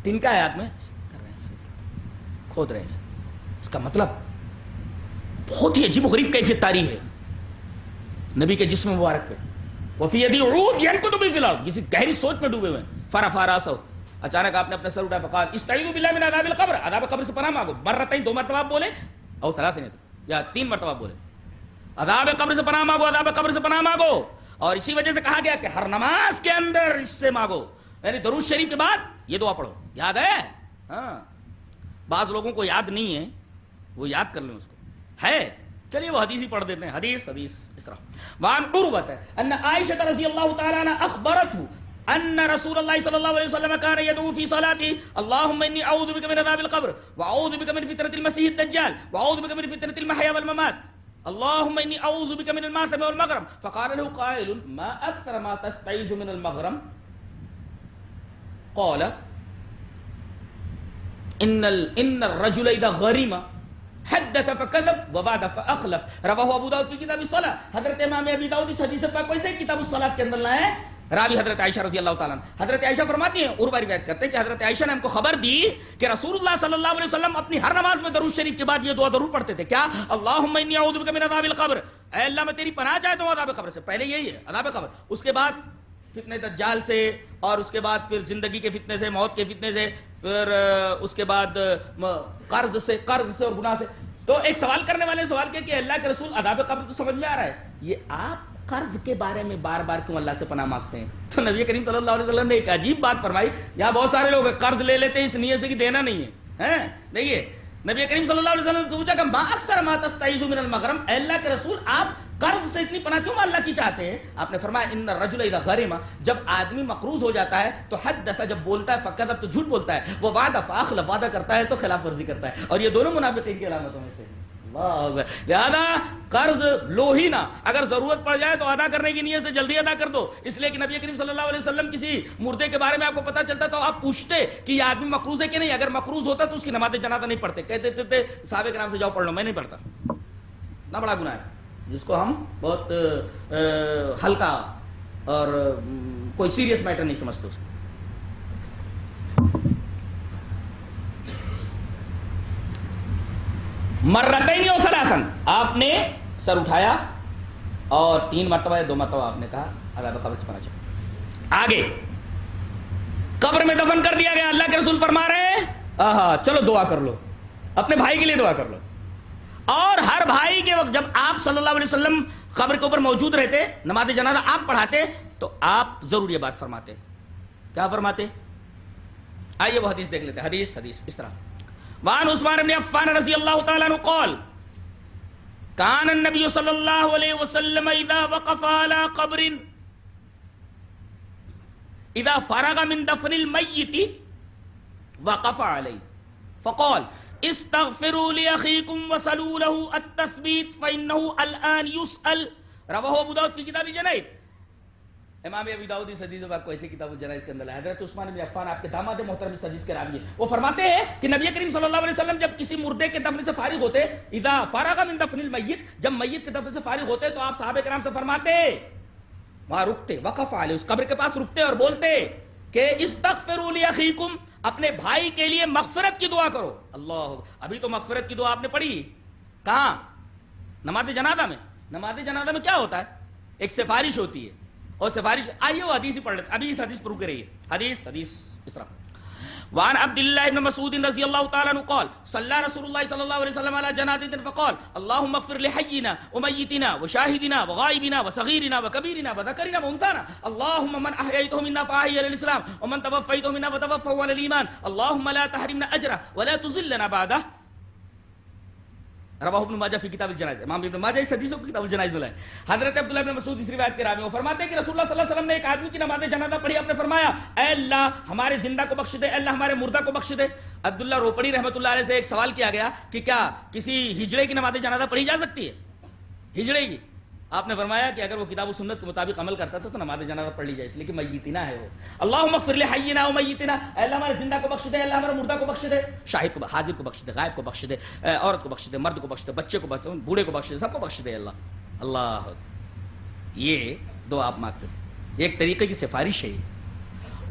تنکا ہے ہاتھ میں, کر رہے ہیں, کھود رہے ہیں. اس کا مطلب بہت ہی عجیب و غریب کیفیت طاری ہے نبی کے جسم مبارک پہ. وفی یدی عود ینکت بہ فی الارض, کسی گہری سوچ میں ڈوبے ہوئے ہیں. فرفع راسہ, اچانک آپ نے اپنا سر اٹھایا. فقال استعیذوا باللہ من عذاب القبر, عذاب قبر سے پناہ مانگو. مرتين, 2 مرتبہ بولے, اور 3 یا 3 مرتبہ بولے, عذاب قبر سے پناہ مانگو, عذاب قبر سے پناہ مانگو. اور اسی وجہ سے کہا گیا کہ ہر نماز کے اندر اس سے مانگو, یعنی درود شریف کے بعد یہ دعا پڑھو. یاد ہے؟ ہاں, بعض لوگوں کو یاد نہیں ہے, وہ یاد کر لیں اس کو. ہے, چلیے وہ حدیث ہی پڑھ دیتے ہیں. حدیث اس طرح. وعن عروة ان عائشة رضی اللہ تعالی عنہ اخبرته ان رسول اللہ صلی اللہ علیہ وسلم كان يدعو في صلاته اللهم اني اعوذ بك من عذاب القبر واعوذ بك من فتنة المسيح الدجال واعوذ بك من فتنة المحيا والممات اللهم اني اعوذ بك من الماثم والمغرم. فقال له قائل ما اكثر ما تستعيذ من المغرم؟ قال ان الرجل اذا غرم حدث فكذب وبعد فاخلف. رواہ ابو داؤد فی کتاب الصلاۃ. حضرت امام ابی داؤد اس حدیث پاک کو ایسے کتاب الصلاۃ کے اندر لائے ہیں. راوی حضرت عائشہ رضی اللہ تعالیٰ عنہ. حضرت عائشہ فرماتی ہیں, عروہ روایت کرتے ہیں کہ حضرت عائشہ نے ہم کو خبر دی کہ رسول اللہ صلی اللہ علیہ وسلم اپنی ہر نماز میں درود شریف کے بعد یہ دعا ضرور پڑھتے تھے. کیا؟ اللہم انی اعوذ بک من عذاب القبر, اے اللہ میں تیری پناہ چاہتا ہوں عذاب قبر سے. پہلے یہی ہے عذاب قبر, اس کے بعد فتنہ دجال سے, اور اس کے بعد پھر زندگی کے فتنے سے, موت کے فتنے سے, پھر اس کے بعد قرض سے اور گناہ سے. تو ایک سوال کرنے والے نے سوال کیا کہ اللہ کے رسول عذاب قبر تو سمجھ میں آ رہا ہے, یہ آپ قرض کے بارے میں بار بار کیوں اللہ سے پناہ مانگتے ہیں؟ تو نبی کریم صلی اللہ علیہ وسلم نے ایک عجیب بات فرمائی. یہاں بہت سارے لوگ قرض لے لیتے ہیں اس نیت سے کہ دینا نہیں ہے. دیکھیے نبی کریم صلی اللہ علیہ وسلم نے پوچھا کہ ما اکثر ما تستعیذ من المغرم, اے اللہ کے رسول آپ قرض سے اتنی پناہ کیوں اللہ کی چاہتے ہیں؟ آپ نے فرمایا ان الرجل اذا غرم, جب آدمی مقروض ہو جاتا ہے تو حدث, جب بولتا ہے, فکذب تو جھوٹ بولتا ہے, وہ وعدہ فاخلف, وعدہ کرتا ہے تو خلاف ورزی کرتا ہے. اور یہ دونوں منافقین کی علامتوں میں سے. لہذا قرض لو ہی نہ، اگر ضرورت پڑ جائے تو ادا کرنے کی نیت سے جلدی ادا کر دو. اس لیے کہ نبی کریم صلی اللہ علیہ وسلم کسی مردے کے بارے میں آپ کو پتا چلتا تو آپ پوچھتے کہ یہ آدمی مقروض ہے کہ نہیں. اگر مقروض ہوتا تو اس کی نماز جنازہ نہیں پڑھتے، کہتے تھے صحابہ کرام سے جاؤ پڑھ لو. میں نہیں پڑھتا، اتنا بڑا گناہ ہے جس کو ہم بہت ہلکا اور کوئی سیریس میٹر نہیں سمجھتے اس کو. مرتين او ثلاثا، آپ نے سر اٹھایا اور 3 مرتبہ یا 2 مرتبہ آپ نے کہا عذاب قبر سے پناہ چاہو. آگے قبر میں دفن کر دیا گیا. اللہ کے رسول فرما رہے ہیں چلو دعا کر لو، اپنے بھائی کے لیے دعا کر لو. اور ہر بھائی کے وقت جب آپ صلی اللہ علیہ وسلم قبر کے اوپر موجود رہتے، نماز جنازہ آپ پڑھاتے تو آپ ضرور یہ بات فرماتے. کیا فرماتے؟ آئیے وہ حدیث دیکھ لیتے. حدیث اس طرح وعن عثمان بن عفان رضی اللہ تعالی عنہ قال كان النبي صلى الله عليه وسلم اذا وقف على قبر اذا فرغ من دفن الميت وقف عليه فقال استغفروا لاخيكم وصلوا له التثبيت فانه الان يسأل. رواه ابو داود في کتاب الجنائز. امام ابی داؤد اس حدیث کو ایسے کتاب الجنائز کے اندر ہے. حضرت عثمان بن عفان آپ کے داماد محترم اس حدیث کے راوی ہیں. وہ فرماتے ہیں کہ نبی کریم صلی اللہ علیہ وسلم جب کسی مردے کے دفن سے فارغ ہوتے، اذا فرغ من دفن المیت، جب میت کے دفن سے فارغ ہوتے تو آپ صحابہ کرام سے فرماتے، وہاں رکتے، وقف علیہ، اس قبر کے پاس رکتے اور بولتے کہ استغفروا لاخیکم، اپنے بھائی کے لیے مغفرت کی دعا کرو. اللہ، ابھی تو مغفرت کی دعا آپ نے پڑھی کہاں؟ نماز جنازہ میں. نماز جنازہ میں کیا ہوتا ہے؟ ایک سفارش ہوتی ہے، اور سفارش آئیے وہ حدیث ہی پڑھ لیتے. ابھی اس حدیث پر رکے رہیے. حدیث اس طرح وعن عبد الله بن مسعود رضی اللہ تعالی عنہ قال صلى رسول الله صلی اللہ علیہ وسلم على جنازة فقال اللهم اغفر لحينا وميتنا وشاهدنا وغائبنا وصغيرنا وكبيرنا وذكرنا وانثانا اللهم من احييته منا فاحيه على الاسلام ومن توفيته منا فتوفه على الايمان اللهم لا تحرمنا اجره ولا تذلنا بعده. رواہ ابن ماجہ فی کتاب الجنائز. امام ابن ماجہ اس حدیث کو کتاب الجنائز میں لائے. حضرت عبداللہ بن مسعود اس روایت کے راوی ہیں، وہ فرماتے ہیں کہ رسول اللہ صلی اللہ علیہ وسلم نے ایک آدمی کی نماز جنازہ پڑھی. آپ نے فرمایا اے اللہ ہمارے زندہ کو بخش دے، اے اللہ ہمارے مردہ کو بخش دے. عبداللہ روپڑی رحمۃ اللہ علیہ سے ایک سوال کیا گیا کہ کیا کسی ہجڑے کی نماز جنازہ پڑھی جا سکتی ہے؟ ہجڑے کی. آپ نے فرمایا کہ اگر وہ کتاب و سنت کے مطابق عمل کرتا تھا تو نماز جنازہ پڑھ لی جائے، اس لیے کہ میتنا ہے وہ. اللہم اغفر لحینا ومیتنا، اے اللہ ہمارے زندہ کو بخش دے، اے اللہ ہمارے مردہ کو بخش دے. شاہد کو، حاضر کو بخش دے، غائب کو بخش دے، عورت کو بخش دے، مرد کو بخش دے، بچے کو بخش دے، بوڑھے کو بخش دے، سب کو بخش دے اللہ. اللہ، یہ دعا آپ مانگتے ہیں، ایک طریقے کی سفارش ہے.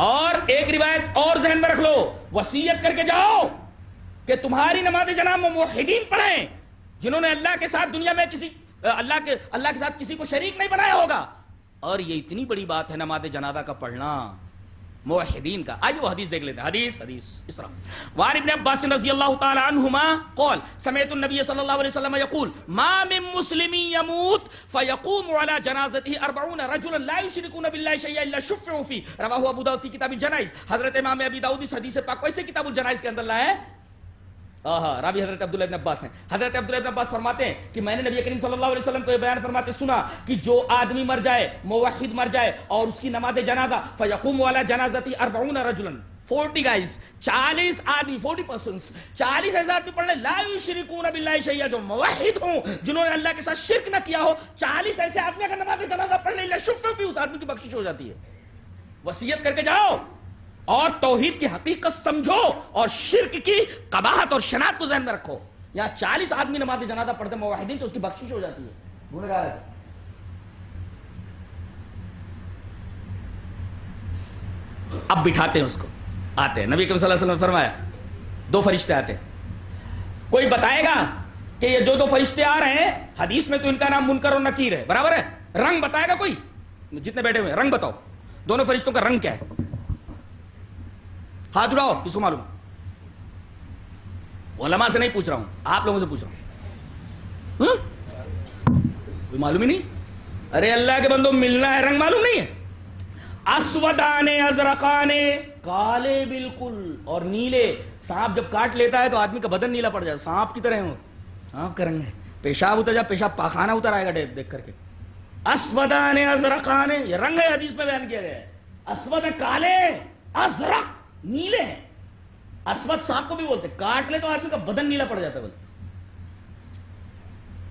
اور ایک روایت اور ذہن میں رکھ لو، وصیت کر کے جاؤ کہ تمہاری نماز جنازہ موحدین پڑھیں جنہوں نے اللہ کے ساتھ دنیا میں اللہ کے ساتھ کسی کو شریک نہیں بنایا ہوگا. اور یہ اتنی بڑی بات ہے نماز جنازہ کا پڑھنا موحدین کا. آئیے وہ حدیث دیکھ لیتے ہیں. حدیث اس طرح وعن ابن عباس رضی اللہ تعالی عنہما قال سمعت النبي صلی اللہ علیہ وسلم يقول ما من مسلم يموت فيقوم على جنازته 40 رجلا لا يشركون بالله شيئا الا شفعوا فيه. رواه ابو داؤد في کتاب الجنائز. حضرت امام ابی داؤد اس حدیث پاک کو ایسے کتاب الجنائز کے اندر لائے. راوی حضرت عبداللہ ابن عباس ہیں. حضرت عبداللہ ابن عباس فرماتے ہیں کہ میں نے نبی کریم صلی اللہ علیہ وسلم کو یہ بیان فرماتے سنا کہ جو آدمی مر جائے، موحد مر جائے اور اس کی نماز جنازہ فیقوم علی جنازتی 40 رجلا، 40 guys، 40 آدمی، 40 persons، 40 ایسے آدمی پڑھ لیں لا یشرکون باللہ شیئا، جو موحد ہوں، جنہوں نے اللہ کے ساتھ شرک نہ کیا ہو. 40 ایسے آدمی اگر نماز جنازہ پڑھ لیں لا شفع فی، اس آدمی کی بخشش ہو جاتی ہے. وصیت کر کے جاؤ اور توحید کی حقیقت سمجھو اور شرک کی قباحت اور شناعت کو ذہن میں رکھو. یہاں 40 آدمی نماز جنازہ پڑھتے موحدین تو اس کی بخشش ہو جاتی ہے. اب بٹھاتے ہیں اس کو، آتے ہیں. نبی کریم صلی اللہ علیہ وسلم نے فرمایا 2 فرشتے آتے ہیں. کوئی بتائے گا کہ یہ جو 2 فرشتے آ رہے ہیں حدیث میں تو ان کا نام منکر اور نکیر ہے، برابر ہے. رنگ بتائے گا کوئی؟ جتنے بیٹھے ہوئے رنگ بتاؤ، دونوں فرشتوں کا رنگ کیا ہے؟ ہاتھ اٹھاؤ، کس کو معلوم؟ علماء سے نہیں پوچھ رہا ہوں، آپ لوگوں سے پوچھ رہا ہوں. کوئی معلوم ہی نہیں؟ ارے اللہ کے بندو، ملنا ہے، رنگ معلوم نہیں ہے؟ اسودانے ازرقانے، کالے بالکل اور نیلے. سانپ جب کاٹ لیتا ہے تو آدمی کا بدن نیلا پڑ جاتا ہے، سانپ کی طرح ہوں. سانپ کا رنگ ہے. پیشاب اتر جا، پیشاب پاخانہ اتر آئے گا دیکھ کر کے. اسودانے ازرقانے، یہ رنگ ہے، حدیث میں بیان کیا گیا ہے. اسود کالے، ازرق نیلے ہیں. اسود سانپ کو بھی بولتے، کاٹ لے تو آدمی کا بدن نیلا پڑ جاتا ہے.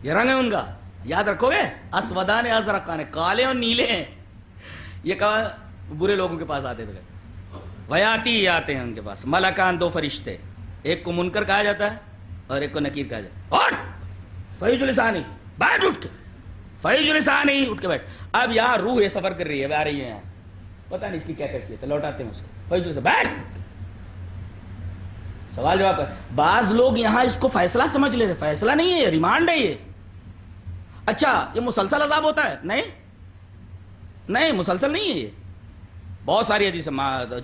یہ رنگ ہے ان کا، یاد رکھو گے، اسودان ازرقان، کالے اور نیلے ہیں. یہ کہا برے لوگوں کے پاس آتے تھے، ویاتی آتے ہیں ان کے پاس، ملکان، دو فرشتے، ایک کو منکر کہا جاتا ہے اور ایک کو نکیر کہا جاتا ہے. اٹھ فیض لسانی، بیٹھ اٹھ کے، فیض لسانی، اٹھ کے بیٹھ. اب یہاں روح سفر کر رہی ہے، آ رہی ہے یہاں، پتہ نہیں اس کی کیا کیفیت ہے، لوٹاتے ہیں اس کو. فیض لسانی، بیٹھ. سوال جواب ہے. بعض لوگ یہاں اس کو فیصلہ سمجھ لے رہے، فیصلہ نہیں ہے، یہ ریمانڈ ہے. یہ اچھا یہ مسلسل عذاب ہوتا ہے؟ نہیں مسلسل نہیں ہے. یہ بہت ساری حدیث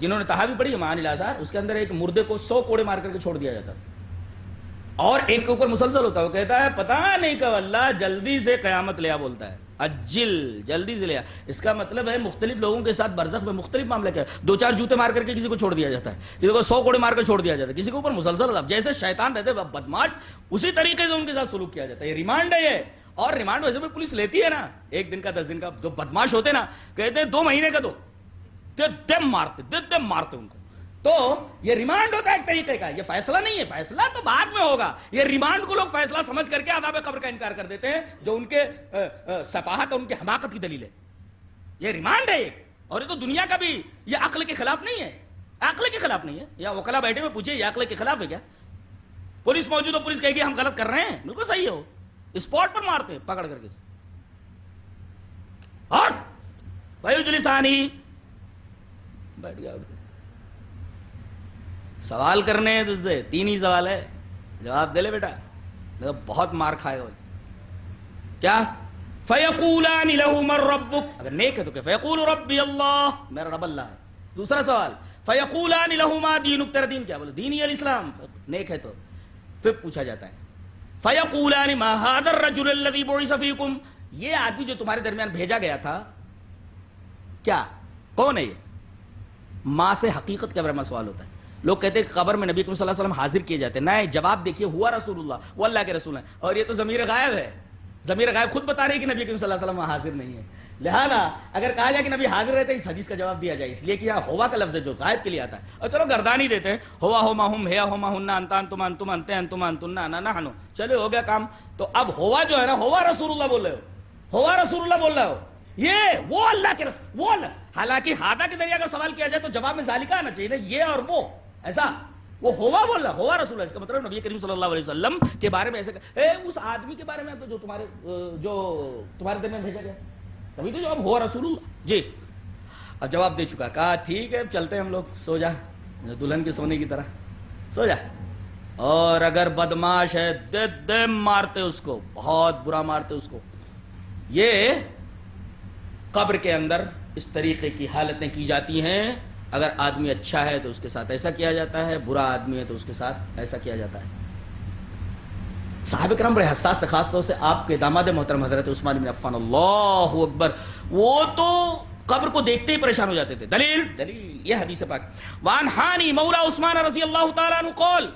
جنہوں نے تحاوی پڑھی ہے معانی الاثار، اس کے اندر ایک مردے کو 100 کوڑے مار کر کے چھوڑ دیا جاتا ہے، اور ایک کے اوپر مسلسل ہوتا ہے. وہ کہتا ہے پتہ نہیں کب اللہ جلدی سے قیامت لیا بولتا ہے، اجل، جلدی سے لیا. اس کا مطلب ہے مختلف لوگوں کے ساتھ برزخ میں مختلف معاملہ کیا ہے. 2-4 جوتے مار کر کے کسی کو چھوڑ دیا جاتا ہے، کسی کو 100 کوڑے مار کر چھوڑ دیا جاتا ہے، کسی کے اوپر مسلسل عذاب. جیسے شیطان رہتے بدماش، اسی طریقے سے ان کے ساتھ سلوک کیا جاتا ہے. یہ ریمانڈ ہے یہ. اور ریمانڈ ویسے بھی پولیس لیتی ہے نا، 1 دن کا 10 دن کا. جو بدماش ہوتے نا کہتے ہیں 2 مہینے کا دو، دم مارتے ان کو. تو یہ ریمانڈ ہوتا ہے ایک طریقے کا، یہ فیصلہ نہیں ہے. فیصلہ تو بعد میں ہوگا. یہ ریمانڈ کو لوگ فیصلہ سمجھ کر کے عذاب قبر کا انکار کر دیتے ہیں، جو ان کے سفاہت اور ان کے حماقت کی دلیل ہے. یہ ریمانڈ ہے. اور یہ تو دنیا کا بھی، یہ عقل کے خلاف نہیں ہے، عقل کے خلاف نہیں ہے. یا وکلا بیٹھے ہوئے پوچھے یہ عقل کے خلاف ہے کیا؟ پولیس موجود ہو، پولیس کہے گی ہم غلط کر رہے ہیں، بالکل صحیح ہے. وہ اسپاٹ پر مارتے ہیں پکڑ کر کے. اور فیض لسانی، بیٹھ گیا. سوال کرنے ہیں تجھ سے، 3 ہی سوال ہے، جواب دے لے بیٹا، بہت مار کھائے گا. کیا؟ فَيَقُولَانِ لَهُ مَن رَبُّكَ، اگر نیک ہے تو کہ فَيَقُولُ رَبِّيَ اللَّهُ، میرا رب اللہ ہے. دوسرا سوال فَيَقُولَانِ لَهُ مَا دِينُكَ، تیرا دین کیا؟ بولے دین الاسلام، نیک ہے تو. پھر پوچھا جاتا ہے فَيَقُولَانِ مَا هَذَا الرَّجُلُ الَّذِي بُعِثَ فِيكُمْ، یہ آدمی جو تمہارے درمیان بھیجا گیا تھا کیا، کون ہے یہ؟ ماں سے حقیقت کے بارے میں سوال ہوتا ہے. لوگ کہتے ہیں کہ قبر میں نبی کریم صلی اللہ علیہ وسلم حاضر کیے جاتے ہیں. نہیں، جواب دیکھیے، ہوا رسول اللہ، وہ اللہ کے رسول ہیں. اور یہ تو ضمیر غائب ہے. ضمیر غائب خود بتا رہی ہے کہ نبی کریم صلی اللہ علیہ وسلم حاضر نہیں ہے. لہذا اگر کہا جائے کہ نبی حاضر رہتے ہیں، اس حدیث کا جواب دیا جائے، اس لیے کہ یہاں ہوا کا لفظ ہے جو غائب کے لیے آتا ہے. اور چلو گردان ہی دیتے ہیں، ہوا ہوما ہم ہے ہوما ہن انتا انتم انتم انتے انتم انتن انا نحن، چلو ہو گیا کام. تو اب ہوا جو ہے نا، ہوا رسول اللہ بول رہے ہو، ہوا رسول اللہ بول رہے ہو، یہ وہ اللہ کے رسول، وہ اللہ. حالانکہ ہادہ کے ذریعے اگر سوال کیا جائے تو جواب میں ذالکہ آنا چاہیے نا، یہ اور وہ ایسا. وہ ہوا بول رہا، ہوا رسول ہے، اس کا مطلب نبی کریم صلی اللہ علیہ وسلم کے بارے میں ایسے اس آدمی کے بارے میں جو تمہارے درمیان بھیجا گیا، تبھی تو جواب ہوا رسول اللہ. جی اب جواب دے چکا. کہا ٹھیک ہے چلتے ہیں ہم لوگ، سو جا دلہن کے سونے کی طرح، سو جا. اور اگر بدماش ہے دے مارتے اس کو، بہت برا مارتے اس کو. یہ قبر کے اندر اس طریقے کی حالتیں کی جاتی ہیں. اگر آدمی اچھا ہے تو اس کے ساتھ ایسا کیا جاتا ہے، برا آدمی ہے تو اس کے ساتھ ایسا کیا جاتا ہے. صحابہ کرام بڑے حساس تھے، خاص طور سے آپ کے داماد محترم حضرت عثمان بن عفان، اللہ اکبر، وہ تو قبر کو دیکھتے ہی پریشان ہو جاتے تھے. دلیل یہ حدیث پاک. وان حانی مولا عثمان رضی اللہ تعالی عنہ قال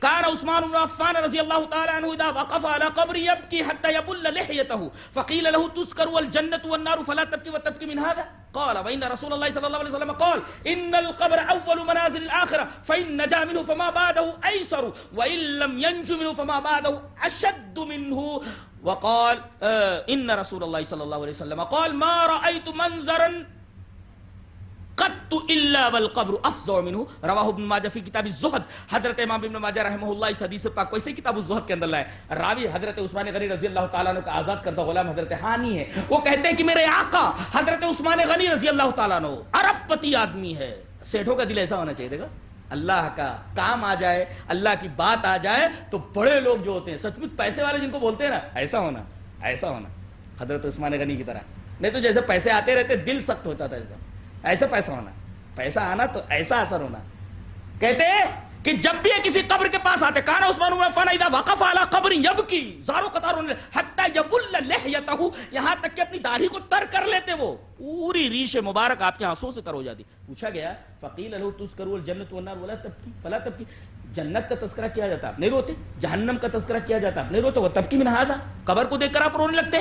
كان عثمان بن عفان رضي الله تعالى عنه إذا وقف على قبر يبكي حتى يبل لحيته فقيل له تذكر الجنة والنار فلا تبكي وتبكي من هذا. قال وإن رسول الله صلى الله عليه وسلم قال إن القبر أول منازل الآخرة فإن نجا منه فما بعده أيسر وإن لم ينج منه فما بعده أشد منه. وقال إن رسول الله صلى الله عليه وسلم قال ما رأيت منظرا قط الا والقبر افظع منه. رواہ ابن ماجہ فی کتاب الزہد. حضرت امام ابن ماجہ رحمہ اللہ اس حدیث پاک کو اسی کتاب الزہد کے اندر لائے. راوی حضرت عثمان غنی رضی اللہ تعالیٰ عنہ کا آزاد کردہ غلام حضرت حانی ہے. وہ کہتے ہیں کہ میرے آقا حضرت عثمان غنی رضی اللہ تعالیٰ عنہ ارب پتی آدمی ہے. سیٹھوں کا دل ایسا ہونا چاہیے، دیکھا اللہ کا کام آ جائے، اللہ کی بات آ جائے تو بڑے لوگ جو ہوتے ہیں سچ مچ پیسے والے جن کو بولتے ہیں نا، ایسا ہونا، ایسا ہونا حضرت عثمان غنی کی طرح. نہیں تو جیسے پیسے آتے رہتے دل سخت ہوتا تھا، ایسا پیسہ ہونا، پیسہ آنا تو ایسا اثر ہونا. کہتے ہیں کہ جب بھی کسی قبر کے پاس آتے، کانا عثمان بن عفان اذا وقف علی قبر یبکی، زارو قطار ہونے حتی یبل لحیتہ، یہاں تک کہ اپنی داڑھی کو تر کر لیتے، وہ پوری ریش مبارک آپ کے آنسوں سے تر ہو جاتی. پوچھا گیا فقیل له تذکر الجنۃ والنار ولا تبکی فلا تبکی، جنت کا تذکرہ کیا جاتا آپ نہیں روتے، جہنم کا تذکرہ کیا جاتا آپ نہیں روتے، وہ تبکی من ھذا، قبر کو دیکھ کر آپ رونے لگتے.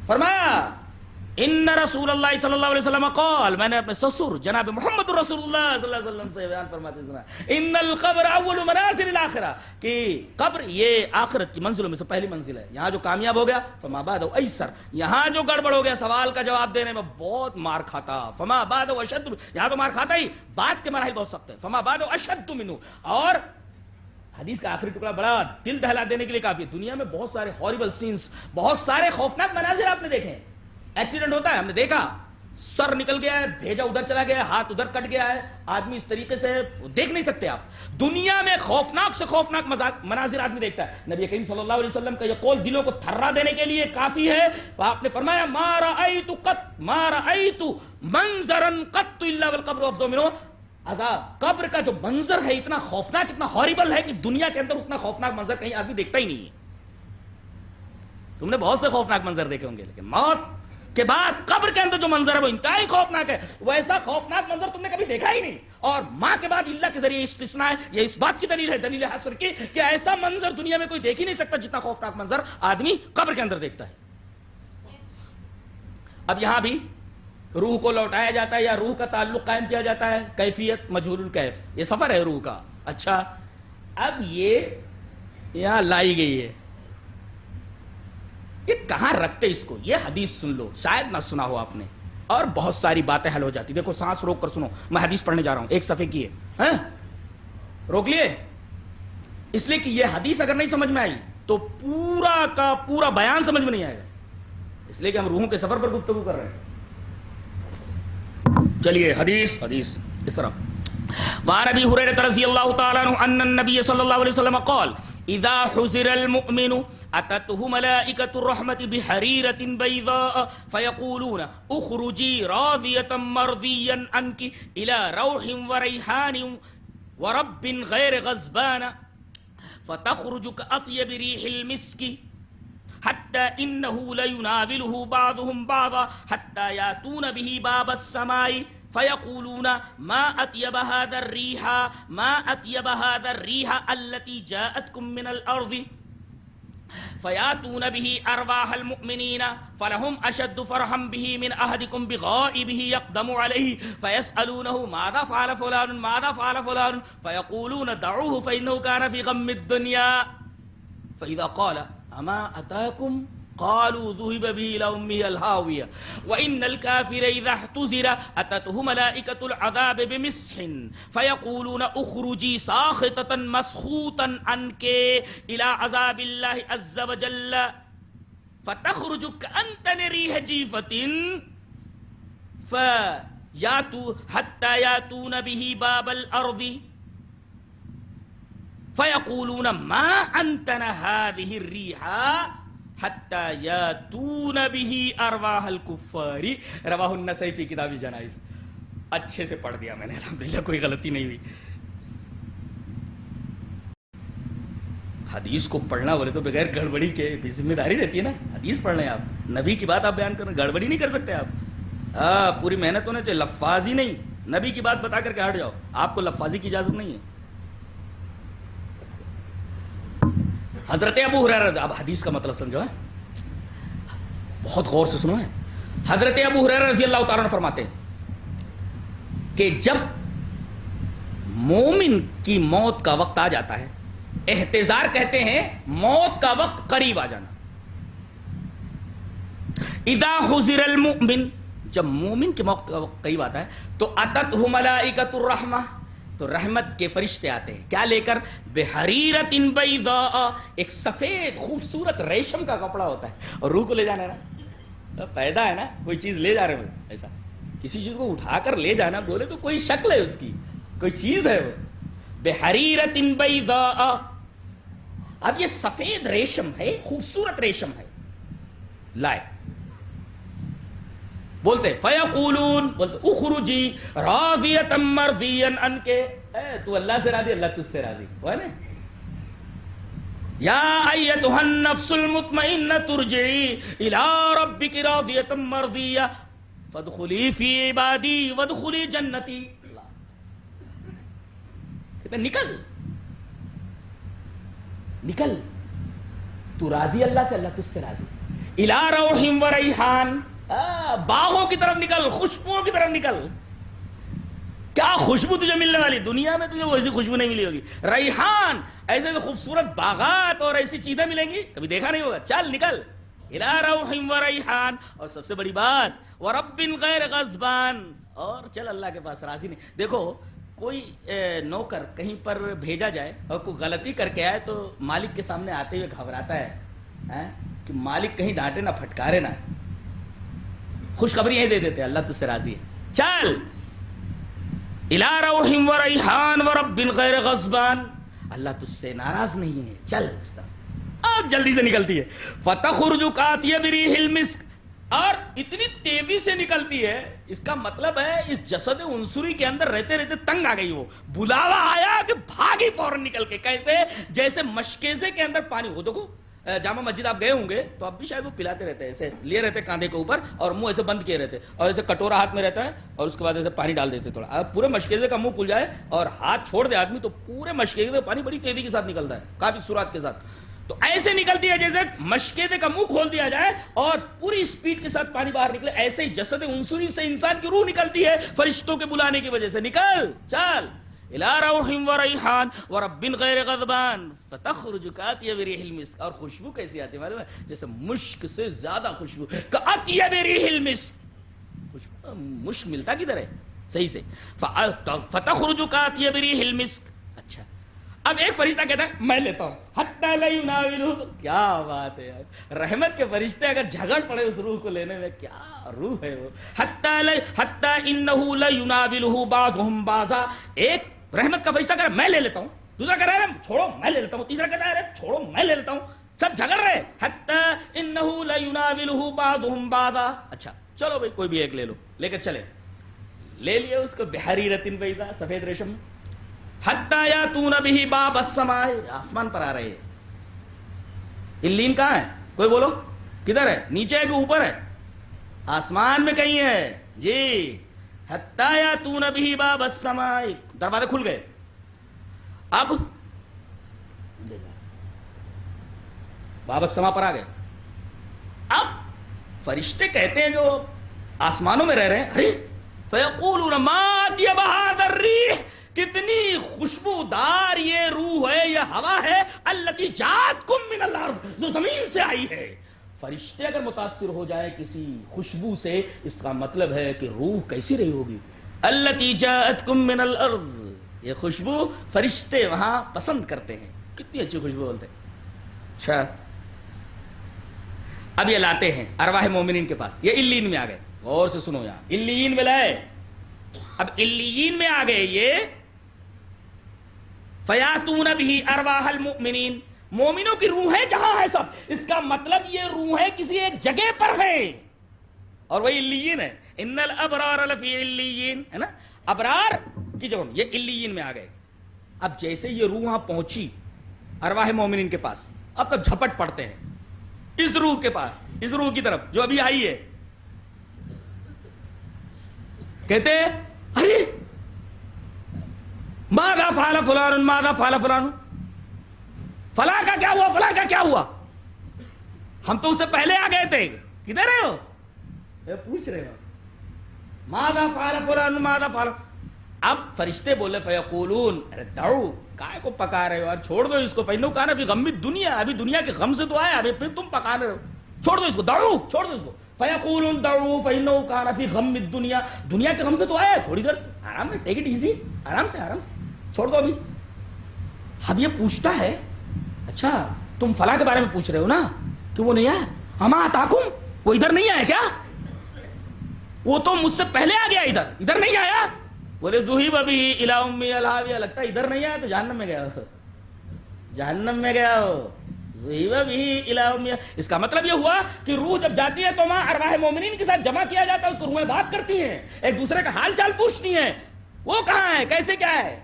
فرمایا ان رسول اللہ صلی اللہ علیہ وسلم قال، میں نے اپنے سسر جناب محمد رسول اللہ صلی اللہ علیہ وسلم سے بیان فرماتے سنا، ان القبر اول منازل الاخرہ، کہ قبر یہ آخرت کی منزلوں میں سے پہلی منزل ہے. یہاں جو کامیاب ہو گیا فما بعد ایسر، یہاں جو گڑبڑ ہو گیا سوال کا جواب دینے میں بہت مار کھاتا، فما بعد اشد، یہاں تو مار کھاتا ہی، بعد کے مراحل بہت سخت ہے، فما بعد اشد منہ. اور حدیث کا آخری ٹکڑا بڑا دل دہلا دینے کے لیے کافی ہے. دنیا میں بہت سارے ہارریبل سینز، بہت سارے خوفناک مناظر آپ نے دیکھے ہیں. ایکسیڈنٹ ہوتا ہے، ہم نے دیکھا سر نکل گیا ہے، بھیجا ادھر چلا گیا ہے، ہاتھ ادھر کٹ گیا ہے، آدمی اس طریقے سے دیکھ نہیں سکتے آپ. دنیا میں خوفناک سے خوفناک مناظر آدمی دیکھتا ہے. نبی کریم صلی اللہ علیہ وسلم کا یہ قول دلوں کو تھرا دینے کے لیے کافی ہے. آپ نے فرمایا ما رأیت منظرا قط الا والقبر افظع منہ. عذاب قبر کا جو منظر ہے اتنا خوفناک، اتنا ہارریبل ہے کہ دنیا کے اندر اتنا خوفناک منظر کہیں آدمی دیکھتا ہی نہیں ہے. تم نے بہت سے خوفناک منظر دیکھے ہوں گے، لیکن موت کے بعد قبر کے اندر جو منظر ہے وہ انتہائی خوفناک ہے. ویسا خوفناک منظر تم نے کبھی دیکھا ہی نہیں. اور ماں کے بعد اللہ کے ذریعے استثناء ہے. یہ اس بات کی دلیل ہے، دلیل حسر کی، کہ ایسا منظر دنیا میں کوئی دیکھ ہی نہیں سکتا جتنا خوفناک منظر آدمی قبر کے اندر دیکھتا ہے. اب یہاں بھی روح کو لوٹایا جاتا ہے یا روح کا تعلق قائم کیا جاتا ہے. کیفیت مجہول الکیف، یہ سفر ہے روح کا. اچھا اب یہ یہاں لائی گئی ہے، یہ کہاں رکھتے اس کو؟ یہ حدیث سن لو، شاید نہ سنا ہو آپ نے، اور بہت ساری باتیں حل ہو جاتی. دیکھو سانس روک کر سنو، میں حدیث پڑھنے جا رہا ہوں، ایک صفحے کی ہے، روک لیے؟ اس لیے کہ یہ حدیث اگر نہیں سمجھ میں آئی تو پورا کا پورا بیان سمجھ میں نہیں آئے گا. اس لیے کہ ہم روحوں کے سفر پر گفتگو کر رہے ہیں. چلیے حدیث اس طرح. وعن ابي هريره رضي الله تعالى عنه ان النبي صلى الله عليه وسلم قال اذا حزر المؤمن اتته ملائكه الرحمه بحريره بيضاء فيقولون اخرجي راضيه مرضيا عنك الى روح وريحان ورب غير غضبان فتخرج كاطيب ريح المسك حتى انه ليناوله بعضهم بعضا حتى ياتون به باب السماء فيقولون ما أطيب هذا الريح التي جاءتكم من الأرض فياتون به أرواح المؤمنين فلهم أشد فرحا به من أحدكم بغائبه يقدم عليه فيسألونه ماذا فعل فلان فيقولون دعوه فإنه كان في غم الدنيا فإذا قال أما أتاكم قالوا ذهب به إلى أمه الهاوية وإن الكافر إذا احتزر أتته ملائكة العذاب بمسح فيقولون اخرجي ساخطة مسخوطا عنك إلى عذاب الله عز وجل فتخرج كأنتن ريح جيفة حتى ياتون به باب الأرض فيقولون ما أنتن هذه الريح حتى ياتون به ارواح الكفار رواہ النسائی فی کتاب الجنائز. اچھے سے پڑھ دیا میں نے الحمدللہ، کوئی غلطی نہیں ہوئی. حدیث کو پڑھنا بولے تو بغیر گڑبڑی کے ذمہ داری رہتی ہے نا. حدیث پڑھ لیں آپ، نبی کی بات آپ بیان کریں، گڑبڑی نہیں کر سکتے آپ. پوری محنت ہونا چاہیے، لفاظی نہیں. نبی کی بات بتا کر کے ہٹ جاؤ، آپ کو لفاظی کی اجازت نہیں ہے. حضرت ابو ہریرہ، اب حدیث کا مطلب سمجھو ہے، بہت غور سے سنو ہے. حضرت ابو ہریرہ رضی اللہ تعالیٰ عنہ فرماتے ہیں کہ جب مومن کی موت کا وقت آ جاتا ہے، احتضار کہتے ہیں موت کا وقت قریب آ جانا. اذا حضر المؤمن، جب مومن کی موت کا وقت قریب آتا ہے تو اتتہ ملائکۃ الرحمہ، تو رحمت کے فرشتے آتے ہیں. کیا لے کر؟ بحریرۃ بیضاء، ایک سفید خوبصورت ریشم کا کپڑا ہوتا ہے. اور روح کو لے جانا ہے نا، پیدا ہے نا، کوئی چیز لے جا رہے ہیں، ایسا کسی چیز کو اٹھا کر لے جانا بولے تو کوئی شکل ہے اس کی، کوئی چیز ہے وہ. بحریرۃ بیضاء، اب یہ سفید ریشم ہے، خوبصورت ریشم ہے. لائے بولتے فیقولون، بولتے اخرجی راضیۃ مرضیا عنک، تو اللہ سے راضی، اللہ تجھ سے راضی ہوا نا. یا ایتھا النفس المطمئنۃ ارجعی الی ربک راضیۃ مرضیہ فادخلی فی عبادی وادخلی جنتی. کہتے نکل نکل، تو راضی اللہ سے، اللہ تجھ سے راضی. الی روح و ریحان، باغوں کی طرف نکل, خوشبوؤں کی طرف نکل. کیا خوشبو تجھے ملنے والی, دنیا میں تجھے ویسی خوشبو نہیں ملی ہوگی. ریحان, ایسے خوبصورت باغات اور ایسی چیزیں ملیں گی کبھی دیکھا نہیں ہوگا. چل نکل. الی روح و ریحان, اور سب سے بڑی بات ورب غیر غضبان, اور چل اللہ کے پاس راضی نہیں. دیکھو کوئی نوکر کہیں پر بھیجا جائے اور کوئی غلطی کر کے آئے تو مالک کے سامنے آتے ہوئے گھبراتا ہے کہ مالک کہیں ڈانٹے نہ پھٹکارے نہ. خوشخبری یہیں دے دیتے اللہ تجھ سے راضی ہے. چل الی روح و ریحان ورب غیر غضبان, اللہ تجھ سے ناراض نہیں ہے. چل اب جلدی سے نکلتی ہے. فتخرج کاتیہ بریح المسک, اور اتنی تیزی سے نکلتی ہے, اس کا مطلب ہے اس جسد عنصری کے اندر رہتے رہتے تنگ آ گئی. وہ بلاوا آیا کہ بھاگی فوراً نکل کے. کیسے؟ جیسے مشکیزے کے اندر پانی ہو. دیکھو جامع مسجد آپ گئے ہوں گے تو اب بھی شاید وہ پلاتے رہتے ہیں, ایسے لیے رہتے کاندھے کے اوپر اور منہ ایسے بند کیے رہتے, اور ایسے کٹورا ہاتھ میں رہتا ہے اور اس کے بعد ایسے پانی ڈال دیتے تھوڑا. اب پورے مشکیزے کا منہ کھل جائے اور ہاتھ چھوڑ دے آدمی تو پورے مشکیزے کا پانی بڑی تیزی کے ساتھ نکلتا ہے, کافی سرعت کے ساتھ. تو ایسے نکلتی ہے جیسے مشکیزے کا منہ کھول دیا جائے اور پوری سپیڈ کے ساتھ پانی باہر نکلے. ایسے ہی جسد عنصری سے انسان کی روح نکلتی ہے فرشتوں کے بلانے کی وجہ سے. نکل چل الی روح و ریحان ورب غیر غضبان فتخرج کاتیہ بریح المسک, اور خوشبو کیسی آتی ہے معلوم ہے؟ جیسے مشک سے زیادہ خوشبو. کاتیہ بریح المسک, خوشبو مشک ملتا کدھر ہے صحیح سے. فتخرج کاتیہ بریح المسک. اچھا اب ایک فرشتہ کہتا ہے میں لیتا ہوں. حتی لا یناولہ, کیا بات ہے یار, رحمت کے فرشتے اگر جھگڑ پڑے اس روح کو لینے میں, کیا روح ہے وہ. حتی انہ لا یناولہ بعضهم بعضا, ایک رحمت کا فرشتہ کہہ رہا ہے میں لے لیتا ہوں, دوسرا کہہ رہا ہے چھوڑو میں لے لیتا ہوں, تیسرا کہتا ہے چھوڑو میں لے لیتا ہوں, سب جھگڑ رہے. حتی انہ لا یناولہ بعضهم بعضا. اچھا چلو بھائی کوئی بھی ایک لے لو, لے کر چلے. لے لیے اس کو بحریرۃ بیضاء, سفید ریشم. حتی یاتون بہ باب السماء, آسمان پر آ رہے ہیں. الین کہاں ہے کوئی بولو, کدھر ہے, نیچے ہے کہ اوپر ہے؟ آسمان میں کہیں ہے جی. حتی یاتون بہ باب السماء, دروازے کھل گئے. اب باب السماء پر آ گئے. اب فرشتے کہتے ہیں جو آسمانوں میں رہ رہے ہیں, ارے فیقولون ما اطیب ھذا الریح, کتنی خوشبودار یہ روح ہے, یہ ہوا ہے. التی جاءتکم من الارض, جو زمین سے آئی ہے. فرشتے اگر متاثر ہو جائے کسی خوشبو سے, اس کا مطلب ہے کہ روح کیسی رہی ہوگی. التی جاءتکم من الارض, یہ خوشبو فرشتے وہاں پسند کرتے ہیں. کتنی اچھی خوشبو بولتے ہیں. اچھا اب یہ لاتے ہیں ارواح مومنین کے پاس. یہ الین میں آ گئے, غور سے سنو, یہاں الین میں لائے. اب الین میں آ گئے یہ. فیاتون بہ ارواح المؤمنین, مومنوں کی روحیں جہاں ہے سب, اس کا مطلب یہ روحیں کسی ایک جگہ پر ہیں, اور وہی الین ہے. ان الابرار لفی الین, ہے نا, ابرار کی جگہ یہ الین میں آ گئے. اب جیسے یہ روح وہاں پہنچی ارواح مومنین کے پاس, اب تک جھپٹ پڑتے ہیں اس روح کے پاس, اس روح کی طرف جو ابھی آئی ہے. کہتے ارے ماذا فعل فلان, ماذا فعل فلان, فلاں کا کیا ہوا, فلاں کا کیا ہوا, ہم تو اس سے پہلے آ گئے تھے, کدھر رہے ہو, پوچھ رہے ہو. ماذا فعل فلان, ماذا فعل. اب فرشتے بولے فیقولون, ارے دعو, کائے کو پکا رہے ہو یار, چھوڑ دو اس کو. فإنه كان في غم الدنيا, ابھی دنیا کے غم سے تو آیا, ابھی پھر تم پکا رہے ہو, چھوڑ دو اس کو, دعو, چھوڑ دو اس کو. فیقولون دعو فإنه كان في غم الدنيا, دنیا کے غم سے تو آیا, تھوڑی دیر آرام میں, ٹیک اٹ ایزی, آرام سے, آرام سے, چھوڑ دو ابھی. اب یہ پوچھتا ہے اچھا تم فلاں کے بارے میں پوچھ رہے ہو نا کہ وہ نہیں آیا, اما اتاکم, وہ ادھر نہیں آیا کیا, وہ تو مجھ سے پہلے آ گیا, ادھر نہیں آیا. بولے ذہب بہ الی امی الہاویہ, لگتا ہے ادھر نہیں آیا تو جہنم میں گیا ہو, جہنم میں گیا ہو. ذہب بہ الی امی, اس کا مطلب یہ ہوا کہ روح جب جاتی ہے تو وہاں ارواح مومنین کے ساتھ جمع کیا جاتا ہے, اس کو روحیں بات کرتی ہیں, ایک دوسرے کا حال چال پوچھتی ہیں, وہ کہاں ہے, کیسے کیا ہے.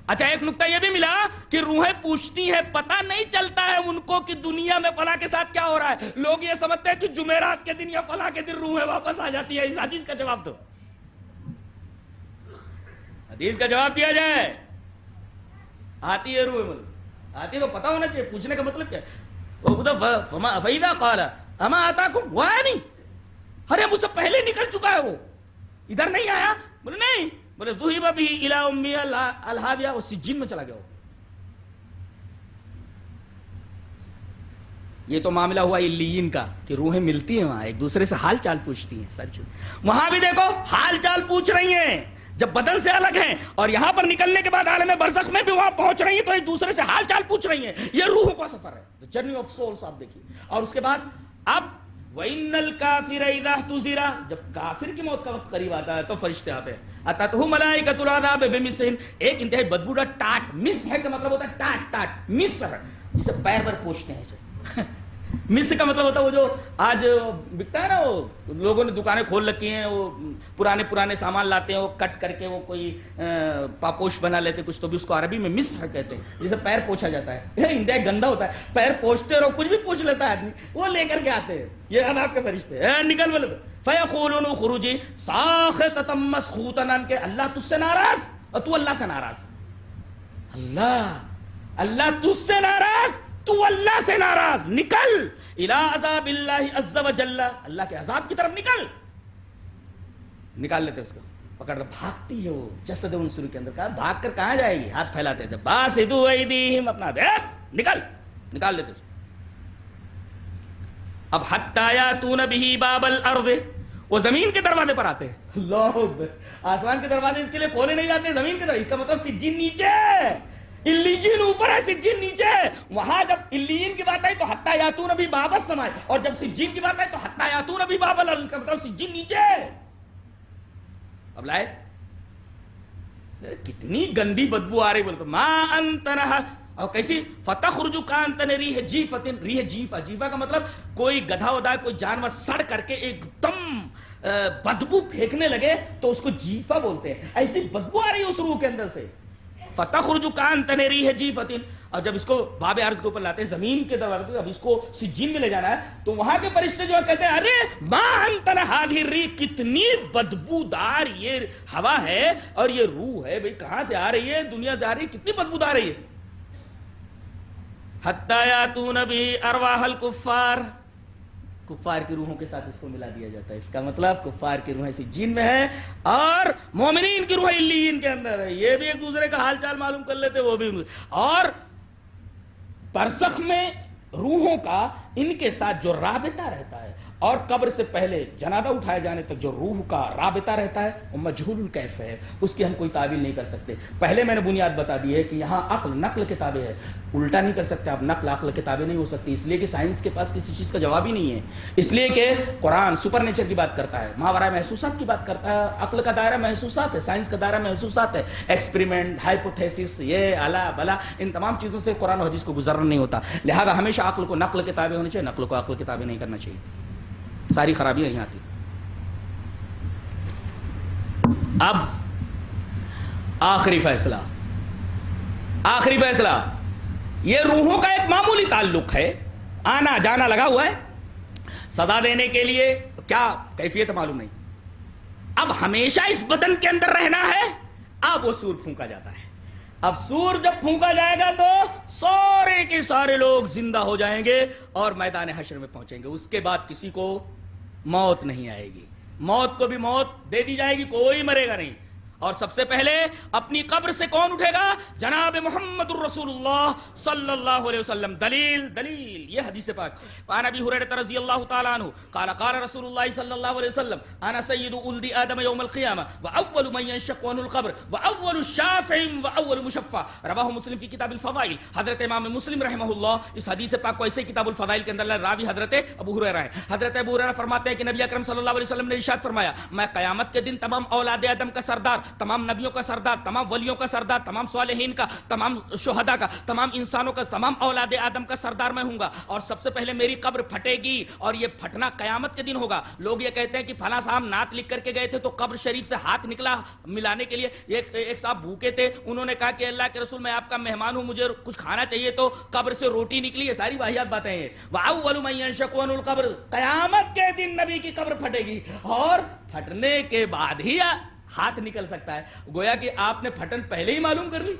اچھا ایک نکتہ یہ بھی ملا کہ روحیں پوچھتی ہیں, پتہ نہیں چلتا ہے ان کو کہ دنیا میں فلاں کے ساتھ کیا ہو رہا ہے. لوگ یہ سمجھتے ہیں کہ جمعرات کے دن یا فلاں کے دن روحیں واپس آ جاتی ہے. اس حدیث کا جواب دو, حدیث کا جواب دیا جائے. آتی ہے روح, آتی ہے تو پتہ ہونا چاہیے, پوچھنے کا مطلب کیا ہے. فَإِذَا قَالَ أَمَا آتَاكُمْ, وہ آیا نہیں, ارے مجھ سے پہلے نکل چکا ہے، وہ ادھر نہیں آیا. بولے نہیں، بولے ذُهِبَ بِهِ إِلَىٰ أُمِّهِ الْهَاوِيَةِ، وہ سجین میں چلا گیا. یہ تو معاملہ ہوا علیین کا کہ روحیں ملتی ہیں وہاں، ایک دوسرے سے حال چال پوچھتی ہیں ساری چیز. وہاں بھی دیکھو حال چال پوچھ رہی ہیں جب بدن سے الگ ہیں، اور یہاں پر نکلنے کے بعد عالم برزخ میں بھی وہاں پہنچ رہی ہیں تو ایک دوسرے سے حال چال پوچھ رہی ہیں. یہ روح کا سفر ہے، جرنی آف سولز آپ دیکھیے. اور اس کے بعد اب وَإِنَّ الْكَافِرَ إِذَا احْتُضِرَ، جب کافر کی موت کا وقت قریب آتا ہے تو فرشتے آتے ہیں. أَتَتْهُ مَلَائِكَةُ الْعَذَابِ بِمِسٍ، ایک انتہائی بدبودار ٹاٹ، مس ہے کا مطلب ہوتا ہے ٹاٹ، ٹاٹ مس ہے جسے پیر پر پوچھتے ہیں اسے. مس کا مطلب ہوتا ہے وہ جو آج بکتا ہے نا، وہ لوگوں نے دکانیں کھول رکھی ہیں، وہ پرانے سامان لاتے ہیں، وہ کٹ کر کے وہ کوئی پاپوش بنا لیتے کچھ، تو بھی اس کو عربی میں مس کہتے ہیں، جسے پیر پوچھا جاتا ہے. انتہائی گندا ہوتا ہے، پیر پوچھتے رہو، کچھ بھی پوچھ لیتا ہے آدمی، وہ لے کر کے آتے ہیں. یہ عذاب کے فرشتے نکل بولے تو فَيَقُولُونَ خُرُوجِي سَاخِطَةً مَسْخُوطًا، کہ اللہ تجھ سے ناراض اور تو اللہ سے ناراض. اللہ تجھ سے ناراض، تو اللہ سے ناراض. نکل الى عذاب اللہ عز و جل، اللہ کے عذاب کی طرف نکال لیتے اس کو، پکڑ کر بھاگتی ہے وہ جسد انصر کے اندر. کہا بھاگ کر کہاں جائے گی، ہاتھ پھیلاتے تھے، باسطوا ایدیہم، اپنا دیکھ نکال لیتے اس کو. اب حتی یاتون بہ باب الارض، وہ زمین کے دروازے پر آتے ہیں. اللہ اکبر، آسمان کے دروازے اس کے لیے کھولے نہیں جاتے، زمین کے دروازے. اس کا مطلب سجین نیچے، علیین اوپر ہے، سجین نیچے. وہاں جب علیین کی بات آئی تو حتی یاتون بہ باب السماء، اور جب سجین کی بات آئی تو حتی یاتون بہ باب الارض. اس کا مطلب سجین نیچے. اب لائے کتنی گندی بدبو آ رہی، بولتے ما انت نہ، اور کیسی فتخرج کانتن ریح جیفۃ، ریح جیفہ، جیفہ کا مطلب کوئی گدھا ودا کوئی جانور سڑ کر کے ایک دم بدبو پھینکنے لگے تو اس کو جیفہ بولتے ہیں. ایسی بدبو آ رہی ہے اس روح کے اندر سے. فتخرج کانتن ریح جیفۃ، اور جب اس کو باب عرض کے اوپر لاتے ہیں زمین کے دروازے پہ، اب اس کو سجین میں لے جانا ہے، تو وہاں کے فرشتے جو کہتے ہیں ارے ما انت هذه الريح، کتنی بدبودار یہ ہوا ہے اور یہ روح ہے، بھئی کہاں سے آ رہی ہے، دنیا سے آ رہی ہے، کتنی بدبودار ہے یہ. حتی یاتون بہ ارواح الکفار، کفار کی روحوں کے ساتھ اس کو ملا دیا جاتا ہے. اس کا مطلب کفار کی روحیں سجین میں ہے اور مومنین کی روحیں علیین کے اندر ہے. یہ بھی ایک دوسرے کا حال چال معلوم کر لیتے، وہ بھی. اور برزخ میں روحوں کا ان کے ساتھ جو رابطہ رہتا ہے، اور قبر سے پہلے جنازہ اٹھائے جانے تک جو روح کا رابطہ رہتا ہے، وہ مجہول الکیف ہے، اس کی ہم کوئی تعویل نہیں کر سکتے. پہلے میں نے بنیاد بتا دی ہے کہ یہاں عقل نقل کے تابع ہے، الٹا نہیں کر سکتے آپ، نقل عقل کے تابع نہیں ہو سکتی، اس لیے کہ سائنس کے پاس کسی چیز کا جواب ہی نہیں ہے. اس لیے کہ قرآن سپر نیچر کی بات کرتا ہے، ماورائے محسوسات کی بات کرتا ہے. عقل کا دائرہ محسوسات ہے، سائنس کا دائرہ محسوسات ہے، ایکسپریمنٹ، ہائپوتھیسس، یہ الا بلا، ان تمام چیزوں سے قرآن و حدیث کو گزرنا نہیں ہوتا. لہذا ہمیشہ عقل کو نقل کے تابع ہونا چاہیے، نقل کو عقل کے تابع نہیں کرنا چاہیے. ساری خرابیاں یہاں آتی. اب آخری فیصلہ، یہ روحوں کا ایک معمولی تعلق ہے، آنا جانا لگا ہوا ہے، سزا دینے کے لیے کیا کیفیت معلوم نہیں. اب ہمیشہ اس بدن کے اندر رہنا ہے. اب وہ سور پھونکا جاتا ہے. اب سور جب پھونکا جائے گا تو سارے کے سارے لوگ زندہ ہو جائیں گے اور میدان حشر میں پہنچیں گے. اس کے بعد کسی کو موت نہیں آئے گی، موت کو بھی موت دے دی جائے گی، کوئی مرے گا نہیں. اور سب سے پہلے اپنی قبر سے کون اٹھے گا؟ جناب محمد الرسول اللہ صلی اللہ علیہ وسلم. دلیل یہ حدیث پاک. عن ابی ہریرہ رضی اللہ تعالی عنہ قال قال رسول اللہ صلی اللہ علیہ وسلم انا سید ولد آدم یوم القیامہ واول من ينشق عنه القبر واول شافع واول مشفع. رواہ مسلم فی کتاب الفضائل. حضرت امام مسلم رحمہ اللہ اس حدیث پاک کو ایسے کتاب الفضائل کے اندر راوی حضرت ابو ہریرہ ہے. حضرت ابو ہریرہ فرماتے ہیں کہ نبی اکرم صلی اللہ علیہ وسلم نے ارشاد فرمایا، میں قیامت کے دن تمام اولاد آدم کا سردار، تمام نبیوں کا سردار، تمام ولیوں کا سردار، تمام صالحین کا، تمام شہداء کا، تمام انسانوں کا، تمام اولاد آدم کا سردار میں ہوں گا. اور سب سے پہلے میری قبر پھٹے گی، اور یہ پھٹنا قیامت کے دن ہوگا. لوگ یہ کہتے ہیں کہ فلاں صاحب نعت لکھ کر کے گئے تھے تو قبر شریف سے ہاتھ نکلا ملانے کے لیے. ایک صاحب بھوکے تھے، انہوں نے کہا کہ اللہ کے رسول میں آپ کا مہمان ہوں، مجھے کچھ کھانا چاہیے، تو قبر سے روٹی نکلی. یہ ساری واہیات باتیں ہیں. وَأَوَّلُ مَن يَنشَقُ عَنْهُ الْقَبْرُ. قیامت کے دن نبی کی قبر پھٹے گی، اور پھٹنے کے بعد ہی ہاتھ نکل سکتا ہے. گویا کہ آپ نے پھٹن پہلے ہی معلوم کر لی،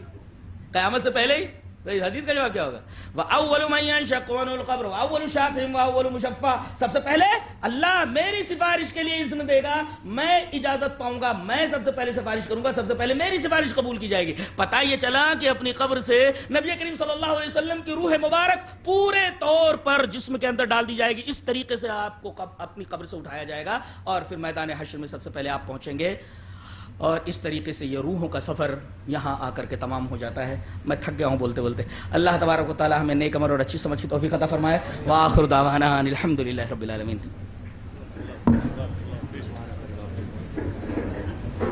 قیامت سے پہلے ہی. تو اس حدیث کا جواب کیا ہوگا؟ وَأَوَّلُ مَن يَنشَقُّ عَنْهُ الْقَبْرُ وَأَوَّلُ شَافِعٍ وَأَوَّلُ مُشَفَّعٍ، سب سے پہلے اللہ میری سفارش کے لیے اذن دے گا، میں اجازت پاؤں گا، میں سب سے پہلے سفارش کروں گا، سب سے پہلے میری سفارش قبول کی جائے گی۔ پتہ یہ چلا کہ اپنی قبر سے نبی کریم صلی اللہ علیہ وسلم کی روح مبارک پورے طور پر جسم کے اندر ڈال دی جائے گی، اس طریقے سے آپ کو اپنی قبر سے اٹھایا جائے گا اور پھر میدان حشر میں سب سے پہلے آپ پہنچیں گے، اور اس طریقے سے یہ روحوں کا سفر یہاں آ کر کے تمام ہو جاتا ہے۔ میں تھک گیا ہوں بولتے بولتے۔ اللہ تبارک و تعالی ہمیں نیک عمل اور اچھی سمجھ کی توفیق عطا فرمائے۔ وآخر دعوانا ان الحمد للہ رب العالمین۔